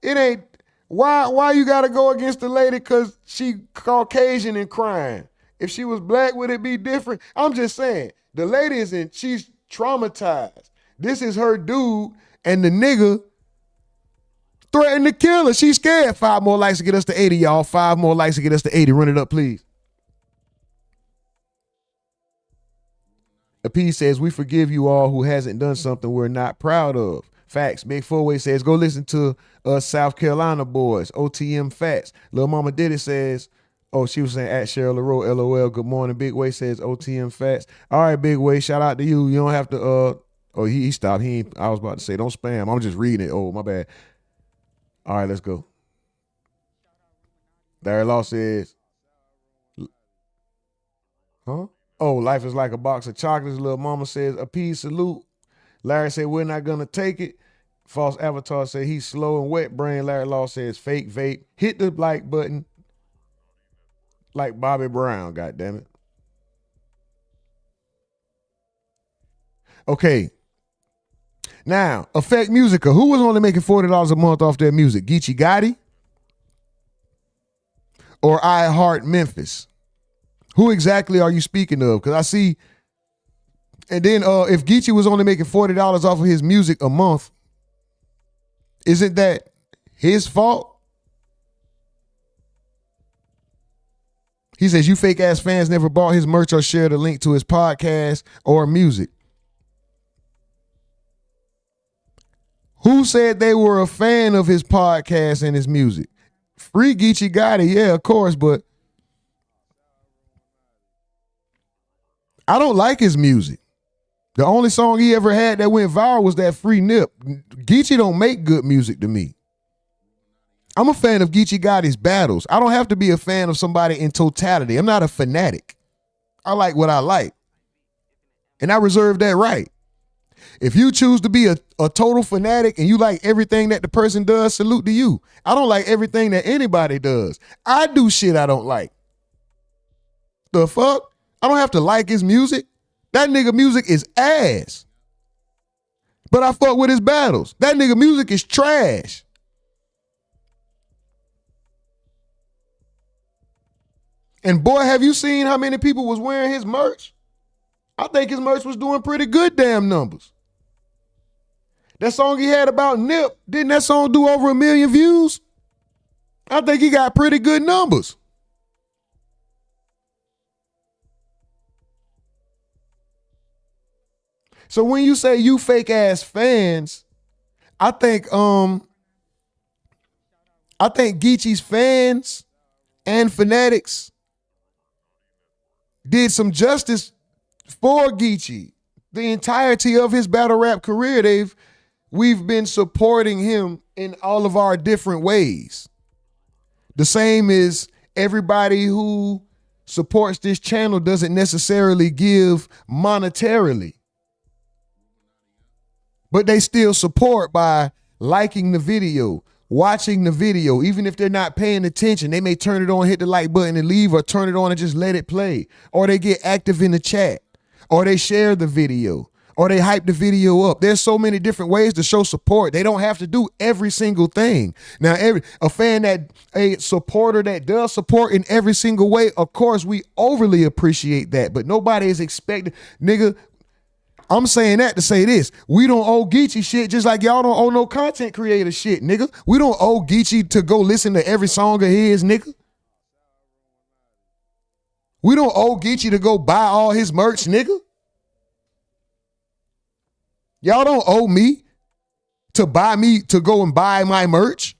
it ain't, why you gotta go against the lady because she Caucasian and crying? If she was black, would it be different? I'm just saying, the lady she's traumatized. This is her dude, and the nigga threatened to kill her. She's scared. 5 more likes to get us to 80, y'all. 5 more likes to get us to 80. Run it up, please. A P says, we forgive you all who hasn't done something we're not proud of. Facts. Big Four-Way says, go listen to us South Carolina boys. OTM facts. Lil Mama Diddy says, oh, she was saying at Cheryl LaRoe, LOL. Good morning. Big Way says OTM facts. All right, Big Way. Shout out to you. You don't have to, oh, he stopped. I was about to say, don't spam. I'm just reading it. Oh, my bad. All right, let's go. Larry Law says, huh? Oh, life is like a box of chocolates. Little Mama says, a peace salute. Larry said, we're not going to take it. False Avatar said, he's slow and wet brain. Larry Law says, fake vape. Hit the like button like Bobby Brown, goddammit. Okay, Now, Effect Musica, who was only making $40 a month off their music? Geechi Gotti or Iheartmemphis? Who exactly are you speaking of? Because I see, and then if Geechi was only making $40 off of his music a month, isn't that his fault? He says, you fake ass fans never bought his merch or shared a link to his podcast or music. Who said they were a fan of his podcast and his music? Free Geechi Gotti, yeah, of course, but I don't like his music. The only song he ever had that went viral was that Free Nip. Geechi don't make good music to me. I'm a fan of Geechi Gotti's battles. I don't have to be a fan of somebody in totality. I'm not a fanatic. I like what I like. And I reserve that right. If you choose to be a total fanatic and you like everything that the person does, salute to you. I don't like everything that anybody does. I do shit I don't like. The fuck? I don't have to like his music. That nigga music is ass. But I fuck with his battles. That nigga music is trash. And boy, have you seen how many people was wearing his merch? I think his merch was doing pretty good damn numbers. That song he had about Nip, didn't that song do over 1 million views? I think he got pretty good numbers. So when you say you fake ass fans, I think Geechi's fans and fanatics did some justice for Geechi. The entirety of his battle rap career, we've been supporting him in all of our different ways. The same as everybody who supports this channel doesn't necessarily give monetarily, but they still support by liking the video, watching the video. Even if they're not paying attention, they may turn it on, hit the like button and leave, or turn it on and just let it play. Or they get active in the chat, or they share the video, or they hype the video up. There's so many different ways to show support. They don't have to do every single thing. Now, a supporter that does support in every single way, of course, we overly appreciate that, but nobody is expecting, nigga, I'm saying that to say this. We don't owe Geechi shit just like y'all don't owe no content creator shit, nigga. We don't owe Geechi to go listen to every song of his, nigga. We don't owe Geechi to go buy all his merch, nigga. Y'all don't owe me to go and buy my merch.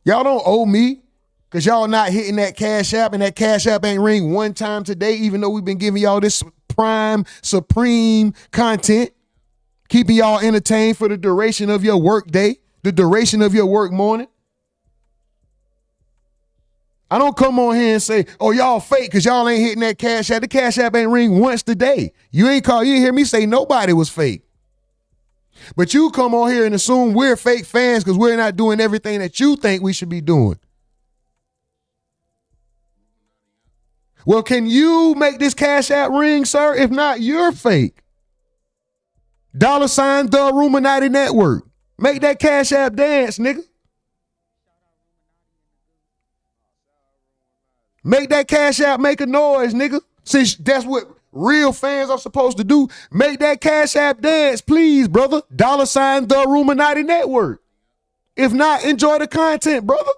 Y'all don't owe me because y'all not hitting that Cash App, and that Cash App ain't ring one time today, even though we've been giving y'all this prime, supreme content, keeping y'all entertained for the duration of your work day, the duration of your work morning. I don't come on here and say, oh, y'all fake because y'all ain't hitting that Cash App. The Cash App ain't ring once today. You ain't hear me say nobody was fake. But you come on here and assume we're fake fans because we're not doing everything that you think we should be doing. Well, can you make this Cash App ring, sir? If not, you're fake. $, the RUMORNATI network. Make that Cash App dance, nigga. Make that Cash App make a noise, nigga. Since that's what real fans are supposed to do. Make that Cash App dance, please, brother. $, the RUMORNATI network. If not, enjoy the content, brother.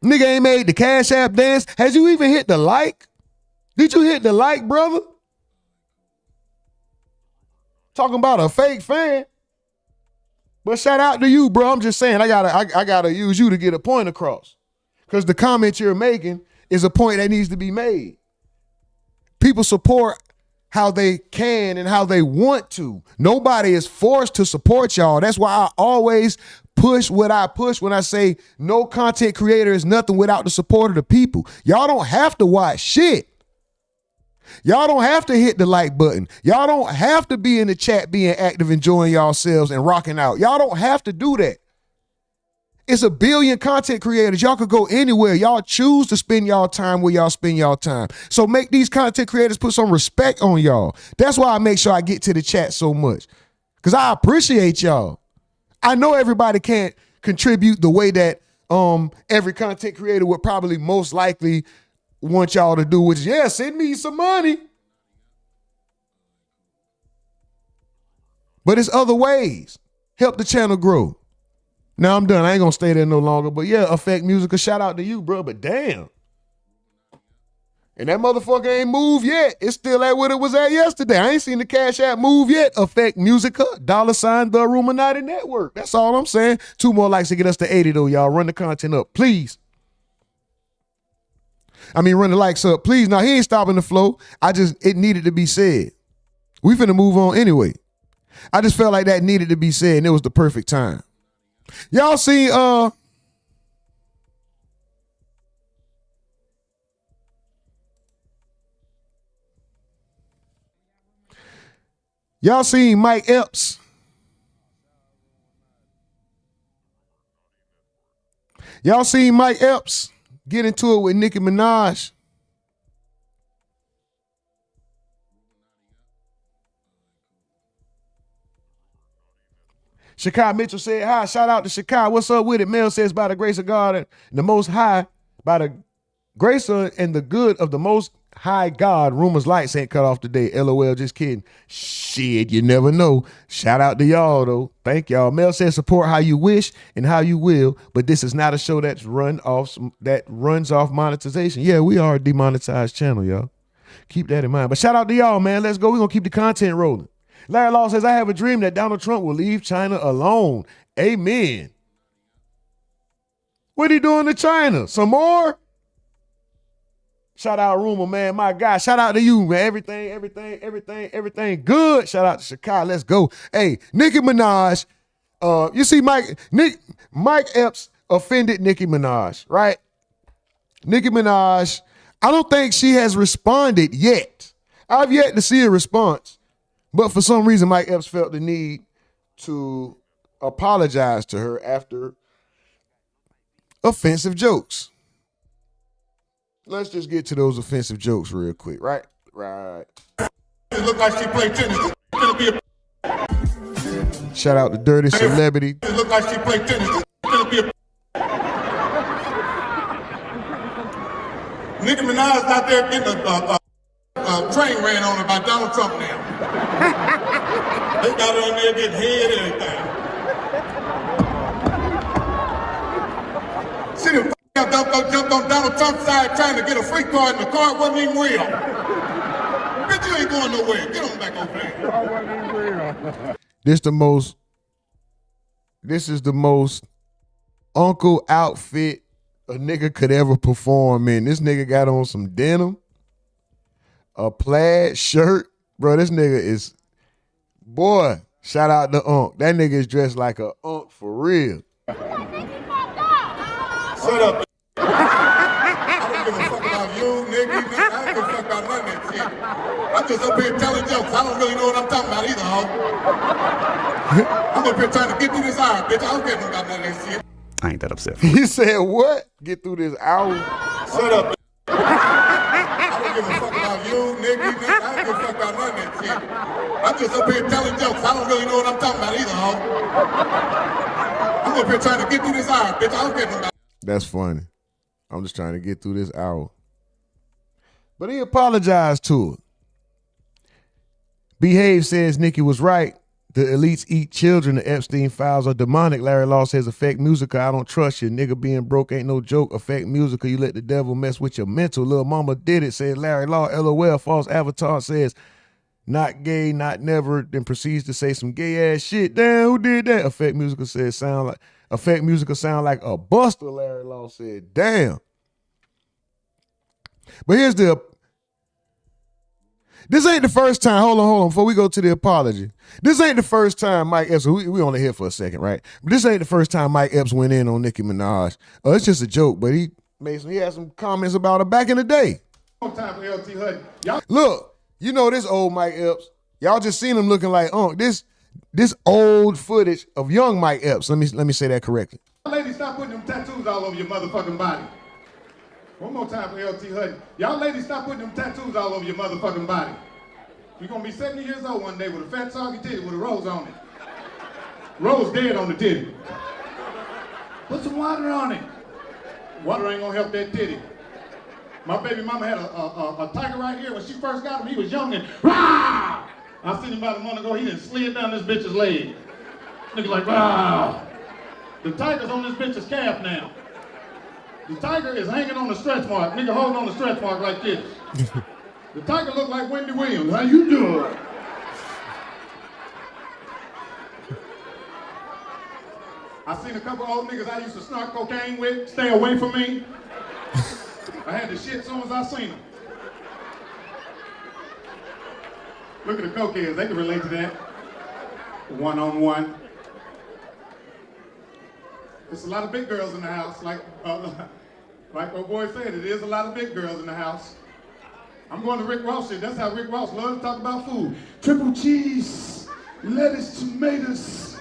Nigga ain't made the Cash App dance. Has you even hit the like? Did you hit the like, brother? Talking about a fake fan. But shout out to you, bro. I'm just saying, I gotta use you to get a point across. Because the comment you're making is a point that needs to be made. People support how they can and how they want to. Nobody is forced to support y'all. That's why I always push what I push when I say no content creator is nothing without the support of the people. Y'all don't have to watch shit. Y'all don't have to hit the like button. Y'all don't have to be in the chat being active, enjoying yourselves and rocking out. Y'all don't have to do that. It's a billion content creators. Y'all could go anywhere. Y'all choose to spend y'all time where y'all spend y'all time. So make these content creators put some respect on y'all. That's why I make sure I get to the chat so much. Because I appreciate y'all. I know everybody can't contribute the way that every content creator would probably most likely want y'all to do, which is, yeah, send me some money. But it's other ways. Help the channel grow. Now I'm done. I ain't gonna stay there no longer. But yeah, Effect Music, a shout out to you, bro. But damn. And that motherfucker ain't moved yet. It's still at what it was at yesterday. I ain't seen the Cash App move yet. Effect Musica, $, the RUMORNATI network. That's all I'm saying. 2 more likes to get us to 80 though, y'all. Run the content up, please. I mean, run the likes up, please. Now, he ain't stopping the flow. It needed to be said. We finna move on anyway. I just felt like that needed to be said, and it was the perfect time. Y'all seen y'all seen Mike Epps? Y'all seen Mike Epps get into it with Nicki Minaj? Shakai Mitchell said hi. Shout out to Shakai. What's up with it? Mel says, by the grace of God and the Most High, by the grace and the good of the Most High God, rumors lights ain't cut off today. LOL, just kidding. Shit, you never know. Shout out to y'all, though. Thank y'all. Mel says, support how you wish and how you will, but this is not a show that runs off monetization. Yeah, we are a demonetized channel, y'all. Keep that in mind. But shout out to y'all, man. Let's go. We're going to keep the content rolling. Larry Law says, I have a dream that Donald Trump will leave China alone. Amen. What he doing to China? Some more? Shout out Rumor, man. My God. Shout out to you, man. Everything good. Shout out to Chicago. Let's go. Hey, Nicki Minaj. You see Mike Epps offended Nicki Minaj, right? Nicki Minaj, I don't think she has responded yet. I've yet to see a response. But for some reason, Mike Epps felt the need to apologize to her after offensive jokes. Let's just get to those offensive jokes real quick, right? Right. It look like she played tennis. Shout out to Dirty Celebrity. It look like she played tennis. Nicki Minaj out there getting a train ran on her by Donald Trump now. They got her on there getting head and everything. She done jumped on Donald Trump's side trying to get a free card and the card wasn't even real. Bitch, you ain't going nowhere. Get on back over there. The card wasn't even real. This is the most uncle outfit a nigga could ever perform in. This nigga got on some denim, a plaid shirt. Bro, this nigga is, boy, shout out to Unc. That nigga is dressed like a Unc for real. Shut up. I don't give a fuck about you, Nicki. I don't give a fuck about none of that shit. I'm just up here telling jokes. I don't really know what I'm talking about either, ho. I'm up here trying to get through this hour, bitch. I don't care about none of that shit. I ain't that upset. He said what? Get through this hour? Shut up. I don't give a fuck about you, Nicki. I don't give a fuck about none of that shit. I'm just up here telling jokes. I don't really know what I'm talking about either, ho. I'm up here trying to get through this hour, bitch. I don't care about. That's funny. I'm just trying to get through this hour. But he apologized to her. Behave says Nicki was right. The elites eat children. The Epstein files are demonic. Larry Law says, Effect Musica, I don't trust you. Nigga being broke ain't no joke. Effect Musica, you let the devil mess with your mental. Lil Mama did it, says Larry Law. LOL, false avatar says, not gay, not never, then proceeds to say some gay ass shit. Damn, who did that? Effect Musica says, Effect Musica sound like a buster, Larry Law said. Damn. But here's this ain't the first time, hold on, before we go to the apology. This ain't the first time Mike Epps, we only here for a second, right? But this ain't the first time Mike Epps went in on Nicki Minaj. It's just a joke, but he had some comments about her back in the day. Time for LT Hutton. Look, you know this old Mike Epps. Y'all just seen him looking like this old footage of young Mike Epps. Let me say that correctly. Ladies, stop putting them tattoos all over your motherfucking body. One more time for LT Hutton. Y'all ladies, stop putting them tattoos all over your motherfucking body. You're gonna be 70 years old one day with a fat soggy titty with a rose on it. Rose dead on the titty. Put some water on it. Water ain't gonna help that titty. My baby mama had a tiger right here. When she first got him, he was young and rah! I seen him about a month ago. He done slid down this bitch's leg. Nigga like, rah! The tiger's on this bitch's calf now. The tiger is hanging on the stretch mark. Nigga holding on the stretch mark like this. The tiger look like Wendy Williams. How you doing? I seen a couple old niggas I used to snort cocaine with stay away from me. I had the shit as soon as I seen them. Look at the cokeheads, they can relate to that. One-on-one. There's a lot of big girls in the house, like old boy said, it is a lot of big girls in the house. I'm going to Rick Ross shit. That's how Rick Ross loves to talk about food. Triple cheese, lettuce, tomatoes,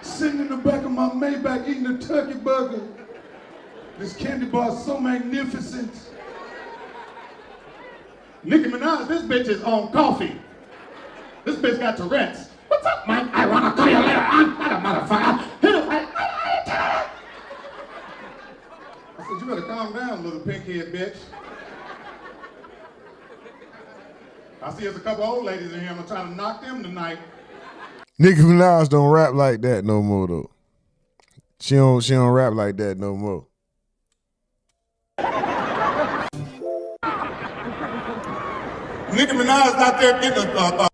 sitting in the back of my Maybach eating a turkey burger. This candy bar is so magnificent. Nicki Minaj, this bitch is on coffee. This bitch got Tourette's. What's up, Mike? I wanna call you later on, motherfucker. Hit him. I said, you better calm down, little pink-head bitch. I see there's a couple old ladies in here. I'm gonna try to knock them tonight. Nicki Minaj don't rap like that no more though. She don't rap like that no more. Nicki Minaj out there getting a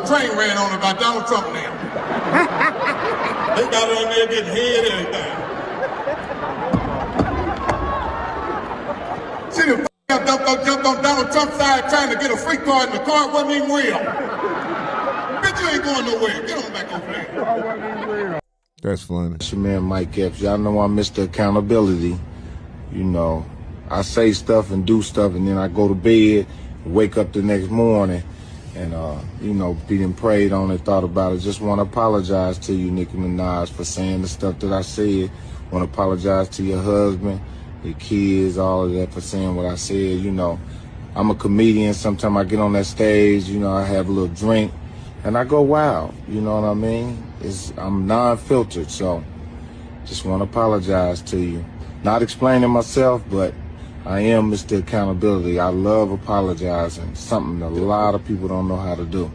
train ran on her by Donald Trump now. They got her in there getting head and everything. She done jumped on Donald Trump's side trying to get a free card, and the card wasn't even real. Bitch, you ain't going nowhere. Get on back over there. That's funny. It's your man Mike Epps. Y'all know I'm Mr. Accountability. You know, I say stuff and do stuff, and then I go to bed, wake up the next morning, and you know, being prayed on it, thought about it. Just want to apologize to you, Nicki Minaj, for saying the stuff that I said. Want to apologize to your husband, your kids, all of that, for saying what I said. You know, I'm a comedian. Sometimes I get on that stage, you know, I have a little drink, and I go wild. You know what I mean? I'm non-filtered, so just want to apologize to you. Not explaining myself, but I am Mr. Accountability. I love apologizing. Something a lot of people don't know how to do.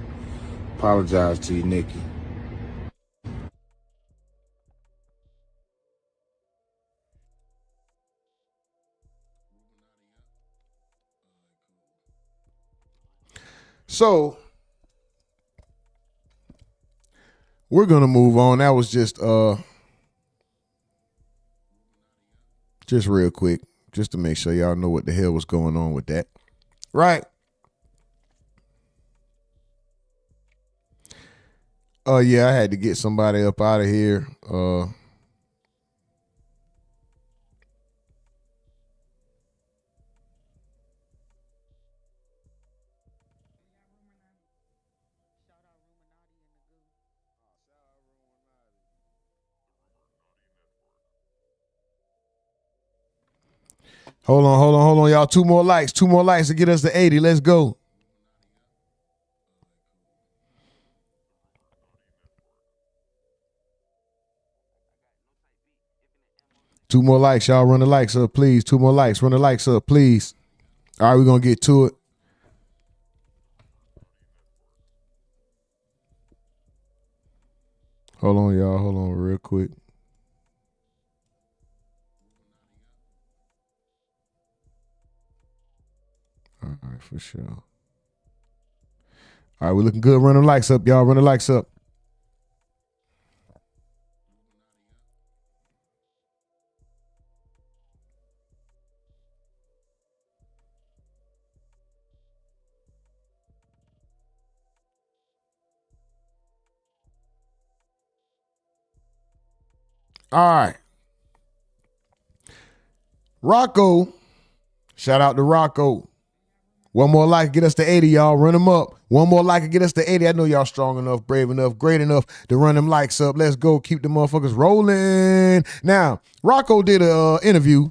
Apologize to you, Nicki. So we're gonna move on. That was just real quick, just to make sure y'all know what the hell was going on with that. Right. Yeah, I had to get somebody up out of here. Hold on, y'all. Two more likes to get us to 80. Let's go. Two more likes, y'all. Run the likes up, please. Two more likes. Run the likes up, please. All right, we're going to get to it. Hold on, y'all. Hold on real quick. All right, for sure. All right, we're looking good. Run the likes up, y'all. Run the likes up. All right. Rocko. Shout out to Rocko. One more like, get us to 80, y'all. Run them up. One more like, get us to 80. I know y'all strong enough, brave enough, great enough to run them likes up. Let's go. Keep the motherfuckers rolling. Now, Rocko did an interview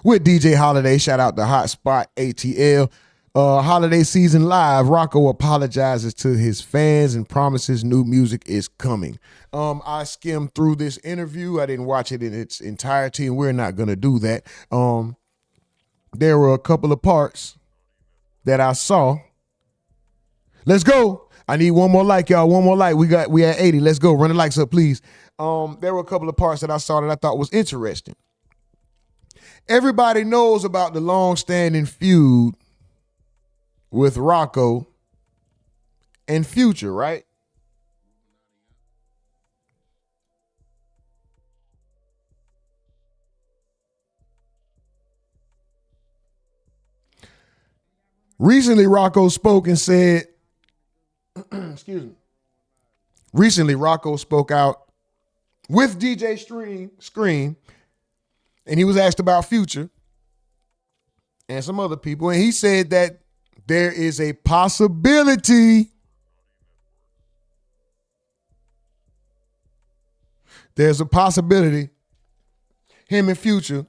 with DJ Holiday. Shout out to Hotspot ATL. Holiday season live. Rocko apologizes to his fans and promises new music is coming. I skimmed through this interview. I didn't watch it in its entirety, and we're not gonna do that. There were a couple of parts that I saw. Let's go. I need one more like, y'all. One more like. We at 80. Let's go. Run the likes up, please. There were a couple of parts that I saw that I thought was interesting. Everybody knows about the long-standing feud with Rocko and Future, right? Recently, Rocko spoke and said, excuse me. Recently, Rocko spoke out with DJ Scream, and he was asked about Future and some other people, and he said that there is a possibility. There's a possibility him and Future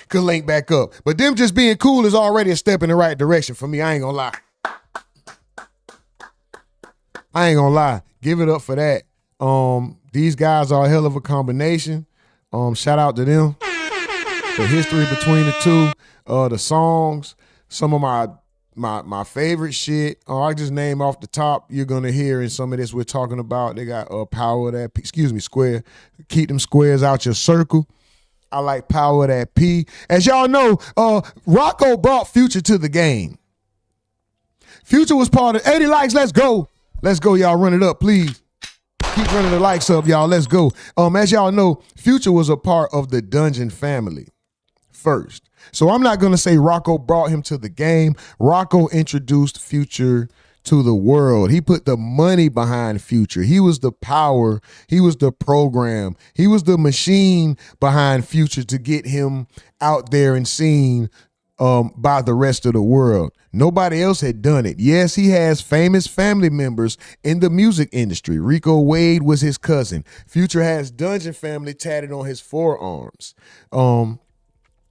could link back up. But them just being cool is already a step in the right direction for me. I ain't gonna lie. Give it up for that. These guys are a hell of a combination. Shout out to them. The history between the two, the songs, some of my favorite shit. I just name off the top you're gonna hear in some of this we're talking about. They got Power That P, Square. Keep them squares out your circle. I like Power That P. As y'all know, Rocko brought Future to the game. Future was part of 80 likes. Let's go. Let's go, y'all. Run it up, please. Keep running the likes up, y'all. Let's go. As y'all know, Future was a part of the Dungeon family first. So I'm not going to say Rocko brought him to the game. Rocko introduced Future to the world. He put the money behind Future. He was the power. He was the program. He was the machine behind Future to get him out there and seen by the rest of the world. Nobody else had done it. Yes, he has famous family members in the music industry. Rico Wade was his cousin. Future has Dungeon family tatted on his forearms.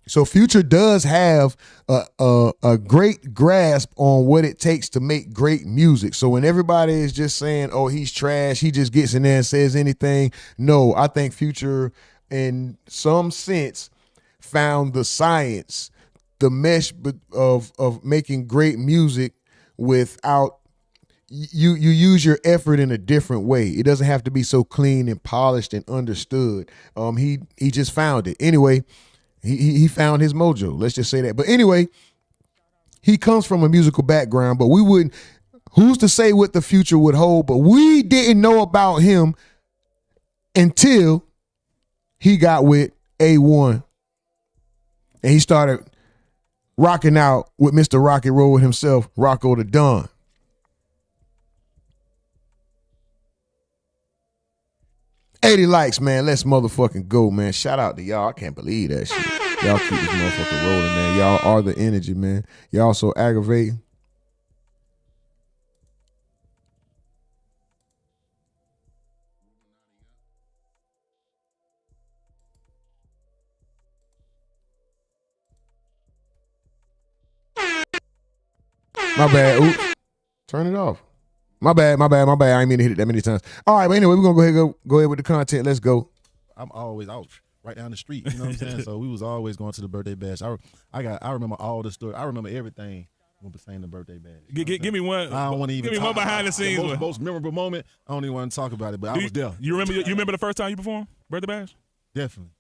So Future does have a great grasp on what it takes to make great music. So when everybody is just saying, oh, he's trash, he just gets in there and says anything. No, I think Future, in some sense, found the science, the mesh of making great music without, you use your effort in a different way. It doesn't have to be so clean and polished and understood. He just found it. Anyway, he found his mojo. Let's just say that. But anyway, he comes from a musical background, but who's to say what the Future would hold? But we didn't know about him until he got with A1 and he started rocking out with Mr. Rocket Roll himself, Rocko the Don. $80 likes, man. Let's motherfucking go, man. Shout out to y'all. I can't believe that shit. Y'all keep this motherfucker rolling, man. Y'all are the energy, man. Y'all so aggravating. My bad. Oops. Turn it off. My bad. I ain't mean to hit it that many times. All right, but anyway, we're going to go ahead with the content. Let's go. I'm always out right down the street. You know what I'm saying? So we was always going to the birthday bash. I remember all the stories. I remember everything when we sang the birthday bash. Give me one. I don't want to even. Give me one behind the scenes. The most memorable moment. I don't even want to talk about it, but I was there. You remember the first time you performed birthday bash? Definitely.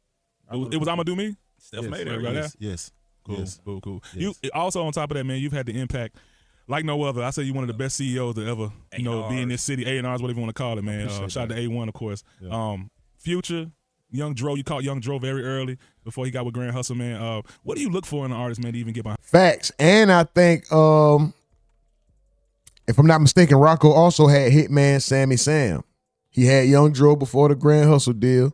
It was I'ma Do Me. Steph made it right there. Yes. Cool. Yes. Cool. Yes. You also on top of that, man. You've had the impact like no other. I say you're one of the best CEOs to ever, be in this city. A&Rs, whatever you want to call it, man. Shout out to A1, of course. Yeah. Future, Young Dro, you caught Young Dro very early before he got with Grand Hustle, man. What do you look for in an artist, man, to even get behind? Facts. And I think, if I'm not mistaken, Rocko also had Hitman Sammy Sam. He had Young Dro before the Grand Hustle deal.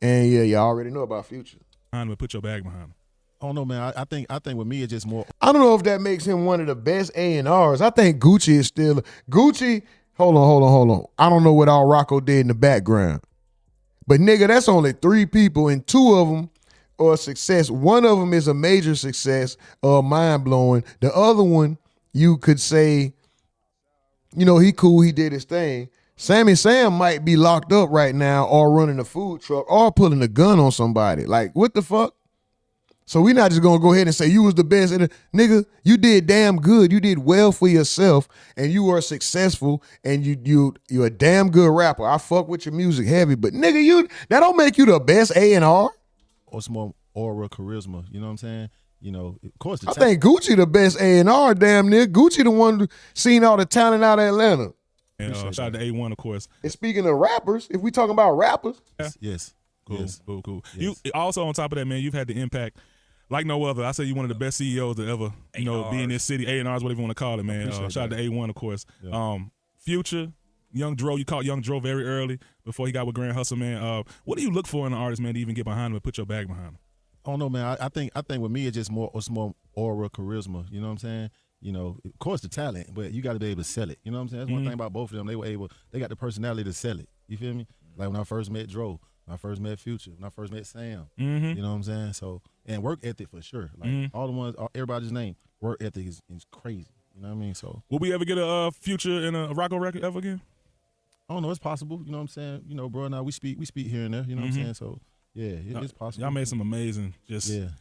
And yeah, y'all already know about Future. Behind him, put your bag behind him. I don't know, man. I think with me it's just more. I don't know if that makes him one of the best A&Rs. I think Gucci is still Gucci. Hold on. I don't know what all Rocko did in the background, but nigga, that's only 3 people, and 2 of them are a success. One of them is a major success, mind blowing. The other one, you could say, you know, he cool, he did his thing. Sammy Sam might be locked up right now, or running a food truck, or pulling a gun on somebody. Like, what the fuck? So we're not just gonna go ahead and say you was the best. Nigga, you did damn good. You did well for yourself, and you were successful, and you're a damn good rapper. I fuck with your music heavy, but nigga, that don't make you the best A&R. Or some more aura, charisma. You know what I'm saying? You know, of course. I think Gucci the best A&R, damn near. Gucci the one who seen all the talent out of Atlanta. And shout out to A1, of course. And speaking of rappers, if we talking about rappers. Yes. Cool, yes. cool. Yes. You also, on top of that, man, you've had the impact like no other. I say you're one of the best CEOs to ever, be in this city. A&Rs, whatever you want to call it, man. Shout out to A1, of course. Yeah. Future, Young Dro, you caught Young Dro very early before he got with Grand Hustle, man. What do you look for in an artist, man, to even get behind him and put your bag behind him? I don't know, man. I think with me it's just more aura, charisma. You know what I'm saying? You know, of course the talent, but you got to be able to sell it. You know what I'm saying? That's one thing about both of them. They got the personality to sell it. You feel me? Like when I first met Dro, when I first met Future, when I first met Sam. You know what I'm saying? So, and work ethic for sure. Like all the ones, everybody's name, work ethic is crazy. You know what I mean? So, will we ever get a Future and a Rocko record ever again? I don't know. It's possible. You know what I'm saying? You know, bro. Now we speak here and there. You know what I'm saying? So. Yeah, it's possible. Y'all made some amazing,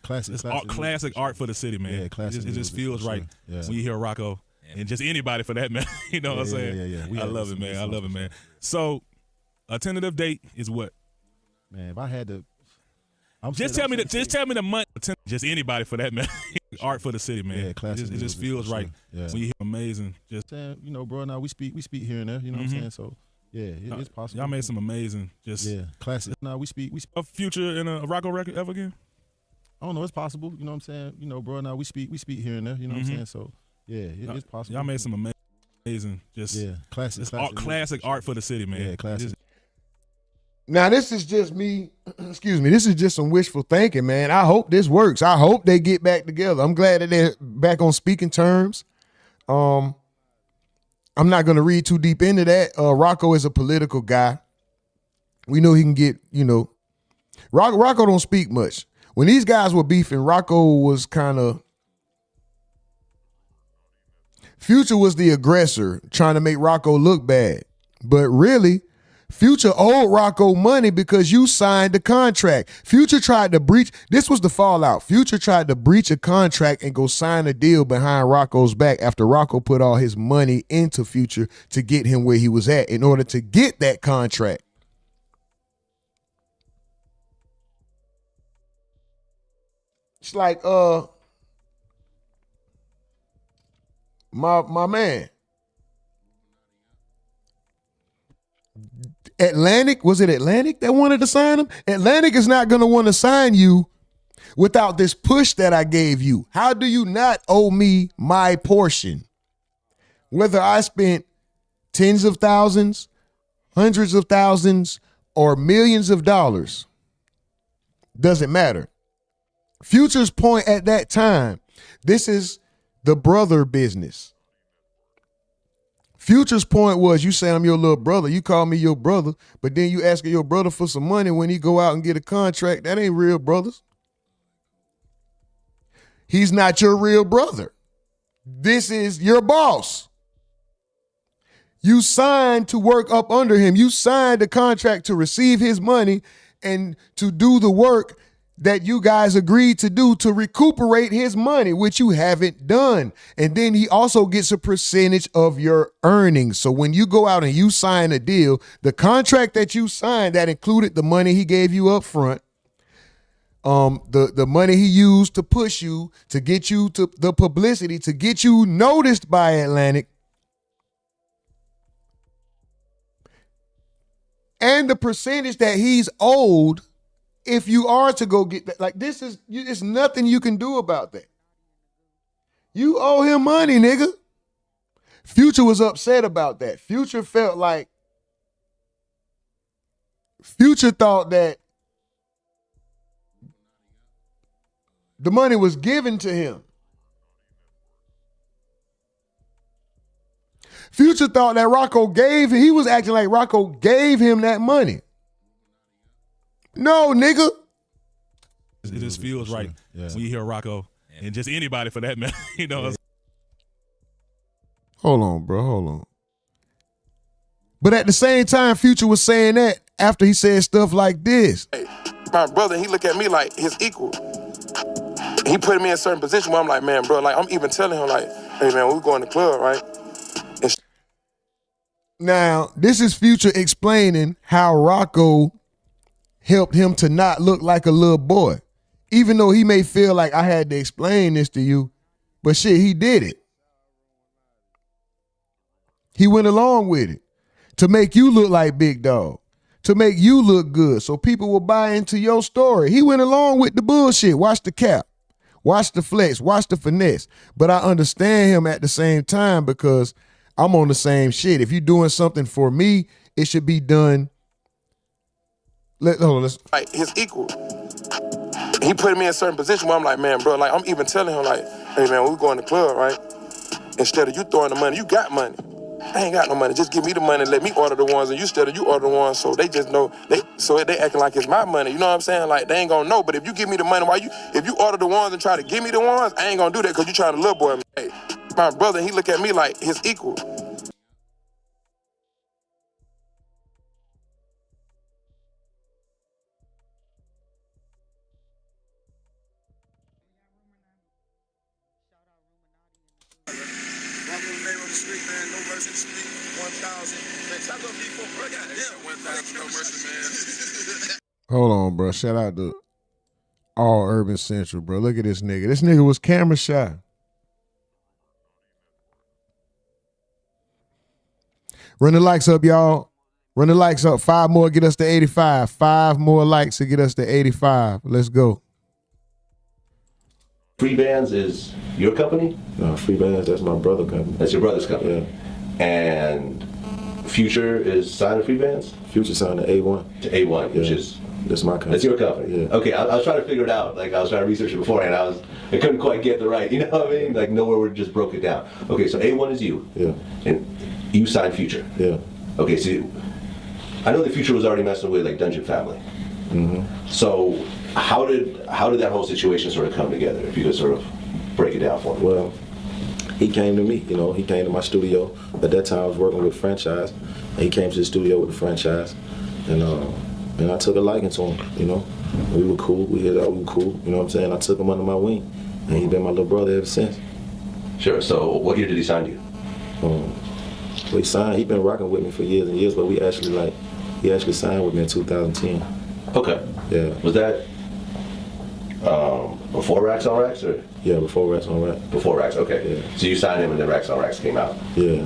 classic art for the city, man. Yeah, classic. It just feels right when you hear Rocko and just anybody for that, man. You know what I'm saying? Yeah. I love it, man. So, a tentative date is what? Man, if I had to, just tell me the month. Just anybody for that, man. Art for the city, man. Yeah, classic. It just feels right when you hear amazing. Just you know, bro. Now we speak here and there. You know what I'm saying? So. Yeah, it's possible. Y'all made some amazing, classic. Now we speak a Future and a Rocko record ever again? I don't know. It's possible. You know what I'm saying? You know, bro. Now we speak here and there. You know what I'm saying? So yeah, it's possible. Y'all made some amazing, classic art for the city, man. Yeah, classic. Now this is just me. Excuse me. This is just some wishful thinking, man. I hope this works. I hope they get back together. I'm glad that they're back on speaking terms. I'm not going to read too deep into that. Rocko is a political guy. We know he can get, Rocko don't speak much. When these guys were beefing, Rocko was kind of, Future was the aggressor trying to make Rocko look bad. But really, Future owed Rocko money because you signed the contract. Future tried to breach, this was the fallout. Future tried to breach a contract and go sign a deal behind Rocko's back after Rocko put all his money into Future to get him where he was at in order to get that contract. It's like, my man. Atlantic, was it Atlantic that wanted to sign him? Atlantic is not going to want to sign you without this push that I gave you. How do you not owe me my portion? Whether I spent tens of thousands, hundreds of thousands, or millions of dollars, doesn't matter. Future's point at that time, this is the brother business. Future's point was, you say I'm your little brother, you call me your brother, but then you asking your brother for some money when he go out and get a contract. That ain't real brothers. He's not your real brother. This is your boss. You signed to work up under him. You signed a contract to receive his money and to do the work that you guys agreed to do to recuperate his money, which you haven't done. And then he also gets a percentage of your earnings. So when you go out and you sign a deal, the contract that you signed that included the money he gave you up front, the money he used to push you, to get you to the publicity, to get you noticed by Atlantic, and the percentage that he's owed if you are to go get that. Like, this is, it's nothing you can do about that. You owe him money, nigga. Future was upset about that. Future thought that The money was given to him. Future thought that he was acting like Rocko gave him that money. No, nigga. It just feels right when you hear Rocko and just anybody for that matter. You know. Hold on, bro. Hold on. But at the same time, Future was saying that after he said stuff like this. Hey, my brother, he look at me like his equal. He put me in a certain position where I'm like, man, bro, like I'm even telling him like, hey man, we go in the club, right? Now, this is Future explaining how Rocko helped him to not look like a little boy. Even though he may feel like I had to explain this to you, but shit, he did it. He went along with it to make you look like Big Dog, to make you look good so people will buy into your story. He went along with the bullshit. Watch the cap, watch the flex, watch the finesse. But I understand him at the same time because I'm on the same shit. If you're doing something for me, it should be done. Hold on, let's. Like his equal. He put me in a certain position where I'm like, man, bro, like I'm even telling him like, hey man, we go in the club, right? Instead of you throwing the money, you got money. I ain't got no money. Just give me the money and let me order the ones, and instead of you order the ones, so they just know they acting like it's my money. You know what I'm saying? Like they ain't gonna know. But if you give me the money, if you order the ones and try to give me the ones, I ain't gonna do that because you trying to little boy me. Hey, my brother, he look at me like his equal. Hold on, bro. Shout out to All Urban Central, bro. Look at this nigga. This nigga was camera shy. Run the likes up, y'all. Run the likes up. 5 more, get us to 85. 5 more likes to get us to 85. Let's go. Free Bands is your company? No, Free Bands, that's my brother's company. That's your brother's company? Yeah. And Future is signed to Free Bands? Future signed to A1. To A1, which is? That's my company. That's your company? Yeah. Okay, I was trying to figure it out. Like, I was trying to research it beforehand. I couldn't quite get the right, you know what I mean? Like, nowhere would just broke it down. Okay, so A1 is you. Yeah. And you signed Future. Yeah. Okay, so I know the Future was already messing with, like, Dungeon Family. Mm-hmm. So how did that whole situation sort of come together, if you could sort of break it down for me? Well, he came to me, he came to my studio. At that time I was working with franchise. And he came to the studio with the franchise. And I took a liking to him, We were cool, we hit out, we were cool, you know what I'm saying? I took him under my wing. And he's been my little brother ever since. Sure, so what year did he sign you? He been rocking with me for years and years, but he actually signed with me in 2010. Okay. Yeah. Was that before Racks on Racks, or? Yeah, before Racks on Racks. Before Racks, okay. Yeah. So you signed him and then Racks on Racks came out. Yeah.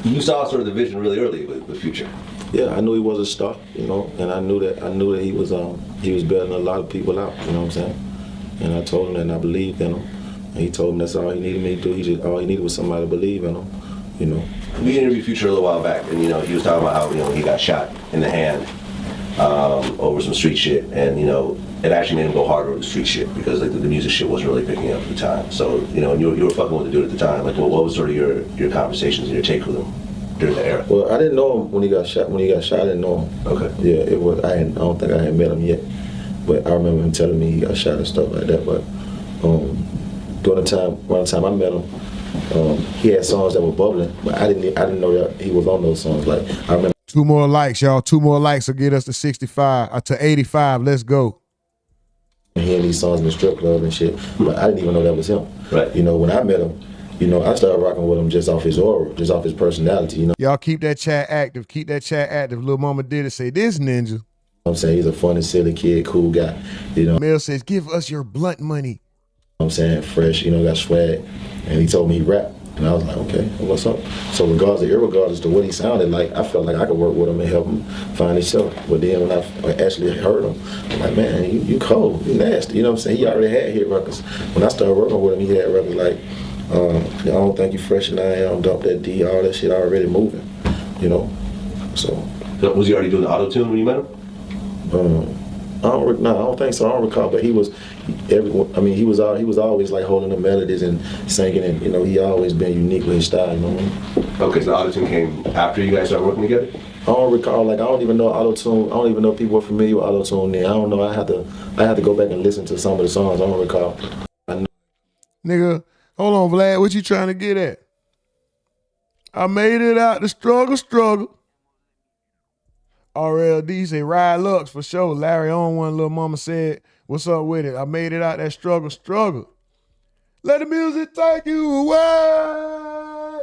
You saw sort of the vision really early with Future. Yeah, I knew he was a star, and I knew that he was better than a lot of people out, you know what I'm saying? And I told him that, and I believed in him. And he told him that's all he needed me to do. All he needed was somebody to believe in him, We interviewed Future a little while back, and he was talking about how he got shot in the hand over some street shit, and it actually made him go harder with the street shit because like the music shit wasn't really picking up at the time. So and you were fucking with the dude at the time. Like, what was sort of your conversations and your take with him during that era? Well, I didn't know him when he got shot. When he got shot, I didn't know him. Okay. Yeah, it was. I don't think I had met him yet, but I remember him telling me he got shot and stuff like that. But around the time I met him, he had songs that were bubbling, but I didn't know that he was on those songs. Like I remember. 2 more likes, y'all. 2 more likes will get us to 65, to 85. Let's go. Hearing these songs in the strip club and shit, but I didn't even know that was him. Right. When I met him, I started rocking with him just off his aura, just off his personality. Y'all keep that chat active. Keep that chat active. Lil Mama did it. Say this ninja. I'm saying he's a funny, silly kid, cool guy. Mel says, give us your blunt money. I'm saying fresh, got swag, and he told me he rap. And I was like, okay, what's up? So irregardless to what he sounded like, I felt like I could work with him and help him find himself. But then when I actually heard him, I'm like, man, you cold, you nasty. You know what I'm saying? He already had hit records. When I started working with him, he had records like, I don't think you fresh and I am, dump that D, all that shit already moving, So was he already doing the auto-tune when you met him? I don't think so. I don't recall, but he was always like holding the melodies and singing, and you know, he always been unique with his style. You know what I mean? Okay, so the auto-tune came after you guys started working together? I don't recall. Like I don't even know auto-tune. I don't even know if people are familiar with auto-tune. Then I don't know. I had to go back and listen to some of the songs. I don't recall. Nigga, hold on, Vlad. What you trying to get at? I made it out the struggle. RLD say Ride Lux for sure. Larry on one little mama said, what's up with it? I made it out that struggle. Let the music take you away.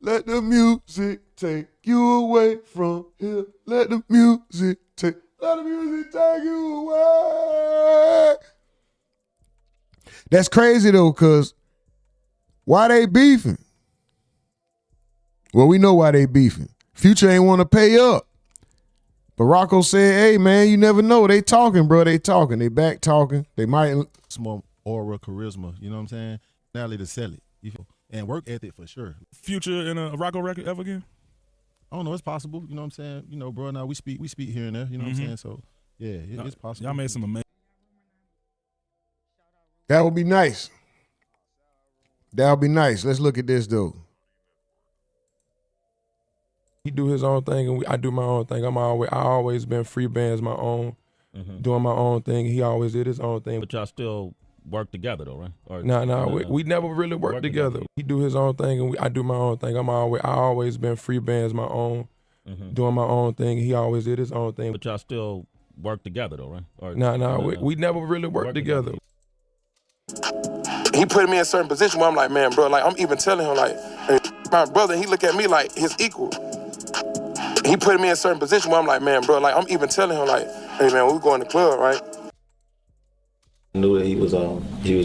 Let the music take you away from here. Let the music take you away. That's crazy though, cause why they beefing? Well, we know why they beefing. Future ain't want to pay up. But Rocko said, hey, man, you never know. They talking, bro. They talking. They back talking. They might. It's more aura, charisma, you know what I'm saying? Now to sell it. You feel? And work ethic for sure. Future in a Rocko record ever again? I don't know. It's possible. You know what I'm saying? You know, bro, now we speak here and there. You know what I'm saying? So, yeah, it's possible. Y'all made some amazing. That would be nice. That would be nice. Let's look at this, though. He do his own thing and I do my own thing. I always been free bands my own, doing my own thing. He always did his own thing. But y'all still work together though, right? Or, we never really worked together. He do his own thing and I do my own thing. I always been free bands my own, doing my own thing. He always did his own thing. But y'all still work together though, right? Or, we never really worked together. He put me in a certain position where I'm like, man, bro, like I'm even telling him like, hey, my brother, he look at me like his equal. He put me in a certain position where I'm like, man, bro, like I'm even telling him like, hey man, we go in the club, right? I knew that he was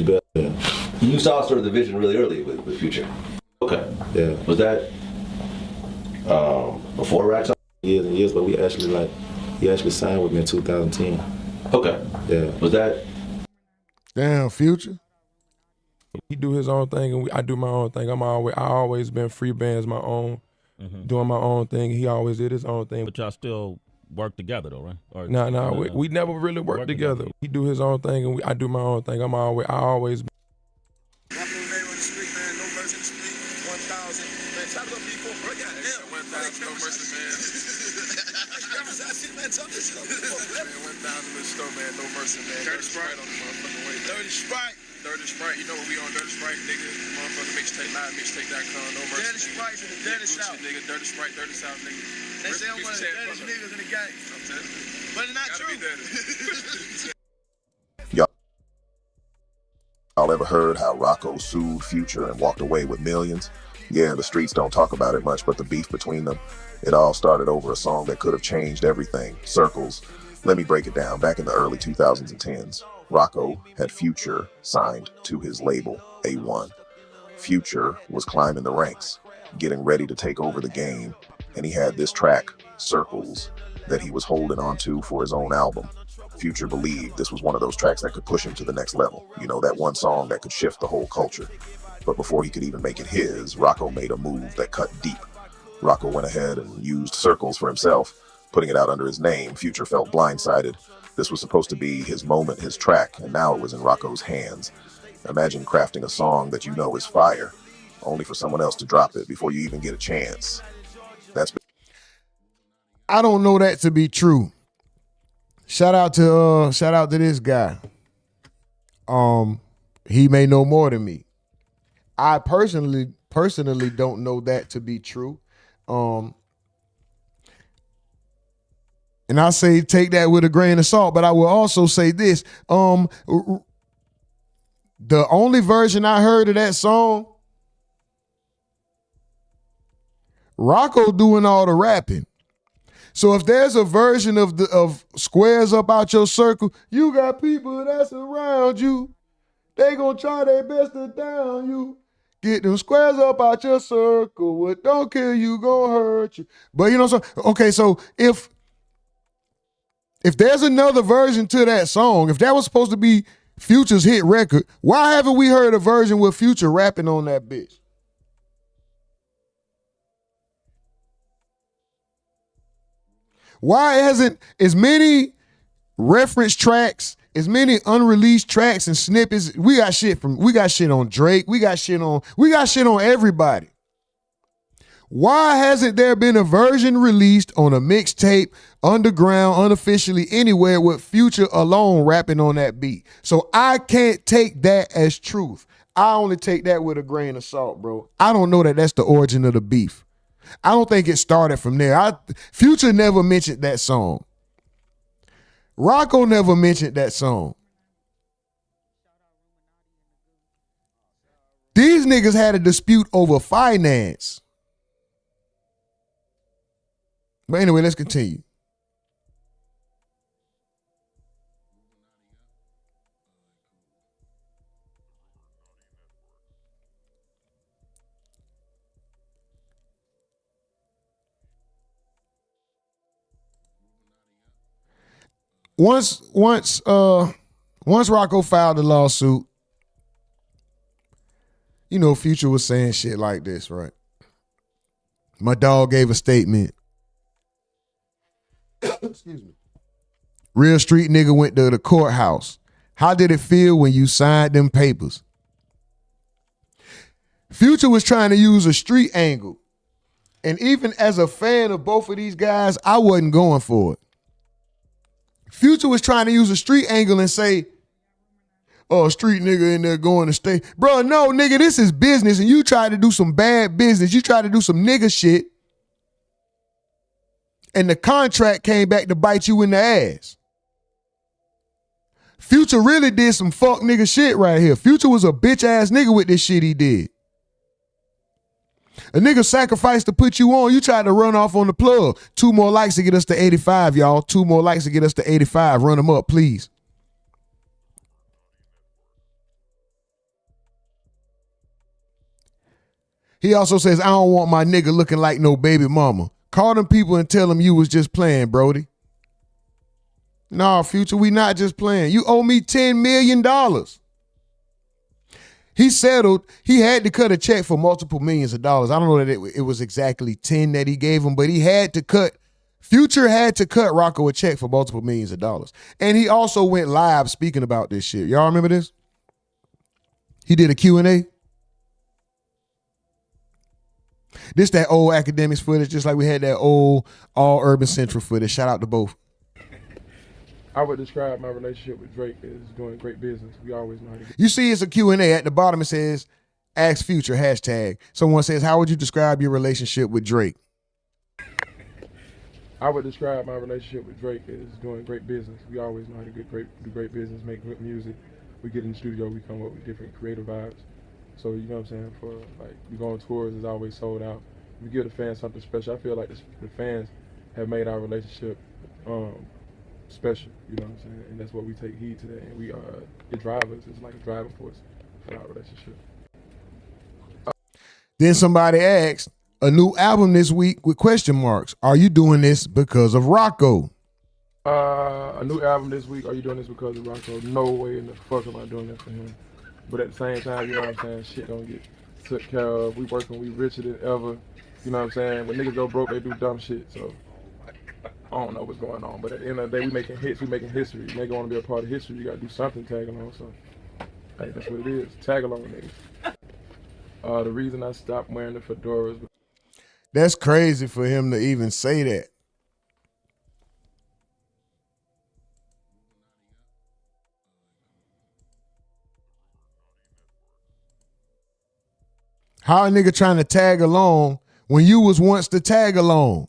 better. You saw sort of the vision really early with Future. Okay. Yeah. Was that before Racks? Years and years, but he actually signed with me in 2010. Okay. Yeah. Was that? Damn, Future. He do his own thing and I do my own thing. I always been free bands my own, doing my own thing. He always did his own thing. But y'all still work together though, right? Or, we never really worked together. He do his own thing and I do my own thing. I always. Dirty Sprite, you know what we on Dirty Sprite, nigga. Motherfucker mixtape live, mixtape.com, no mercy. Dirty Sprite and the Dirty South. Nigga, Dirty Sprite, Dirty South, nigga. They say I'm one of the dirtiest niggas in the game. But it's not true. Y'all ever heard how Rocko sued Future and walked away with millions? Yeah, the streets don't talk about it much, but the beef between them, it all started over a song that could have changed everything, Circles. Let me break it down. Back in the early 2000s and 10s, Rocko had Future signed to his label, A1. Future was climbing the ranks, getting ready to take over the game, and he had this track, Circles, that he was holding on to for his own album. Future believed this was one of those tracks that could push him to the next level. You know, that one song that could shift the whole culture. But before he could even make it his, Rocko made a move that cut deep. Rocko went ahead and used Circles for himself, putting it out under his name. Future felt blindsided. This was supposed to be his moment, his track, and now it was in Rocko's hands. Imagine crafting a song that you know is fire, only for someone else to drop it before you even get a chance. I don't know that to be true. Shout out to this guy. He may know more than me. I personally don't know that to be true. And I say take that with a grain of salt, but I will also say this. The only version I heard of that song, Rocko doing all the rapping. So if there's a version of squares up out your circle, you got people that's around you. They gonna try their best to down you. Get them squares up out your circle. What don't kill you gonna hurt you. But you know, so okay, so if there's another version to that song, if that was supposed to be Future's hit record, why haven't we heard a version with Future rapping on that bitch? Why hasn't as many reference tracks, as many unreleased tracks and snippets. We got shit on Drake. We got shit on everybody. Why hasn't there been a version released on a mixtape, underground, unofficially anywhere with Future alone rapping on that beat? So I can't take that as truth. I only take that with a grain of salt, bro. I don't know that that's the origin of the beef. I don't think it started from there. Future never mentioned that song. Rocko never mentioned that song. These niggas had a dispute over finance. But anyway, let's continue. Once Rocko filed the lawsuit, you know, Future was saying shit like this, right? My dog gave a statement. Excuse me. Real street nigga went to the courthouse. How did it feel when you signed them papers? Future was trying to use a street angle. And even as a fan of both of these guys, I wasn't going for it. Future was trying to use a street angle and say, oh, street nigga in there going to stay. Bro, no, nigga, this is business and you tried to do some bad business. You tried to do some nigga shit. And the contract came back to bite you in the ass. Future really did some fuck nigga shit right here. Future was a bitch ass nigga with this shit he did. A nigga sacrificed to put you on. You tried to run off on the plug. 2 more likes to get us to 85, y'all. 2 more likes to get us to 85. Run them up, please. He also says, I don't want my nigga looking like no baby mama. Call them people and tell them you was just playing, Brody. Nah, Future, we not just playing. You owe me $10 million. He settled. He had to cut a check for multiple millions of dollars. I don't know that it was exactly 10 that he gave him, but he had to cut. Future had to cut Rocko a check for multiple millions of dollars. And he also went live speaking about this shit. Y'all remember this? He did a Q&A. This that old academics footage, just like we had that old all Urban Central footage. Shout out to both. I would describe my relationship with Drake as doing great business. We always know how to do. You see it's a Q&A. At the bottom it says, ask Future, hashtag. Someone says, how would you describe your relationship with Drake? I would describe my relationship with Drake as doing great business. We always know how to do great business, make good music. We get in the studio, we come up with different creative vibes. So, you know what I'm saying, for like, we go on tours, it's always sold out. We give the fans something special. I feel like the fans have made our relationship special, you know what I'm saying? And that's what we take heed to that. And we it drives us. It's like a driving force for our relationship. Then somebody asked, a new album this week with question marks. Are you doing this because of Rocko? A new album this week. Are you doing this because of Rocko? No way in the fuck am I doing that for him. But at the same time, you know what I'm saying, shit don't get took care of. We working, we richer than ever. You know what I'm saying? When niggas go broke, they do dumb shit. So I don't know what's going on. But at the end of the day, we making hits, we making history. Nigga want to be a part of history, you gotta do something tag along. So hey, that's what it is. Tag along, niggas. The reason I stopped wearing the fedoras. That's crazy for him to even say that. How a nigga trying to tag along when you was once the tag along?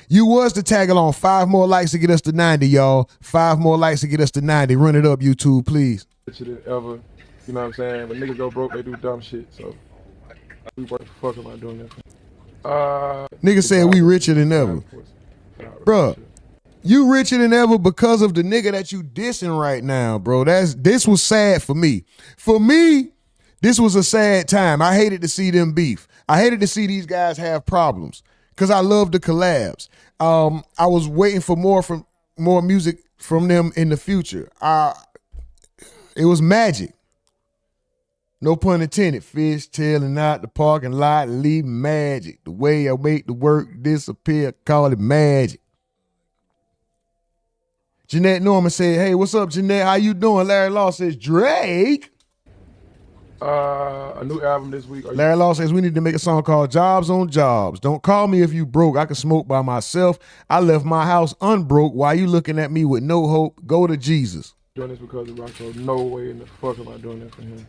You was the tag along. 5 more likes to get us to 90, y'all. 5 more likes to get us to 90. Run it up, YouTube, please. Richer than ever. You know what I'm saying? When niggas go broke, they do dumb shit. So what the fuck am I doing that for? Nigga said we richer than ever. Bruh. You richer than ever because of the nigga that you dissing right now, bro. This was sad for me. For me, this was a sad time. I hated to see them beef. I hated to see these guys have problems because I love the collabs. I was waiting for more music from them in the future. It was magic. No pun intended. Fish tailing out the parking lot, leaving magic. The way I make the work disappear, call it magic. Jeanette Norman said, hey, what's up, Jeanette? How you doing? Larry Law says, Drake. A new album this week. Larry Law says, we need to make a song called Jobs on Jobs. Don't call me if you broke. I can smoke by myself. I left my house unbroke. Why you looking at me with no hope? Go to Jesus. Doing this because of Rocko. No way in the fuck am I doing that for him.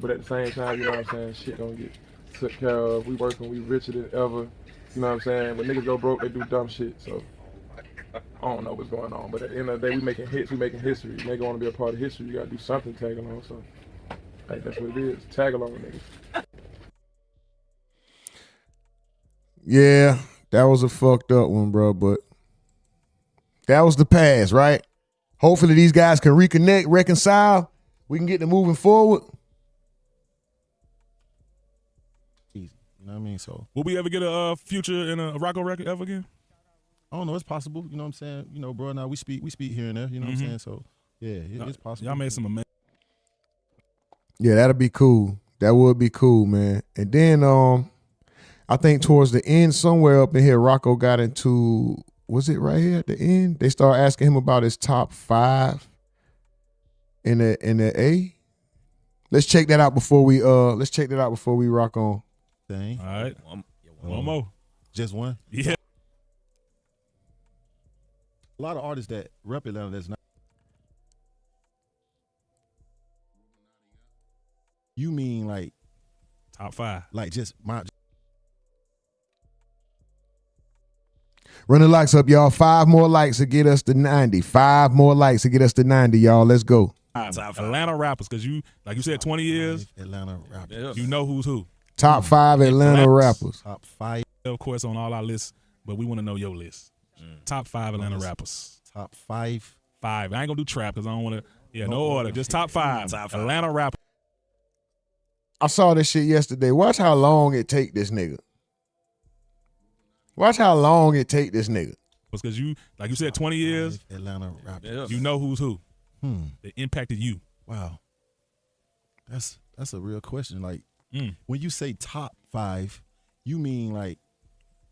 But at the same time, you know what I'm saying? Shit don't get took care of. We working, we richer than ever. You know what I'm saying? When niggas go broke, they do dumb shit. So I don't know what's going on. But at the end of the day, we making hits, we making history. Nigga want to be a part of history, you gotta do something to tag along. So I think that's what it is. Tag along with niggas. Yeah, that was a fucked up one, bro. But that was the past, right? Hopefully these guys can reconnect, reconcile. We can get to moving forward. Easy. You know what I mean? So will we ever get a Future and a Rocko record ever again? I don't know. It's possible. You know what I'm saying? You know, bro. Now we speak here and there. You know what I'm saying? So yeah, it's possible. Y'all made some amazing. Yeah, that'll be cool. That would be cool, man. And then I think towards the end, somewhere up in here, Rocko got into, was it right here at the end? They started asking him about his top 5 in the A. Let's check that out before we rock on. Dang. All right. One more. Just one? Yeah. A lot of artists that rep Atlanta that's not. You mean like top 5? Like just my. Run the likes up, y'all. 5 more likes to get us to 90. 5 more likes to get us to 90, y'all. Let's go. Atlanta rappers, because you, like you said, 20 years. Atlanta rappers. You know who's who. Top 5 Atlanta rappers. Top 5. Of course, on all our lists, but we want to know your list. Top 5 Atlanta rappers. Top 5. 5. I ain't gonna do trap because I don't want to. Yeah, no order. Just top 5. Atlanta rappers. I saw this shit yesterday. Watch how long it take this nigga. Watch how long it take this nigga. Because you, like you said, 20 years. Atlanta rappers. You know who's who. That impacted you. Wow. That's a real question. Like when you say top 5, you mean like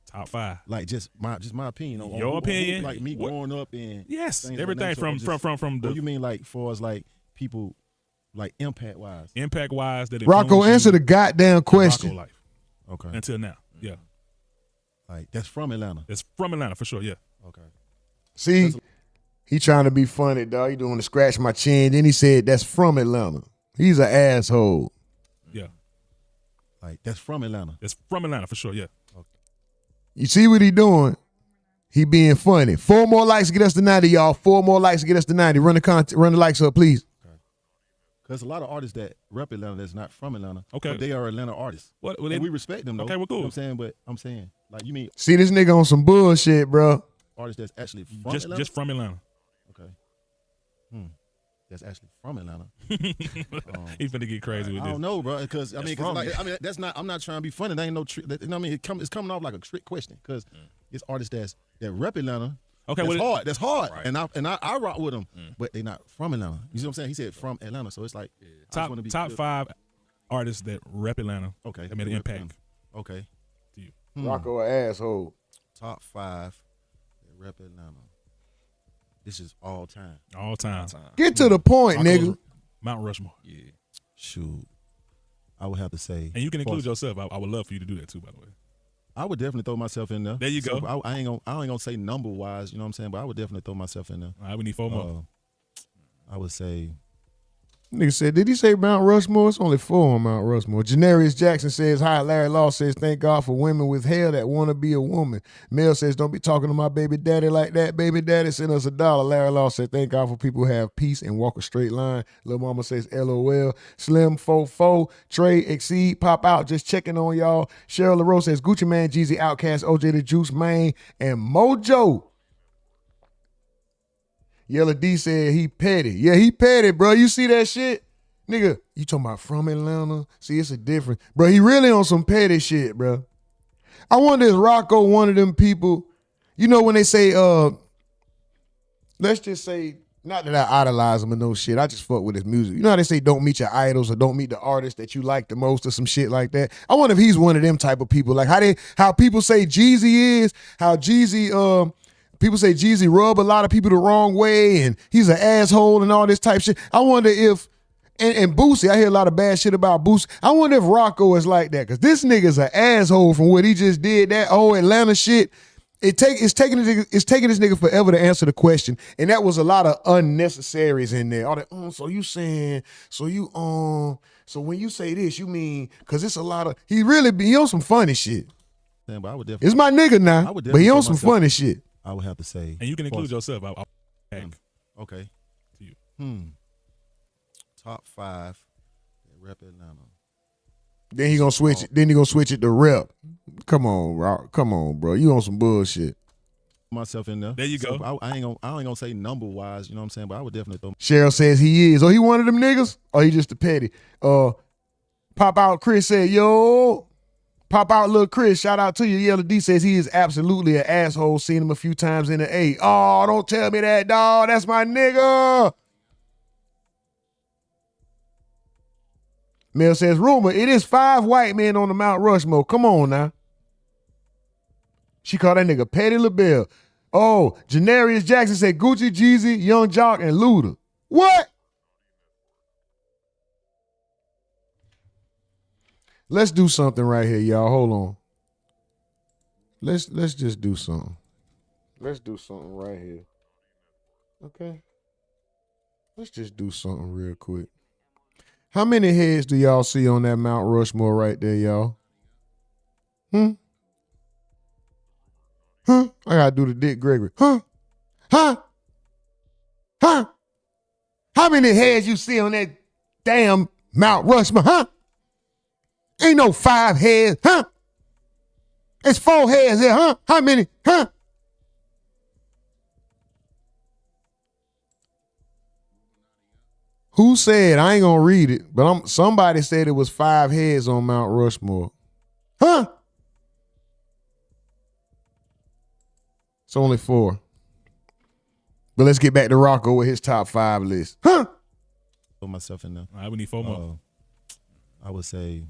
top 5? Like just my opinion. On your opinion? Like me growing up in everything from the. You mean like for us like people like impact wise? Impact wise that Rocko, answer the goddamn question. Rocko life. Okay. Until now. Yeah. Like that's from Atlanta. It's from Atlanta for sure. Yeah. Okay. See, he trying to be funny, dog. He doing to scratch my chin. Then he said that's from Atlanta. He's an asshole. Yeah. Like that's from Atlanta. It's from Atlanta for sure. Yeah. Okay. You see what he doing? He being funny. 4 more likes to get us to 90, y'all. 4 more likes to get us to 90. Run the likes up, please. Because a lot of artists that rep Atlanta that's not from Atlanta. Okay. But they are Atlanta artists. Well, and we respect them though. Okay, well, cool. You know what I'm saying? But I'm saying, like, you mean See this nigga on some bullshit, bro. artists that's actually from Atlanta? Just from Atlanta. Okay. That's actually from Atlanta. He's finna get crazy with this. I don't know, bro. Because that's not. I'm not trying to be funny. That ain't no trick. You know what I mean? It's coming off like a trick question because it's artists that rep Atlanta. Okay, that's well, hard. That's hard. Right. And I rock with them, but they not from Atlanta. You see what I'm saying? He said from Atlanta, so it's like top 5 artists that rep Atlanta. Okay, that made an impact. Okay, to you. Rocko an asshole. Top 5 that rep Atlanta. This is all time. All time. Get to the point, nigga. Mount Rushmore. Yeah. Shoot. I would have to say. And you can include yourself. I would love for you to do that too, by the way. I would definitely throw myself in there. There you go. So I ain't gonna say number wise, you know what I'm saying, but I would definitely throw myself in there. All right, we need 4 more. I would say. Nigga said, did he say Mount Rushmore? It's only 4 on Mount Rushmore. Janarius Jackson says, hi. Larry Law says, thank God for women with hair that want to be a woman. Mel says, don't be talking to my baby daddy like that. Baby daddy sent us $1. Larry Law said, thank God for people who have peace and walk a straight line. Lil Mama says, LOL. Slim 44, Trey, Exceed, Pop Out, just checking on y'all. Cheryl LaRose says, Gucci Man, Jeezy, Outkast, OJ the Juice, Maine, and Mojo. Yellow D said he petty. Yeah, he petty, bro. You see that shit? Nigga, you talking about from Atlanta? See, it's a difference. Bro, he really on some petty shit, bro. I wonder if Rocko one of them people, you know when they say, let's just say Not that I idolize him or no shit. I just fuck with his music. You know how they say don't meet your idols or don't meet the artist that you like the most or some shit like that? I wonder if he's one of them type of people. Like how people say Jeezy is, how Jeezy, people say Jeezy rub a lot of people the wrong way and he's an asshole and all this type shit. I wonder if, and Boosie, I hear a lot of bad shit about Boosie. I wonder if Rocko is like that because this nigga's an asshole from what he just did, that whole Atlanta shit. It's taking this nigga forever to answer the question, and that was a lot of unnecessaries in there. All that, so you saying, so when you say this, you mean, because it's a lot of, he on some funny shit. Man, but I would definitely, it's my nigga now, but he on some funny shit. I would have to say. And you can include yourself. Okay. To you. Top 5 rep Atlanta. Then he gonna switch it. Then he gonna switch it to rep. Come on, Rock. Come on, bro. You on some bullshit. Myself in there. There you go. So I ain't gonna say number wise. You know what I'm saying? But I would definitely throw. Cheryl says he is. Oh, he one of them niggas? Or he just a petty? Pop out Chris said, yo. Pop out little Chris. Shout out to you. Yellow D says he is absolutely an asshole. Seen him a few times in the A. Oh, don't tell me that, dog. That's my nigga. Mel says, rumor, it is 5 white men on the Mount Rushmore. Come on now. She called that nigga Petty LaBelle. Oh, Janarius Jackson said Gucci, Jeezy, Young Jock, and Luda. What? Let's do something right here, y'all. Hold on. Let's just do something. Let's do something right here. Okay? Let's just do something real quick. How many heads do y'all see on that Mount Rushmore right there, y'all? I gotta do the Dick Gregory. How many heads you see on that damn Mount Rushmore, Ain't no 5 heads, It's 4 heads there, How many, Who said, I ain't gonna read it, but somebody said it was 5 heads on Mount Rushmore. It's only 4. But let's get back to Rocko with his top 5 list. Put myself in there. All right, we need 4 more. I would say.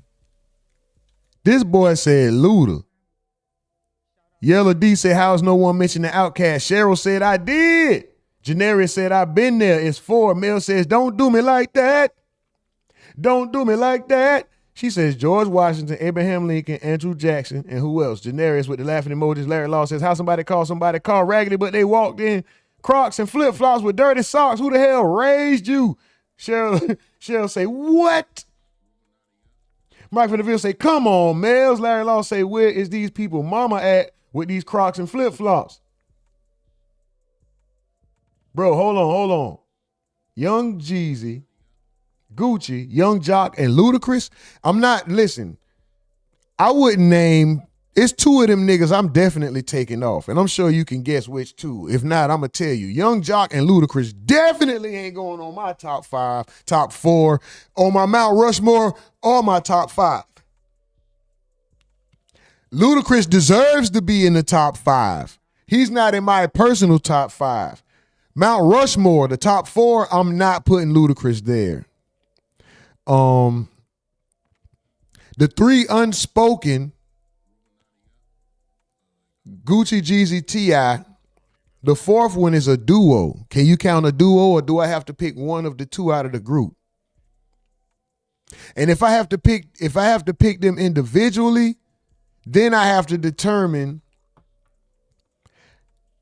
This boy said Luda. Yellow D said, how's no one mentioned the Outcast? Cheryl said, I did. Janarius said, I've been there. It's 4. Mel says, don't do me like that. Don't do me like that. She says, George Washington, Abraham Lincoln, Andrew Jackson, and who else? Janarius with the laughing emojis. Larry Law says, how somebody called raggedy, but they walked in Crocs and flip-flops with dirty socks. Who the hell raised you? Cheryl say, what? Mike from the Ville say, come on, Mels. Larry Law say, where is these people mama at with these Crocs and flip-flops? Bro, hold on. Young Jeezy, Gucci, Young Jock, and Ludacris. Listen, I wouldn't name, it's 2 of them niggas I'm definitely taking off. And I'm sure you can guess which 2. If not, I'm going to tell you. Young Jock and Ludacris definitely ain't going on my top 5, top 4, on my Mount Rushmore, or my top 5. Ludacris deserves to be in the top 5. He's not in my personal top 5. Mount Rushmore, the top 4, I'm not putting Ludacris there. The 3 unspoken, Gucci, Jeezy, T.I. The 4th one is a duo. Can you count a duo, or do I have to pick one of the 2 out of the group? And if I have to pick them individually, then I have to determine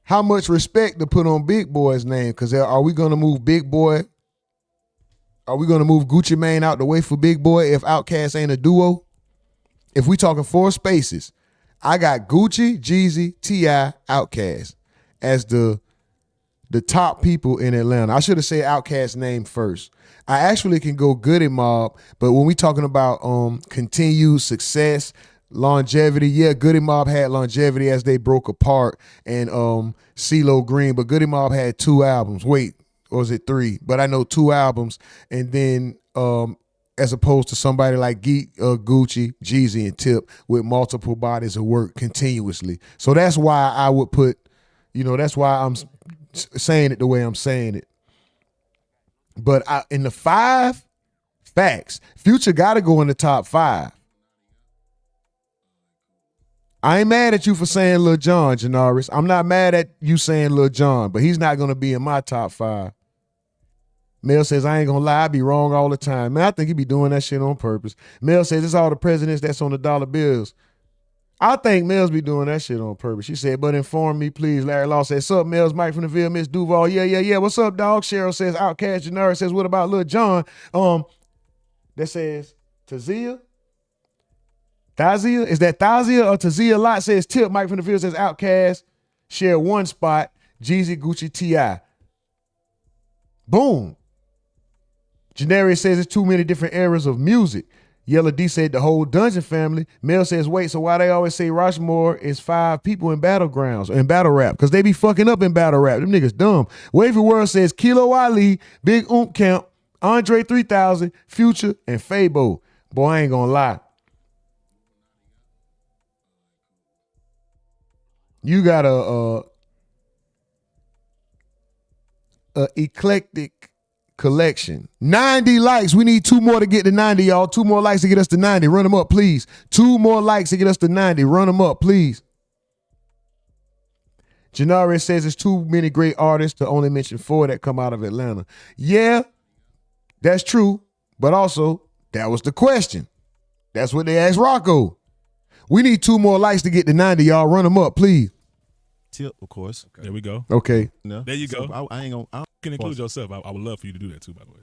how much respect to put on Big Boy's name. Because are we going to move Big Boy? Are we going to move Gucci Mane out the way for Big Boy if Outkast ain't a duo? If we talking 4 spaces, I got Gucci, Jeezy, T.I., Outkast as the top people in Atlanta. I should have said Outkast's name first. I actually can go Goody Mob, but when we talking about continued success, longevity, yeah, Goody Mob had longevity as they broke apart, and CeeLo Green, but Goody Mob had 2 albums. Wait, or was it 3? But I know 2 albums, and then as opposed to somebody like Gucci, Jeezy, and Tip with multiple bodies of work continuously. So that's why I would put, that's why I'm saying it the way I'm saying it. But in the 5, facts. Future got to go in the top 5. I ain't mad at you for saying Lil Jon, Janaris. I'm not mad at you saying Lil Jon, but he's not going to be in my top 5. Mel says, I ain't going to lie, I be wrong all the time. Man, I think he be doing that shit on purpose. Mel says, it's all the presidents that's on the dollar bills. I think Mel's be doing that shit on purpose. She said, but inform me, please. Larry Law says, sup, Mel's Mike from the Ville, Miss Duval. Yeah. What's up, dog? Cheryl says, Outcast. Janaris says, what about Lil Jon? That says, Tazia? Is that Thazia or Tazia? Lot says Tip. Mike from the Field says Outcast. Share 1 spot. Jeezy, Gucci, T.I. Boom. Janarius says it's too many different eras of music. Yellow D said the whole Dungeon family. Mel says, wait, so why they always say Rushmore is 5 people in battlegrounds, in battle rap? Because they be fucking up in battle rap. Them niggas dumb. Wavy World says Kilo Ali, Big Camp, Andre 3000, Future, and Fabo. Boy, I ain't gonna lie. You got a eclectic collection. 90 likes. We need 2 more to get to 90, y'all. 2 more likes to get us to 90. Run them up, please. 2 more likes to get us to 90. Run them up, please. Janari says it's too many great artists to only mention 4 that come out of Atlanta. Yeah, that's true. But also, that was the question. That's what they asked Rocko. We need 2 more likes to get to 90, y'all. Run them up, please. Tip, of course. Okay. There we go. Okay. No. There you go. So I ain't gonna. You can include yourself. I would love for you to do that too, by the way.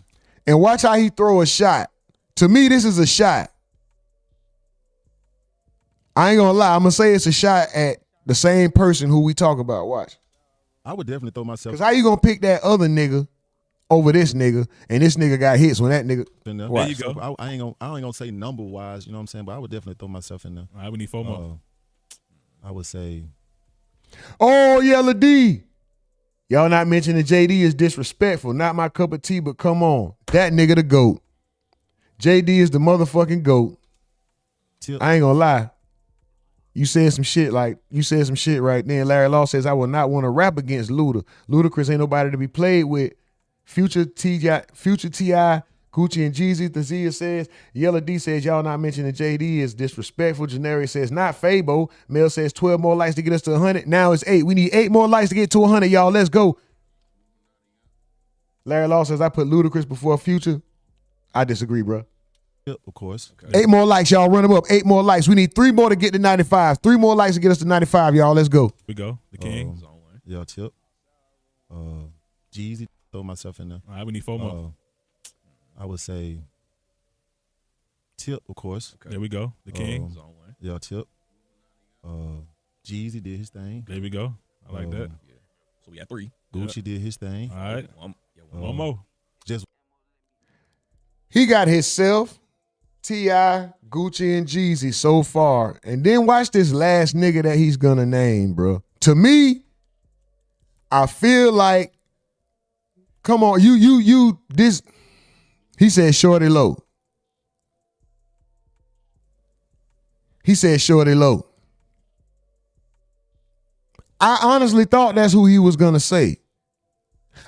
And watch how he throw a shot. To me, this is a shot. I ain't gonna lie. I'm gonna say it's a shot at the same person who we talk about. Watch. I would definitely throw myself. Because how you gonna pick that other nigga over this nigga, and this nigga got hits when that nigga. There you go. So I ain't gonna say number wise, you know what I'm saying, but I would definitely throw myself in there. All right, we need 4 more. I would say. Oh, Yellow D. Y'all not mentioning JD is disrespectful. Not my cup of tea, but come on. That nigga the GOAT. JD is the motherfucking GOAT. I ain't gonna lie. You said some shit right then. Larry Law says, I will not want to rap against Luda. Ludacris ain't nobody to be played with. Future T.I., Gucci and Jeezy. Thazia says, Yellow D says, y'all not mentioning JD is disrespectful. Janari says, not Fabo. Mel says, 12 more likes to get us to 100. Now it's 8. We need 8 more likes to get to 100, y'all. Let's go. Larry Law says, I put Ludacris before Future. I disagree, bro. Yep, of course. Okay. 8 more likes, y'all. Run them up. 8 more likes. We need 3 more to get to 95. 3 more likes to get us to 95, y'all. Let's go. We go. The King. Yeah, Tip. Jeezy. Throw myself in there. All right, we need 4 more. I would say Tip, of course. Okay. There we go. The King. Yeah, Tip. Jeezy did his thing. There we go. I like that. Yeah. So we got 3. Gucci did his thing. All right. One more. He got himself, T.I., Gucci, and Jeezy so far. And then watch this last nigga that he's gonna name, bro. To me, I feel like, come on, this, he said Shorty Low. He said Shorty Low. I honestly thought that's who he was gonna say.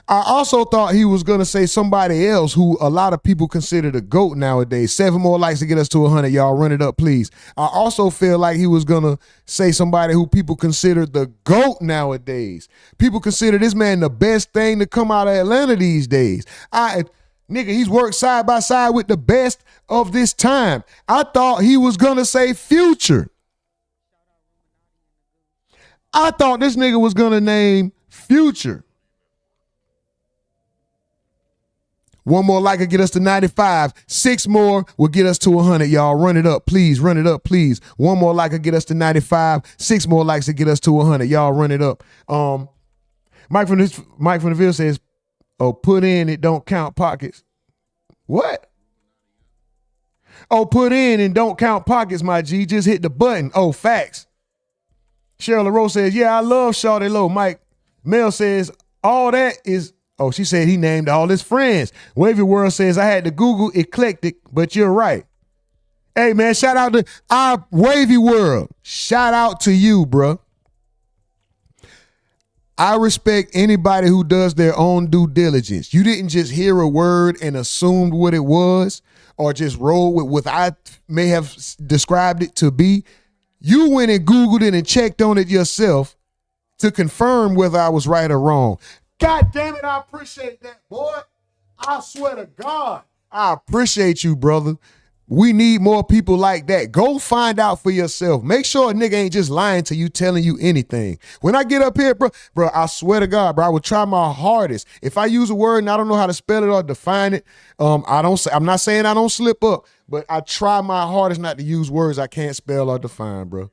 I also thought he was gonna say somebody else who a lot of people consider the GOAT nowadays. 7 more likes to get us to 100, y'all. Run it up, please. I also feel like he was gonna say somebody who people consider the GOAT nowadays. People consider this man the best thing to come out of Atlanta these days. Nigga, he's worked side by side with the best of this time. I thought he was gonna say Future. I thought this nigga was gonna name Future. 1 more like will get us to 95. 6 more will get us to 100, y'all. Run it up, please. Run it up, please. 1 more like will get us to 95. 6 more likes to get us to 100, y'all. Run it up. Mike from the Ville says, oh, put in, it don't count pockets. What? Oh, put in and don't count pockets, my G. Just hit the button. Oh, facts. Cheryl LaRose says, yeah, I love Shawty Low. Mike Mel says, all that is, oh, she said he named all his friends. Wavy World says, I had to Google eclectic, but you're right. Hey, man, shout out to our Wavy World. Shout out to you, bro. I respect anybody who does their own due diligence. You didn't just hear a word and assumed what it was or just roll with what I may have described it to be. You went and Googled it and checked on it yourself to confirm whether I was right or wrong. God damn it, I appreciate that, boy. I swear to God, I appreciate you, brother. We need more people like that. Go find out for yourself. Make sure a nigga ain't just lying to you, telling you anything. When I get up here, bro, I swear to God, bro, I will try my hardest. If I use a word and I don't know how to spell it or define it, I'm not saying I don't slip up, but I try my hardest not to use words I can't spell or define, bro.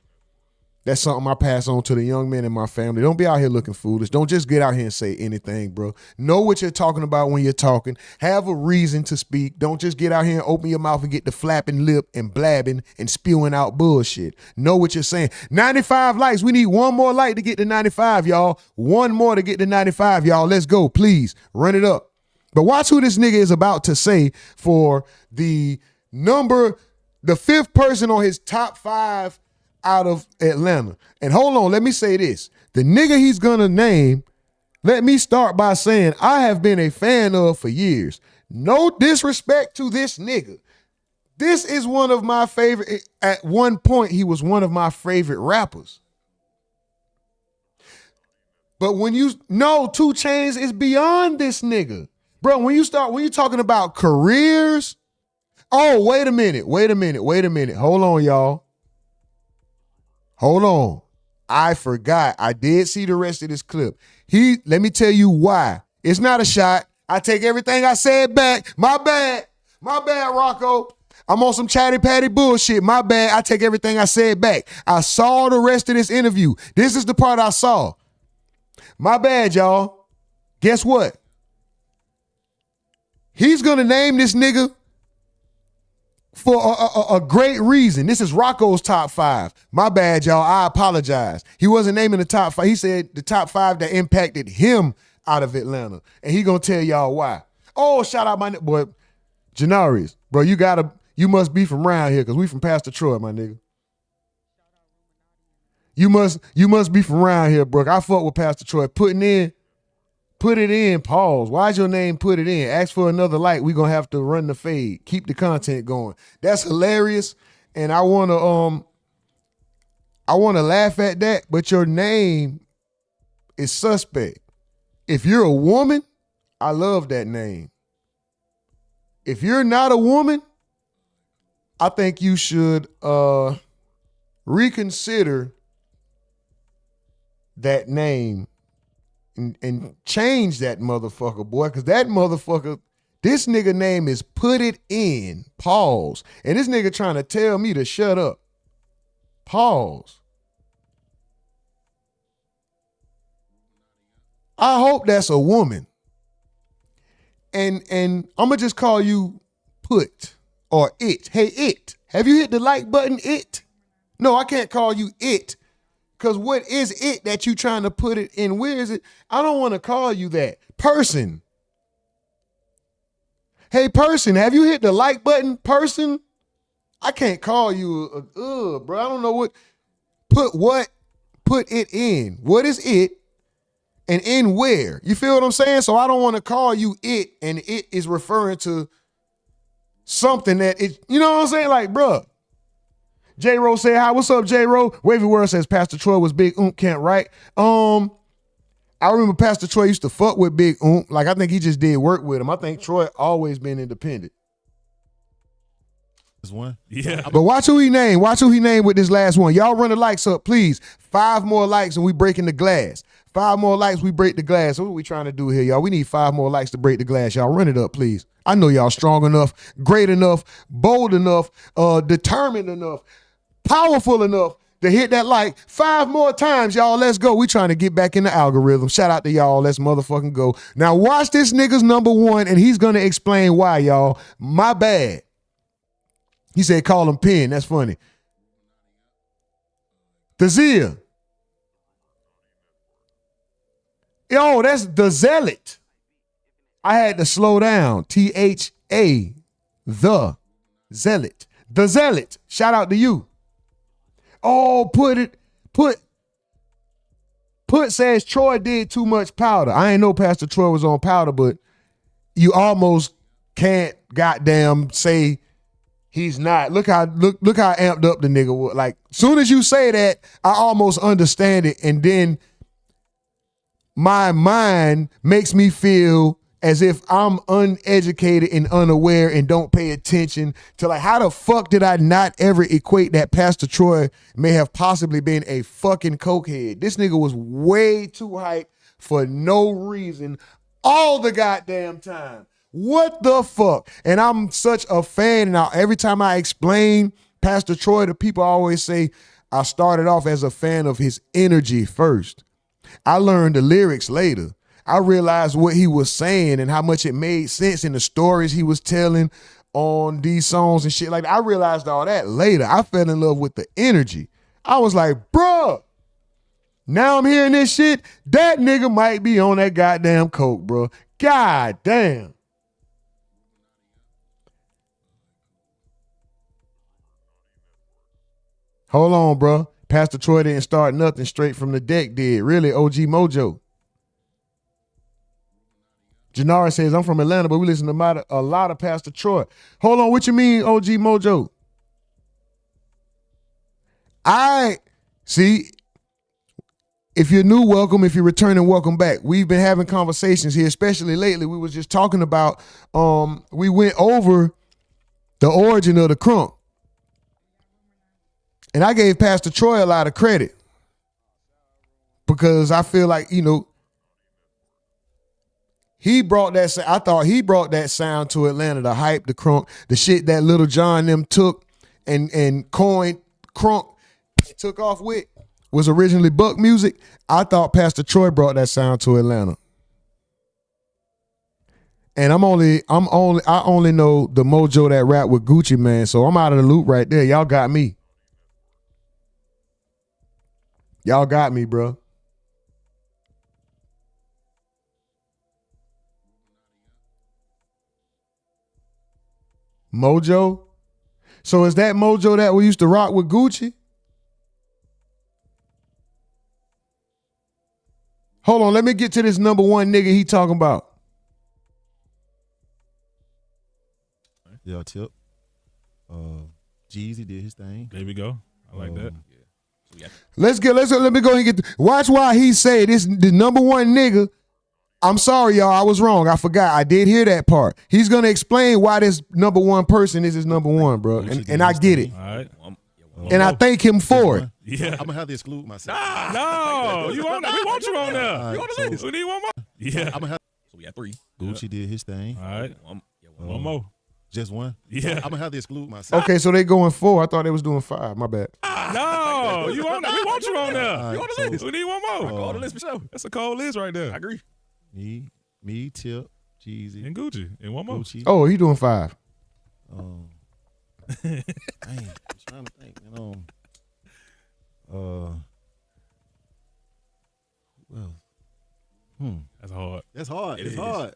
That's something I pass on to the young men in my family. Don't be out here looking foolish. Don't just get out here and say anything, bro. Know what you're talking about when you're talking. Have a reason to speak. Don't just get out here and open your mouth and get the flapping lip and blabbing and spewing out bullshit. Know what you're saying. 95 likes. We need one more like to get to 95, y'all. One more to get to 95, y'all. Let's go, please. Run it up. But watch who this nigga is about to say for the fifth person on his top 5 out of Atlanta. And hold on, let me say this. The nigga he's gonna name, let me start by saying I have been a fan of for years. No disrespect to this nigga. This is one of my favorite, at one point he was one of my favorite rappers. But when you know 2 Chainz is beyond this nigga. Bro, when you talking about careers, oh, wait a minute. Hold on, y'all. Hold on. I forgot. I did see the rest of this clip. Let me tell you why. It's not a shot. I take everything I said back. My bad, Rocko. I'm on some chatty patty bullshit. My bad. I take everything I said back. I saw the rest of this interview. This is the part I saw. My bad, y'all. Guess what? He's gonna name this nigga for a great reason. This is Rocco's top 5. My bad, y'all. I apologize. He wasn't naming the top 5. He said the top 5 that impacted him out of Atlanta. And he gonna tell y'all why. Oh, shout out my boy, Janarius. Bro, you must be from around here because we from Pastor Troy, my nigga. You must be from around here, bro. I fuck with Pastor Troy. Put it in, pause. Why's your name put it in? Ask for another like. We're going to have to run the fade. Keep the content going. That's hilarious. And I want to laugh at that, but your name is suspect. If you're a woman, I love that name. If you're not a woman, I think you should reconsider that name and change that motherfucker, boy, because that motherfucker, this nigga name is Put It In, pause. And this nigga trying to tell me to shut up. Pause. I hope that's a woman. And I'm going to just call you Put or It. Hey, It. Have you hit the like button, It? No, I can't call you It. Because what is it that you trying to put it in? Where is it? I don't want to call you that. Person. Hey, person, have you hit the like button? Person? I can't call you bro. I don't know what. Put it in. What is it? And in where? You feel what I'm saying? So I don't want to call you it, and it is referring to something that it, you know what I'm saying? Like, bro. J-Ro said hi. What's up, J-Ro? Wavy World says Pastor Troy was Big Can't write. I remember Pastor Troy used to fuck with Big Like, I think he just did work with him. I think Troy always been independent. This one? Yeah. But watch who he named. Watch who he named with this last one. Y'all run the likes up, please. 5 more likes and we breaking the glass. 5 more likes, we break the glass. What are we trying to do here, y'all? We need 5 more likes to break the glass. Y'all run it up, please. I know y'all strong enough, great enough, bold enough, determined enough, powerful enough to hit that like 5 more times, y'all. Let's go. We trying to get back in the algorithm. Shout out to y'all. Let's motherfucking go. Now watch this nigga's number 1, and he's going to explain why, y'all. My bad. He said call him Penn. That's funny. Thazia. Yo, that's the Zealot. I had to slow down. T-H-A, the Zealot. The Zealot. Shout out to you. Oh, put Put says Troy did too much powder. I ain't know Pastor Troy was on powder, but you almost can't goddamn say he's not. Look how amped up the nigga was. Like, soon as you say that, I almost understand it, and then my mind makes me feel as if I'm uneducated and unaware and don't pay attention to, like, how the fuck did I not ever equate that Pastor Troy may have possibly been a fucking cokehead? This nigga was way too hyped for no reason all the goddamn time. What the fuck? And I'm such a fan. Now, every time I explain Pastor Troy to people, I always say I started off as a fan of his energy first. I learned the lyrics later. I realized what he was saying and how much it made sense in the stories he was telling on these songs and shit. Like, I realized all that later. I fell in love with the energy. I was like, bruh, now I'm hearing this shit. That nigga might be on that goddamn coke, bro. God damn. Hold on, bro. Pastor Troy didn't start nothing, straight from the deck did. Really, OG Mojo. Janara says, I'm from Atlanta, but we listen to a lot of Pastor Troy. Hold on, what you mean, OG Mojo? See, if you're new, welcome. If you're returning, welcome back. We've been having conversations here, especially lately. We was just talking about, we went over the origin of the crunk. And I gave Pastor Troy a lot of credit because I feel like, he brought that. I thought he brought that sound to Atlanta, the hype, the crunk, the shit that Little John them took and coined crunk and took off with was originally Buck music. I thought Pastor Troy brought that sound to Atlanta. And I only know the Mojo that rap with Geechi, man. So I'm out of the loop right there. Y'all got me. Y'all got me, bro. Mojo? So is that Mojo that we used to rock with Geechi? Hold on, let me get to this number one nigga he talking about. Yeah, Tip. Jeezy did his thing. There we go. I like that. Let me go and get watch why he said this the number one nigga. I'm sorry, y'all. I was wrong. I forgot. I did hear that part. He's gonna explain why this number one person is his number one, bro. And I get it. All right. And I thank him for it. Yeah. I'm gonna have to exclude myself. No, you want that? We want you on there. You on the list? We need one more. Yeah. I'm gonna have. So we got 3. Gucci did his thing. All right. One more. Just one? Yeah. I'm gonna have to exclude myself. Okay, so they going 4. I thought they was doing 5. My bad. No, you want that? We want you on there. You on the list? We need one more. Go on the list for sure. That's a cold list right there. I agree. Me, Tip, Jeezy, and Geechi, and one more. Gucci. Oh, he doing 5. Dang, I'm trying to think. That's hard. That's hard. It's hard.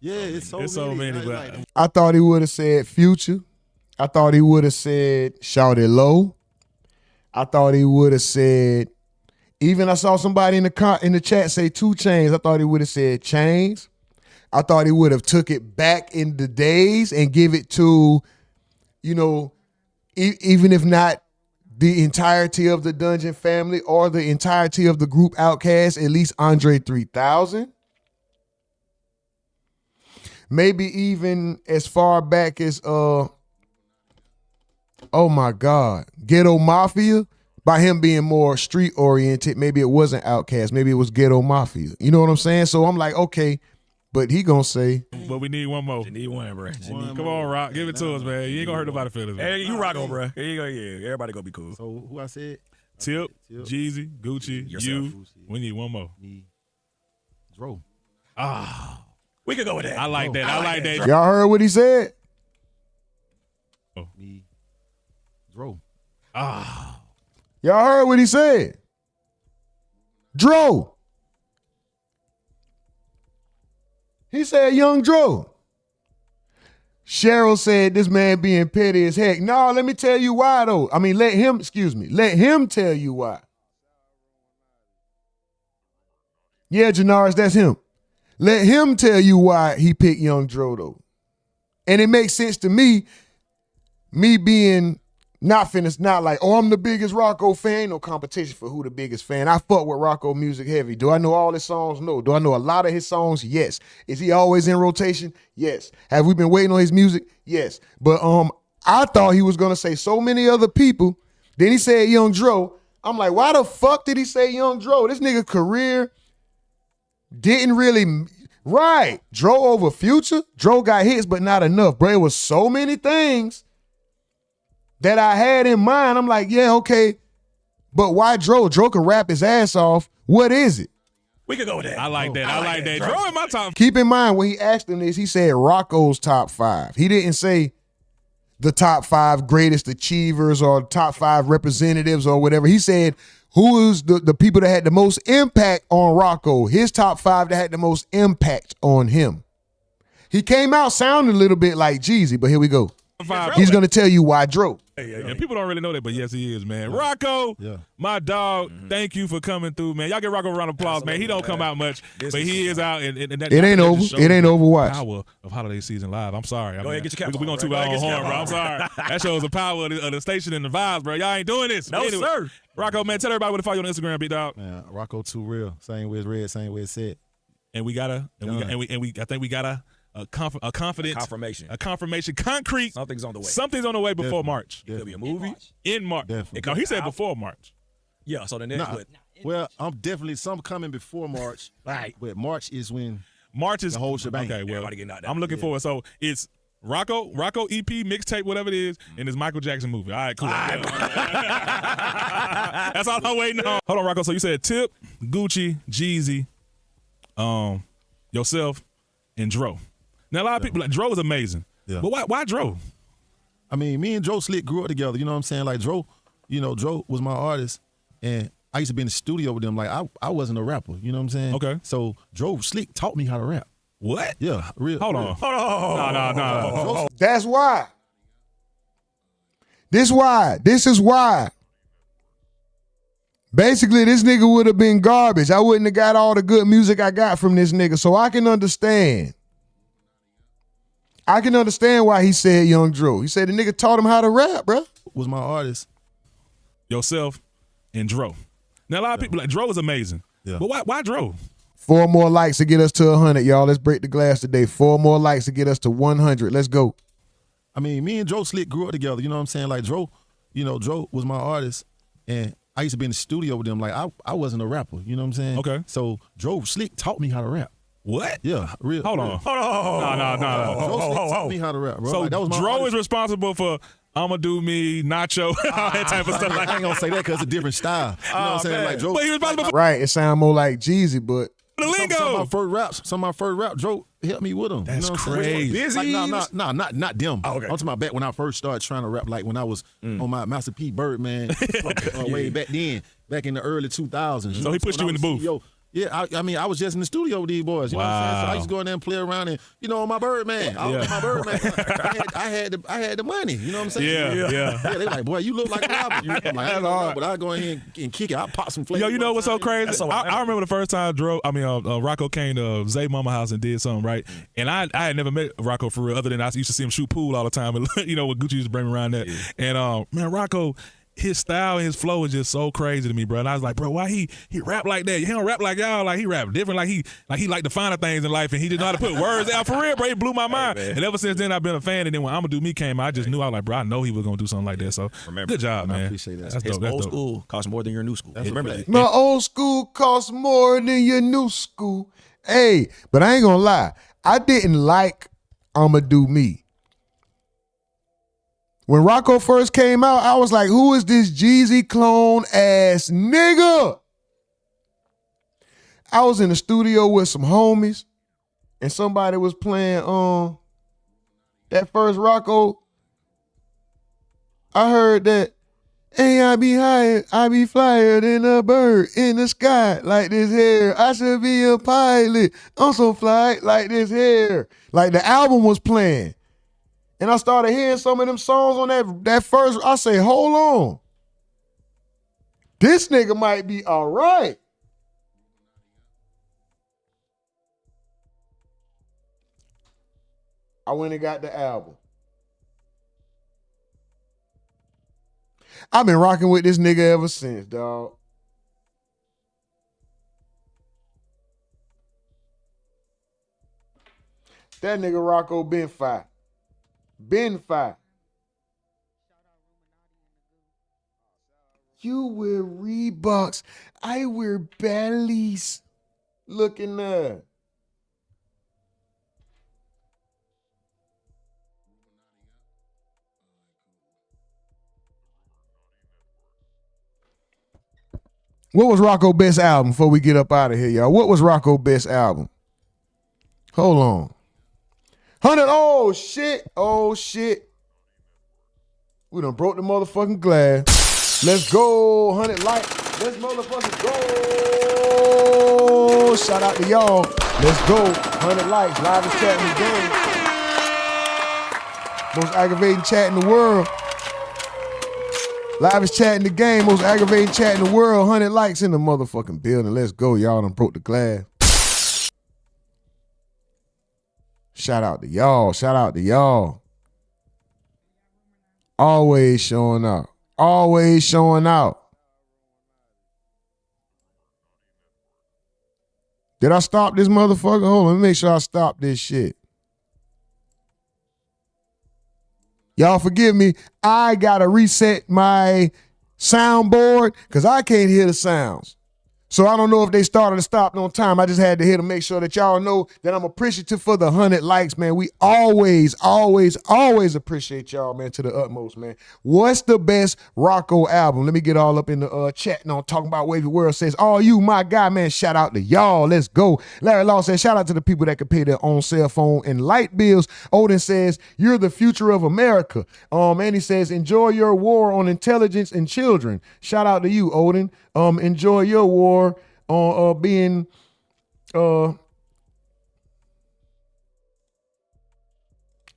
Yeah, it's so many. Like, I thought he would have said Future. I thought he would have said Shout It Low. I thought he would have said, even I saw somebody in the chat say 2 Chainz. I thought he would have said Chainz. I thought he would have took it back in the days and give it to, even if not the entirety of the Dungeon family or the entirety of the group Outkast, at least Andre 3000. Maybe even as far back as oh my God, Ghetto Mafia. By him being more street oriented, maybe it wasn't Outkast, maybe it was Ghetto Mafia. You know what I'm saying? So I'm like, okay, but he gonna say. But we need one more. You need one, bro. Come on, Rock, give it to us, man. You ain't gonna hurt nobody's feelings. Man. Hey, you Rocko, bro. Here you go. Yeah, everybody gonna be cool. So who I said? Tip, Jeezy, Gucci, yourself. You. We need one more. Me, Dro. We could go with that. I like that. I like that. Y'all heard what he said? Me, Dro. Y'all heard what he said? Dro. He said Young Dro. Cheryl said this man being petty as heck. No, let me tell you why though. I mean, let him tell you why. Yeah, Janaris, that's him. Let him tell you why he picked Young Dro, though. And it makes sense to me being not like, oh, I'm the biggest Rocko fan. Ain't no competition for who the biggest fan. I fuck with Rocko music heavy. Do I know all his songs? No. Do I know a lot of his songs? Yes. Is he always in rotation? Yes. Have we been waiting on his music? Yes. But I thought he was gonna say so many other people. Then he said Young Dro. I'm like, why the fuck did he say Young Dro? This nigga career didn't really right. Dro over Future. Dro got hits, but not enough, bro. It was so many things that I had in mind. I'm like, yeah, okay. But why Dro? Dro can rap his ass off. What is it? We could go with that. I like that. I like that. Dro in my top. Keep in mind, when he asked him this, he said Rocko's top 5. He didn't say the top 5 greatest achievers or top 5 representatives or whatever. He said, who is the people that had the most impact on Rocko? His top 5 that had the most impact on him. He came out sounding a little bit like Geezy, but here we go. He's going to tell you why Dro. Yeah, people don't really know that, but yes, he is, man. Rocko, my dog, thank you for coming through, man. Y'all give Rocko a round of applause, man. He don't come out much, but he is out. And that, it ain't over. It ain't over. Watch. Power of holiday season live. I'm sorry. Go ahead, get your cap on. We're going to toot our own horn, bro. I'm sorry. That shows the power of the station and the vibes, bro. Y'all ain't doing this. No, anyway, sir. Rocko, man, tell everybody where to follow you on Instagram, big dog. Man, Rocko Too Real. Same way it's red, same way it's said. And we gotta, I think we gotta. A confirmation, concrete. Something's on the way. Something's on the way before March. It could be a movie. In March. No, he said before March. Yeah, so the next well, I'm definitely some coming before March. Right. But March is when the whole shebang. Okay, well, I'm looking forward. So it's Rocko EP, mixtape, whatever it is, and it's Michael Jackson movie. All right, cool. That's all I'm waiting on. Hold on, Rocko. So you said Tip, Geechi, Jeezy, yourself, and Dro. Now, a lot of people like Dro is amazing. Yeah. But why Dro? I mean, me and Dro Slick grew up together. You know what I'm saying? Like Dro, Dro was my artist, and I used to be in the studio with them. Like I wasn't a rapper. You know what I'm saying? Okay. So Dro Slick taught me how to rap. What? Yeah, real. Hold on. No. That's why. This is why. Basically, this nigga would have been garbage. I wouldn't have got all the good music I got from this nigga. So I can understand. Why he said Young Dro. He said the nigga taught him how to rap, bro. Was my artist. Yourself and Dro. Now, a lot of people like Dro is amazing. Yeah. But why Dro? 4 more likes to get us to 100, y'all. Let's break the glass today. 4 more likes to get us to 100. Let's go. I mean, me and Dro Slick grew up together. You know what I'm saying? Like Dro, Dro was my artist, and I used to be in the studio with them. Like I wasn't a rapper. You know what I'm saying? Okay. So Dro Slick taught me how to rap. What? Yeah, real. Hold on. No. Dro Slick taught me how to rap, bro. So like, that was my Dro artist. is responsible for I'ma do me, Nacho, all that type of stuff. I ain't gonna say that because it's a different style. You know what I'm saying? Like Dro. But he was responsible for Right, it sounds more like Jeezy, but the lingo. Some of my first raps, Dro helped me with them. That's you know what I'm crazy. saying? Like, not them. Oh, okay. I'm talking about back when I first started trying to rap, like when I was on my Master P Birdman way back then, back in the early 2000s. So he pushed you in the booth. CEO. Yeah, I mean, I was just in the studio with these boys. You know what I'm saying? So I used to go in there and play around and, on my Birdman. My Birdman. I had the money. You know what I'm saying? Yeah. They like, boy, you look like a rapper. I'm like, that's hard. But I go in here and kick it. I pop some flavor. Yo, you know what's so crazy? I remember the first time Rocko came to Zay Mama house and did something, right? And I had never met Rocko for real, other than I used to see him shoot pool all the time. And, when Geechi used to bring me around that. And, man, Rocko, his style and his flow is just so crazy to me, bro. And I was like, bro, why he rap like that? He don't rap like y'all. Like he rap different. Like he like the finer things in life, and he did know how to put words out for real, bro. It blew my mind. And ever since then, I've been a fan. And then when I'ma Do Me came out, I just knew I was like, bro, I know he was gonna do something like that. So good job, man. I appreciate that. That's His dope. old school costs more than your new school. Remember that. my old school costs more than your new school. Hey, but I ain't gonna lie. I didn't like I'ma Do Me. When Rocko first came out, I was like, who is this Jeezy clone ass nigga? I was in the studio with some homies, and somebody was playing that first Rocko. I heard that, hey, I be higher, I be flyer than a bird in the sky like this here. I should be a pilot. I'm so fly like this here. Like the album was playing. And I started hearing some of them songs on that first. I say, hold on. This nigga might be all right. I went and got the album. I've been rocking with this nigga ever since, dog. That nigga Rocko been fire. Been fire. You wear Reeboks. I wear Bellies. Looking there. What was Rocko's best album before we get up out of here, y'all? What was Rocko's best album? Hold on. 100. Oh, shit. Oh, shit. We done broke the motherfucking glass. Let's go. 100 likes. Let's motherfucking go. Shout out to y'all. Let's go. 100 likes. Live is chat in the game. Most aggravating chat in the world. Live is chat in the game. Most aggravating chat in the world. 100 likes in the motherfucking building. Let's go. Y'all done broke the glass. Shout out to y'all. Shout out to y'all. Always showing out. Always showing out. Did I stop this motherfucker? Hold on, let me make sure I stop this shit. Y'all forgive me. I gotta reset my soundboard because I can't hear the sounds. So I don't know if they started or stopped on time. I just had to hit to make sure that y'all know that I'm appreciative for the 100 likes, man. We always, always, always appreciate y'all, man, to the utmost, man. What's the best Rocko album? Let me get all up in the chat now. Talking about Wavy World says, oh, you, my guy, man, shout out to y'all. Let's go. Larry Law says, shout out to the people that can pay their own cell phone and light bills. Odin says, you're the future of America. And he says, enjoy your war on intelligence and children. Shout out to you, Odin. Enjoy your war on being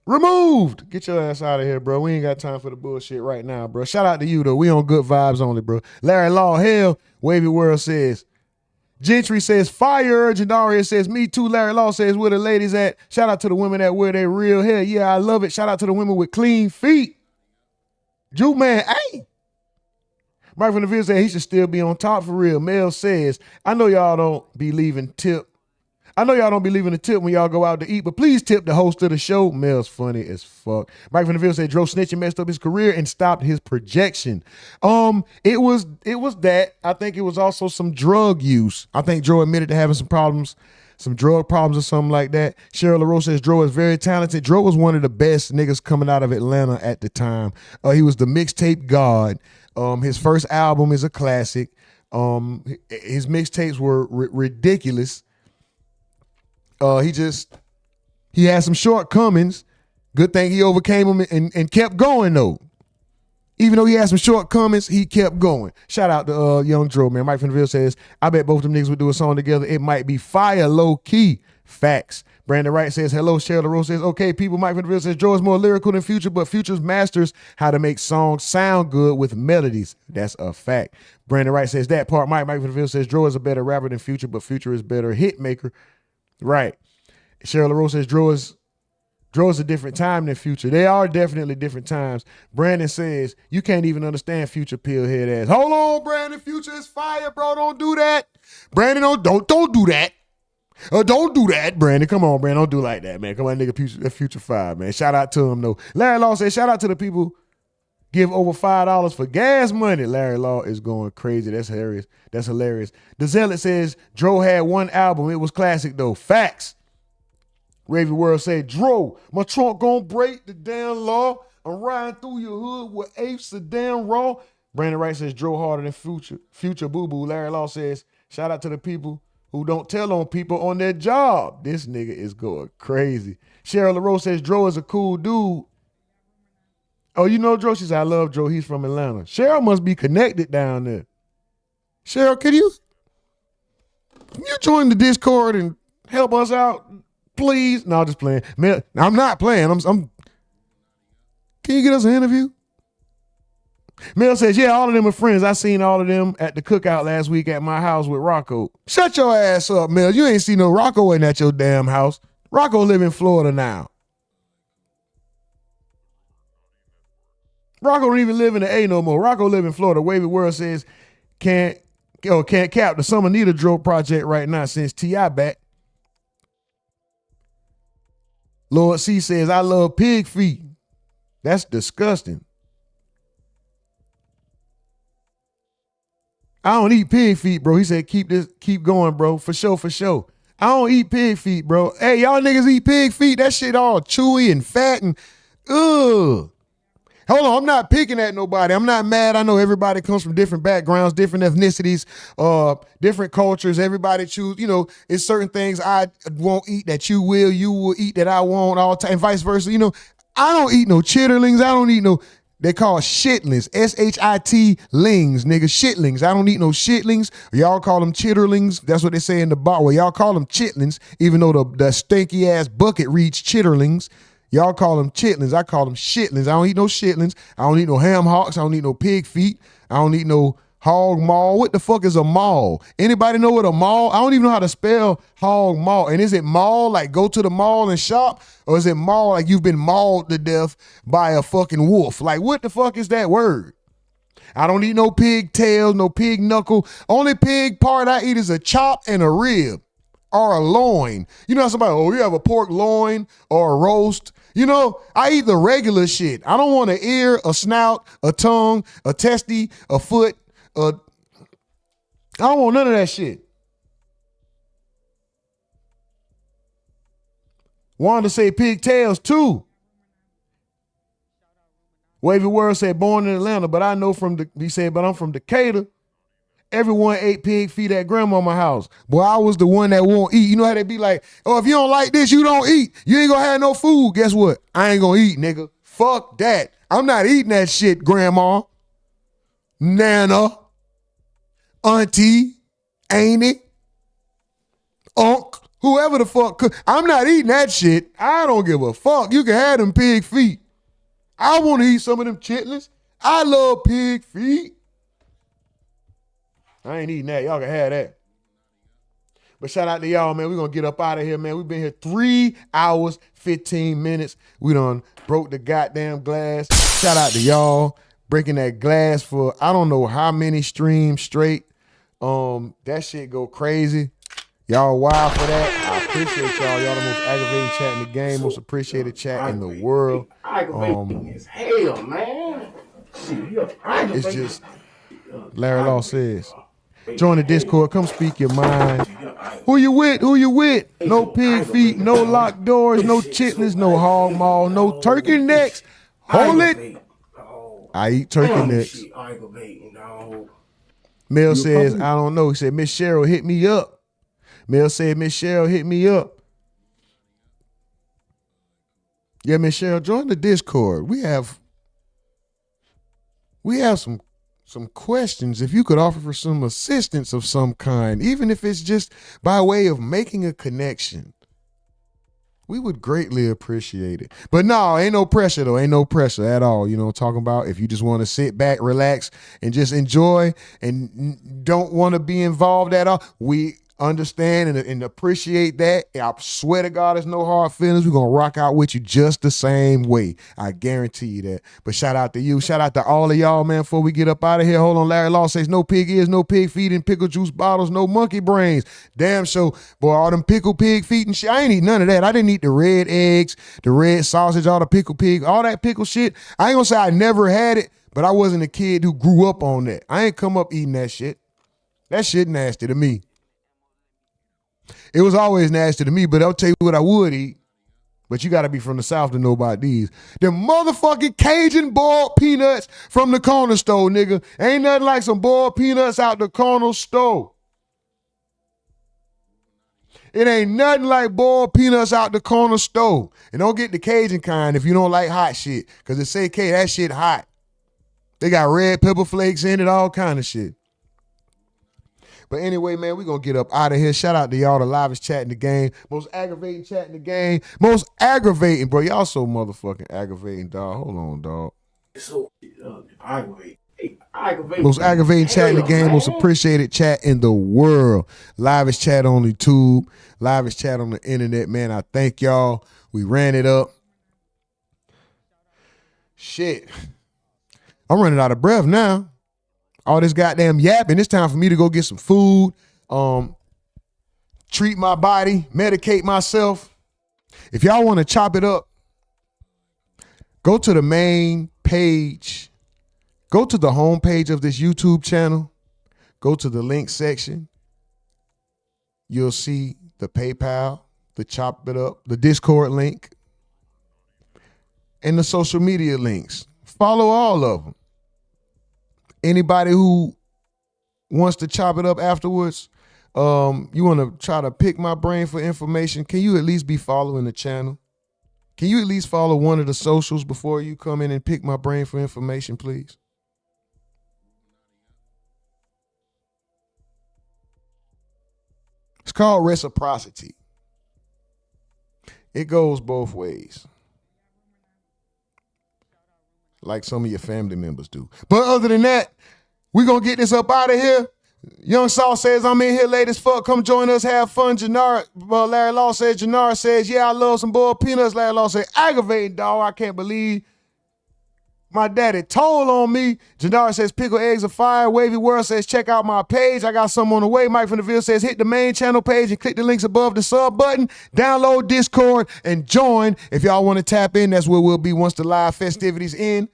removed. Get your ass out of here, bro. We ain't got time for the bullshit right now, bro. Shout out to you, though. We on good vibes only, bro. Larry Law, hell. Wavy World says. Gentry says, fire. Jandaria says, me too. Larry Law says, where the ladies at? Shout out to the women that wear their real hair. Yeah, I love it. Shout out to the women with clean feet. Juke man, hey. Mike from the video said he should still be on top for real. Mel says, I know y'all don't be leaving tip. I know y'all don't be leaving a tip when y'all go out to eat, but please tip the host of the show. Mel's funny as fuck. Mike from the video said Dro snitching messed up his career and stopped his projection. It was that. I think it was also some drug use. I think Dro admitted to having some problems, some drug problems or something like that. Cheryl LaRose says Dro is very talented. Dro was one of the best niggas coming out of Atlanta at the time. He was the mixtape god. His first album is a classic. His mixtapes were ridiculous. He had some shortcomings. Good thing he overcame them and kept going though. Even though he had some shortcomings, he kept going. Shout out to Young Dro, man. Mike from the Ville says, I bet both of them niggas would do a song together. It might be fire low key. Facts. Brandon Wright says, hello. Cheryl LaRose says, okay, people. Mike from the Ville says, Dro is more lyrical than Future, but Future's masters how to make songs sound good with melodies. That's a fact. Brandon Wright says that part. Mike from the Ville says, Dro is a better rapper than Future, but Future is better hit maker. Right. Cheryl LaRose says, Dro is a different time than Future. They are definitely different times. Brandon says, you can't even understand Future pillhead ass. Hold on, Brandon. Future is fire, bro. Don't do that. Brandon, don't do that. Don't do that, Brandon. Come on, Brandon. Don't do like that, man. Come on, nigga. Future 5, man. Shout out to him, though. Larry Law says, shout out to the people give over $5 for gas money. Larry Law is going crazy. That's hilarious. That's hilarious. The Zealot says, Dro had one album. It was classic, though. Facts. Ravy World said, Dro, my trunk gonna break the damn law. I'm riding through your hood with apes a damn raw. Brandon Wright says, Dro harder than Future. Future boo-boo. Larry Law says, shout out to the people who don't tell on people on their job. This nigga is going crazy. Cheryl LaRose says, Dro is a cool dude. Oh, you know Dro? She said, I love Dro. He's from Atlanta. Cheryl must be connected down there. Cheryl, can you join the Discord and help us out, please? No, I'm just playing. Man, I'm not playing. I'm. Can you get us an interview? Mel says, yeah, all of them are friends. I seen all of them at the cookout last week at my house with Rocko. Shut your ass up, Mel. You ain't seen no Rocko in at your damn house. Rocko live in Florida now. Rocko don't even live in the A no more. Rocko live in Florida. Wavy World says can't cap the Summer Need a Dro project right now since T.I. back. Lord C says I love pig feet. That's disgusting. I don't eat pig feet, bro. He said keep going, bro. For sure, for sure. I don't eat pig feet, bro. Hey, y'all niggas eat pig feet? That shit all chewy and fat and ugh. Hold on, I'm not picking at nobody. I'm not mad. I know everybody comes from different backgrounds, different ethnicities, different cultures. Everybody choose, it's certain things I won't eat that you will eat that I won't all time, and vice versa. I don't eat no chitterlings. I don't eat no, they call shitlings, S-H-I-T lings, nigga, shitlings. I don't eat no shitlings. Y'all call them chitterlings. That's what they say in the bar. Well, y'all call them chitlings, even though the stinky ass bucket reads chitterlings. Y'all call them chitlins. I call them shitlings. I don't eat no shitlings. I don't eat no ham hocks. I don't eat no pig feet. I don't eat no hog maw. What the fuck is a maw? Anybody know what a maw? I don't even know how to spell hog maw. And is it maw like go to the mall and shop? Or is it maw like you've been mauled to death by a fucking wolf? Like what the fuck is that word? I don't eat no pig tail, no pig knuckle. Only pig part I eat is a chop and a rib or a loin. You know how somebody, you have a pork loin or a roast. I eat the regular shit. I don't want an ear, a snout, a tongue, a testy, a foot. I don't want none of that shit. Wanda say pigtails too. Wavy World said born in Atlanta, but I'm from Decatur. Everyone ate pig feet at grandmama's house. Boy, I was the one that won't eat. You know how they be like, oh, if you don't like this, you don't eat. You ain't gonna have no food. Guess what? I ain't gonna eat, nigga. Fuck that. I'm not eating that shit, grandma, nana, auntie, auntie, unc, whoever the fuck. I'm not eating that shit. I don't give a fuck. You can have them pig feet. I want to eat some of them chitlins. I love pig feet. I ain't eating that. Y'all can have that. But shout out to y'all, man. We're going to get up out of here, man. We've been here 3 hours, 15 minutes. We done broke the goddamn glass. Shout out to y'all. Breaking that glass for I don't know how many streams straight. That shit go crazy. Y'all wild for that. I appreciate y'all. Y'all the most aggravating chat in the game. Most appreciated chat in the world. Aggravating as hell, man. It's just, Larry Law says, join the Discord. Come speak your mind. Who you with? Who you with? No pig feet, no locked doors, no chitlins, no hog maw, no turkey necks. Hold it. I eat turkey necks. Mel says, I don't know. He said, Miss Cheryl hit me up. Mel said, Miss Cheryl hit me up. Yeah, Miss Cheryl, join the Discord. We have some questions. If you could offer for some assistance of some kind, even if it's just by way of making a connection, we would greatly appreciate it. But no, ain't no pressure though. Ain't no pressure at all. You know what I'm talking about? If you just want to sit back, relax, and just enjoy and don't want to be involved at all, we understand and appreciate that. I swear to God, there's no hard feelings. We're going to rock out with you just the same way. I guarantee you that. But shout out to you. Shout out to all of y'all, man, before we get up out of here. Hold on, Larry Law says no pig ears, no pig feet and pickle juice bottles, no monkey brains. Damn show. Boy, all them pickle pig feet and shit. I ain't eat none of that. I didn't eat the red eggs, the red sausage, all the pickle pig, all that pickle shit. I ain't going to say I never had it, but I wasn't a kid who grew up on that. I ain't come up eating that shit. That shit nasty to me. It was always nasty to me, but I'll tell you what I would eat. But you got to be from the South to know about these. The motherfucking Cajun boiled peanuts from the corner store, nigga. Ain't nothing like some boiled peanuts out the corner store. It ain't nothing like boiled peanuts out the corner store. And don't get the Cajun kind if you don't like hot shit. Because it say, that shit hot. They got red pepper flakes in it, all kind of shit. But anyway, man, we're going to get up out of here. Shout out to y'all, the livest chat in the game. Most aggravating chat in the game. Most aggravating, bro. Y'all so motherfucking aggravating, dog. Hold on, dog. So aggravating. Most aggravating chat in the game. Most appreciated chat in the world. Livest chat on YouTube. Livest chat on the internet, man. I thank y'all. We ran it up. Shit. I'm running out of breath now. All this goddamn yapping. It's time for me to go get some food, treat my body, medicate myself. If y'all want to chop it up, go to the main page. Go to the home page of this YouTube channel. Go to the link section. You'll see the PayPal, the Chop It Up, the Discord link, and the social media links. Follow all of them. Anybody who wants to chop it up afterwards, you want to try to pick my brain for information, can you at least be following the channel? Can you at least follow one of the socials before you come in and pick my brain for information, please? It's called reciprocity. It goes both ways. Like some of your family members do. But other than that, we're going to get this up out of here. Young Saul says, I'm in here late as fuck. Come join us, have fun. Larry Law says, Jannar says, yeah, I love some boiled peanuts. Larry Law says, aggravating, dog. I can't believe my daddy told on me. Jannar says, pickle eggs are fire. Wavy World says, check out my page. I got some on the way. Mike from the Ville says, hit the main channel page and click the links above the sub button. Download Discord and join. If y'all want to tap in, that's where we'll be once the live festivities end.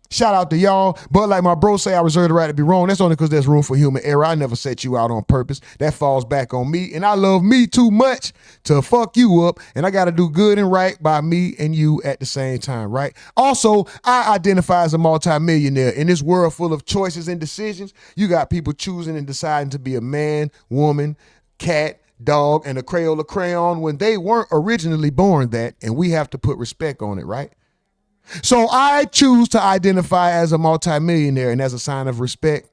Shout out to y'all. But like my bro say, I reserve the right to be wrong. That's only because there's room for human error. I never set you out on purpose. That falls back on me. And I love me too much to fuck you up. And I got to do good and right by me and you at the same time, right? Also, I identify as a multimillionaire. In this world full of choices and decisions, you got people choosing and deciding to be a man, woman, cat, dog, and a Crayola crayon when they weren't originally born that. And we have to put respect on it, right? So I choose to identify as a multimillionaire, and as a sign of respect,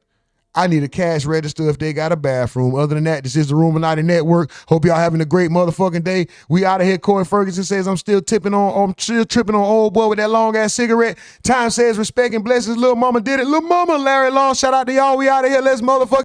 I need a cash register if they got a bathroom. Other than that, this is the RUMORNATI Network. Hope y'all having a great motherfucking day. We out of here. Corey Ferguson says I'm still tripping on old boy with that long ass cigarette. Time says respect and blessings. Little mama did it. Little mama, Larry Law. Shout out to y'all. We out of here. Let's motherfucking